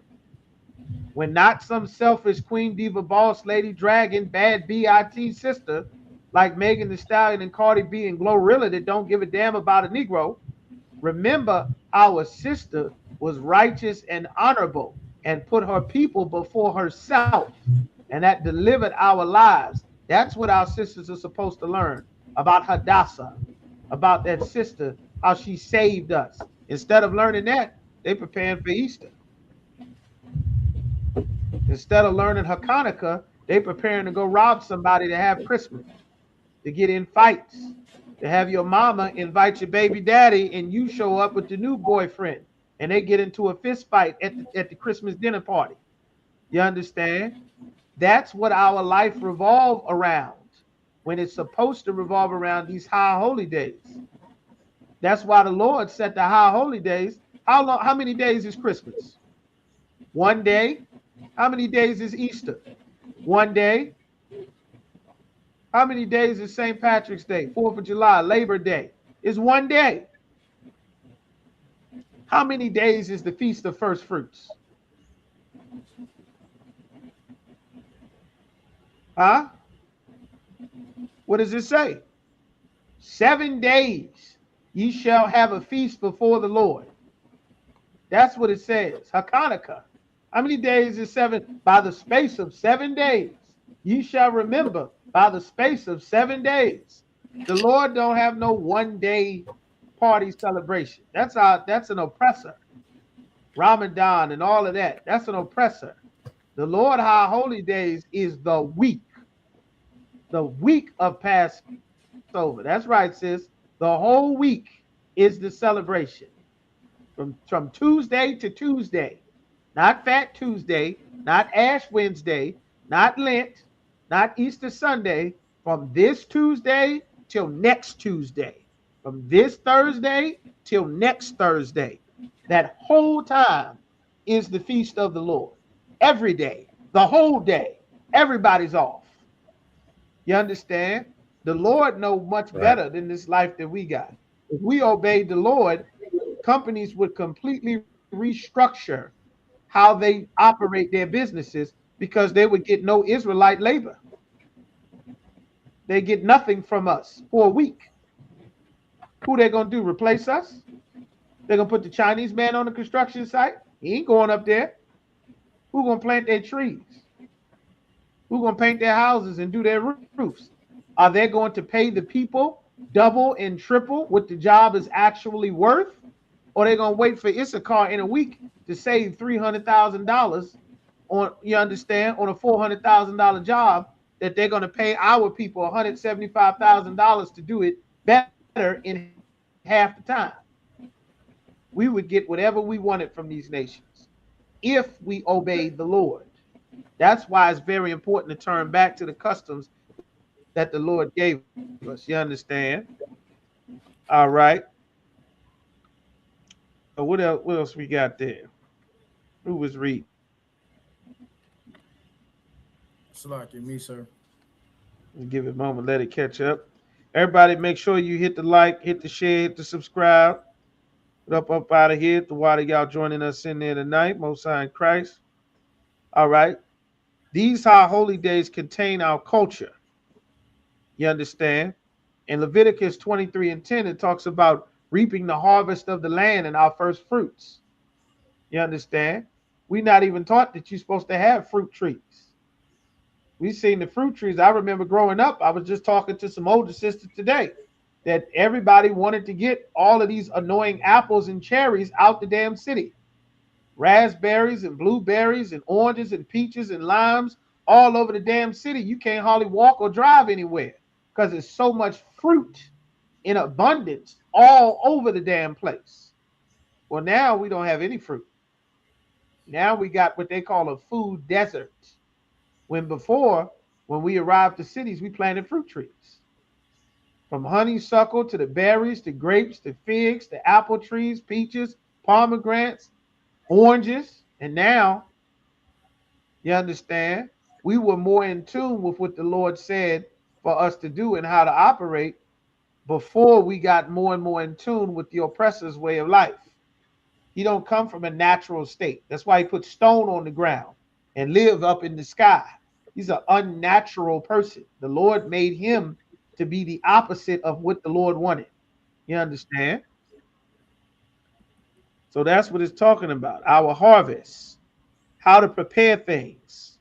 D: when not some selfish queen diva boss lady dragon bad BIT sister like Megan Thee Stallion and Cardi B and Glorilla that don't give a damn about a Negro. Remember, our sister was righteous and honorable and put her people before herself, and that delivered our lives. That's what our sisters are supposed to learn about Hadassah, about that sister, how she saved us. Instead of learning that, they preparing for Easter. Instead of learning Hanukkah, they preparing to go rob somebody to have Christmas, to get in fights, to have your mama invite your baby daddy and you show up with the new boyfriend and they get into a fist fight at the Christmas dinner party. You understand? That's what our life revolve around when it's supposed to revolve around these high holy days. That's why the Lord set the high holy days. How many days is Christmas? 1 day. How many days is Easter? 1 day. How many days is St. Patrick's Day, 4th of July, Labor Day? It's 1 day. How many days is the Feast of First Fruits? Huh? What does it say? 7 days ye shall have a feast before the Lord. That's what it says. Hanukkah. How many days is 7? By the space of 7 days. Ye shall remember by the space of 7 days. The Lord don't have no 1 day party celebration. That's an oppressor. Ramadan and all of that. That's an oppressor. The Lord high holy days is the week. The week of Passover. That's right, sis. The whole week is the celebration. From Tuesday to Tuesday. Not Fat Tuesday, not Ash Wednesday, not Lent, not Easter Sunday, from this Tuesday till next Tuesday, from this Thursday till next Thursday. That whole time is the feast of the Lord. Every day, the whole day, everybody's off. You understand? The Lord knows much better than this life that we got. If we obeyed the Lord, companies would completely restructure how they operate their businesses because they would get no Israelite labor. They get nothing from us for a week. Who they gonna do? Replace us? They're gonna put the Chinese man on the construction site? He ain't going up there. Who gonna plant their trees? Who gonna paint their houses and do their roofs? Are they going to pay the people double and triple what the job is actually worth? Or are they gonna wait for Isupk in a week to save $300,000 on, you understand, on a $400,000 job that they're going to pay our people $175,000 to do it better in half the time? We would get whatever we wanted from these nations if we obeyed the Lord. That's why it's very important to turn back to the customs that the Lord gave us. You understand? All right. So what else we got there? Who was reading?
H: Salaki, me, sir.
D: Give it a moment, let it catch up. Everybody, make sure you hit the like, hit the share, hit the subscribe. Up out of here. The water, y'all joining us in there tonight. Most High in Christ. All right. These high holy days contain our culture. You understand? In Leviticus 23:10, it talks about reaping the harvest of the land and our first fruits. You understand? We're not even taught that you're supposed to have fruit trees. We've seen the fruit trees. I remember growing up, I was just talking to some older sisters today that everybody wanted to get all of these annoying apples and cherries out the damn city. Raspberries and blueberries and oranges and peaches and limes all over the damn city. You can't hardly walk or drive anywhere because there's so much fruit in abundance all over the damn place. Well, now we don't have any fruit. Now we got what they call a food desert. When before, when we arrived to cities, we planted fruit trees. From honeysuckle to the berries, to grapes, to figs, to apple trees, peaches, pomegranates, oranges. And now, you understand, we were more in tune with what the Lord said for us to do and how to operate before we got more and more in tune with the oppressor's way of life. He don't come from a natural state. That's why he put stone on the ground and live up in the sky. He's an unnatural person. The Lord made him to be the opposite of what the Lord wanted. You understand? So that's what it's talking about. Our harvest, how to prepare things.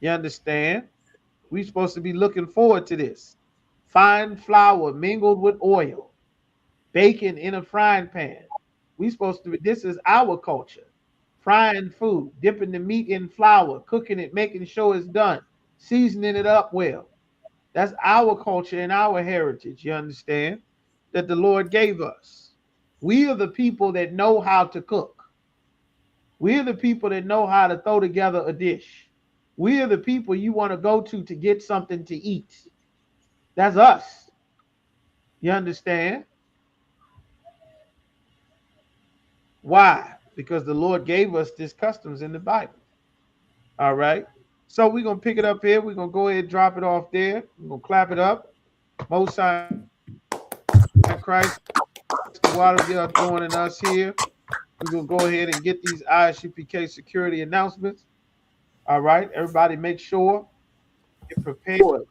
D: You understand? We're supposed to be looking forward to this. Fine flour mingled with oil, bacon in a frying pan. We supposed to be, this is our culture. Frying food, dipping the meat in flour, cooking it, making sure it's done, seasoning it up well. That's our culture and our heritage, you understand? That the Lord gave us. We are the people that know how to cook. We are the people that know how to throw together a dish. We are the people you want to go to get something to eat. That's us. You understand? Why? Because the Lord gave us these customs in the Bible. All right. So we're going to pick it up here. We're going to go ahead and drop it off there. We're going to clap it up. Most High Christ, the water joining us here. We're going to go ahead and get these ISUPK security announcements. All right. Everybody make sure you're prepared.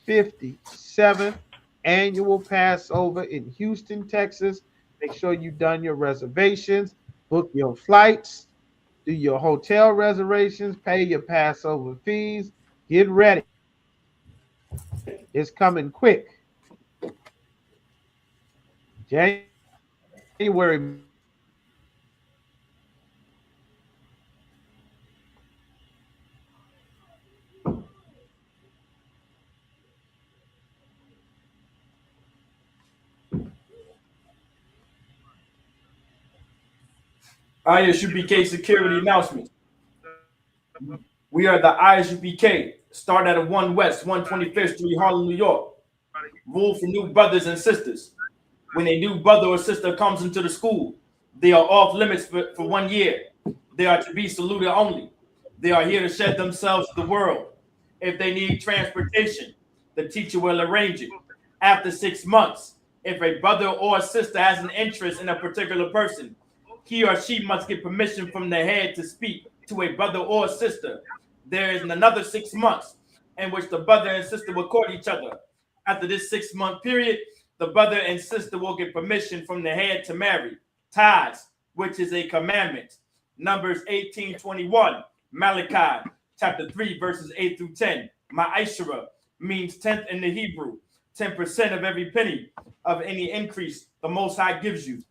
D: 57th annual Passover in Houston, Texas. Make sure you've done your reservations, book your flights, do your hotel reservations, pay your Passover fees, get ready. It's coming quick. January.
G: ISUPK security announcements. We are the ISUPK. Start at 1 West, 125th Street, Harlem, New York. Rule for new brothers and sisters. When a new brother or sister comes into the school, they are off limits for 1 year. They are to be saluted only. They are here to shed themselves to the world. If they need transportation, the teacher will arrange it. After 6 months, if a brother or sister has an interest in a particular person, he or she must get permission from the head to speak to a brother or sister. There is another 6 months in which the brother and sister will court each other. After this 6-month period, the brother and sister will get permission from the head to marry. Tithes, which is a commandment. Numbers 18:21, Malachi chapter 3, verses 8 through 10. Ma'ashera means 10th in the Hebrew, 10% of every penny of any increase the Most High gives you.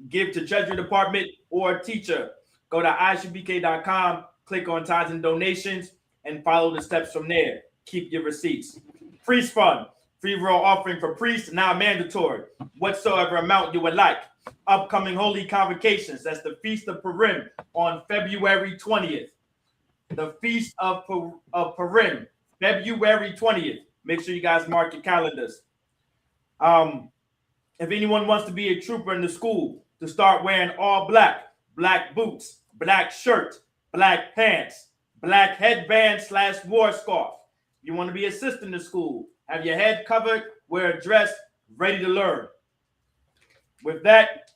G: Give to Treasury Department or a teacher. Go to isupk.com, click on tithes and donations, and follow the steps from there. Keep your receipts. Priest fund, free will offering for priests, now mandatory. Whatsoever amount you would like. Upcoming holy convocations, that's the Feast of Purim on February 20th. The Feast of Purim, February 20th. Make sure you guys mark your calendars. If anyone wants to be a trooper in the school, to start wearing all black, black boots, black shirt, black pants, black headband / war scarf. You want to be assistant in the school, have your head covered, wear a dress, ready to learn. With that,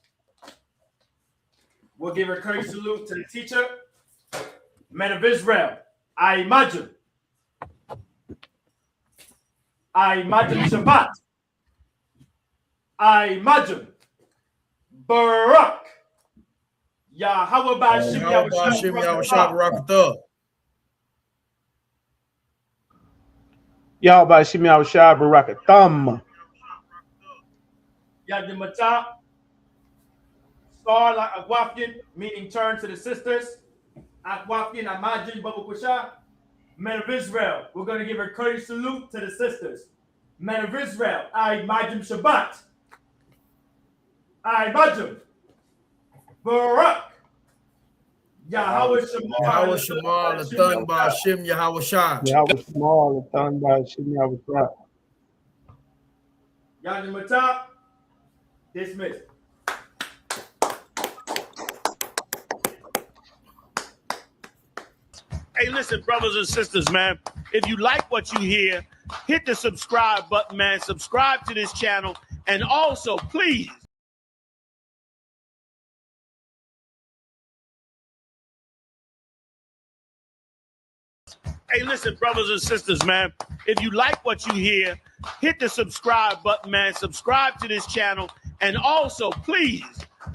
G: we'll give a courteous salute to the teacher, men of Israel. I imagine Shabbat. I imagine Barak. Yahweh Bashim
H: Yahushua Barakatah.
D: Yahweh Bashim Yahushua Barakatham.
G: Yadimata. Star like Akwafkin, meaning turn to the sisters. Akwafkin, Amajin, Babu Kusha. Men of Israel, we're going to give a courteous salute to the sisters. Men of Israel, I imagine Shabbat. I imagine Barak. Yahweh Shema.
H: Yahweh Shema, Lathan Ba'Hashem Yahweh Shah.
D: Yahweh Shema, Lathan Ba'Hashem Yahweh Shah.
G: Yadimata. Dismissed.
B: Hey, listen, brothers and sisters, man. If you like what you hear, hit the subscribe button, man. Subscribe to this channel. And also, please, hey, listen, brothers and sisters, man, if you like what you hear, hit the subscribe button, man. Subscribe to this channel. And also, please,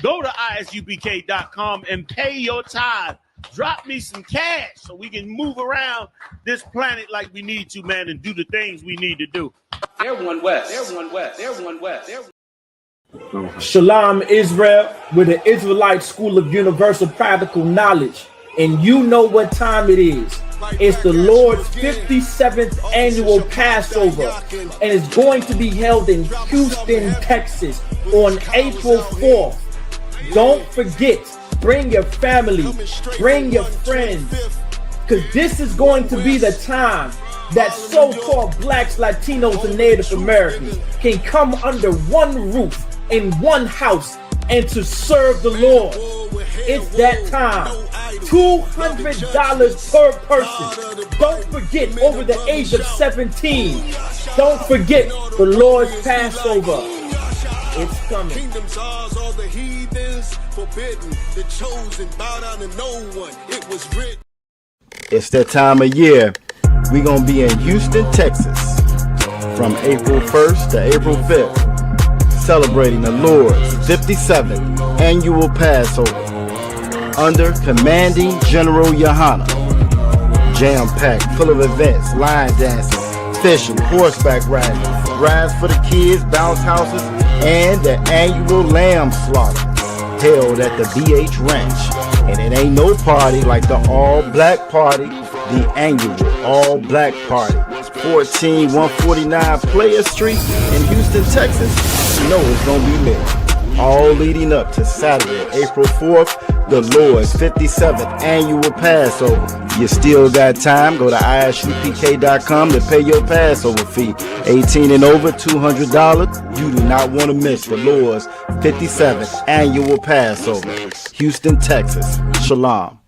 B: go to isupk.com and pay your tithe. Drop me some cash so we can move around this planet like we need to, man, and do the things we need to do.
C: They're one West. They're one West. They're one West. They're
A: Shalom, Israel, with the Israelite School of Universal Practical Knowledge. And you know what time it is. It's the Lord's 57th annual Passover. And it's going to be held in Houston, Texas on April 4th. Don't forget, bring your family, bring your friends, because this is going to be the time that so-called blacks, Latinos, and Native Americans can come under one roof in one house and to serve the Lord. It's that time. $200 per person. Don't forget, over the age of 17. Don't forget the Lord's Passover. It's coming.
J: Kingdoms ours, all the heathens forbidden. The chosen bow down to no one. It was written.
K: It's that time of year. We're going to be in Houston, Texas from April 1st to April 5th, celebrating the Lord's 57th annual Passover under Commanding General Yohana. Jam-packed, full of events, line dancing, fishing, horseback riding, rides for the kids, bounce houses, and the annual lamb slaughter held at the BH Ranch. And it ain't no party like the all-black party, the annual all-black party. 14149 Player Street in Houston, Texas. You know it's gonna be lit. All leading up to Saturday, April 4th, the Lord's 57th annual Passover. You still got time. Go to isupk.com to pay your Passover fee. 18 and over, $200. You do not want to miss the Lord's 57th annual Passover. Houston, Texas. Shalom.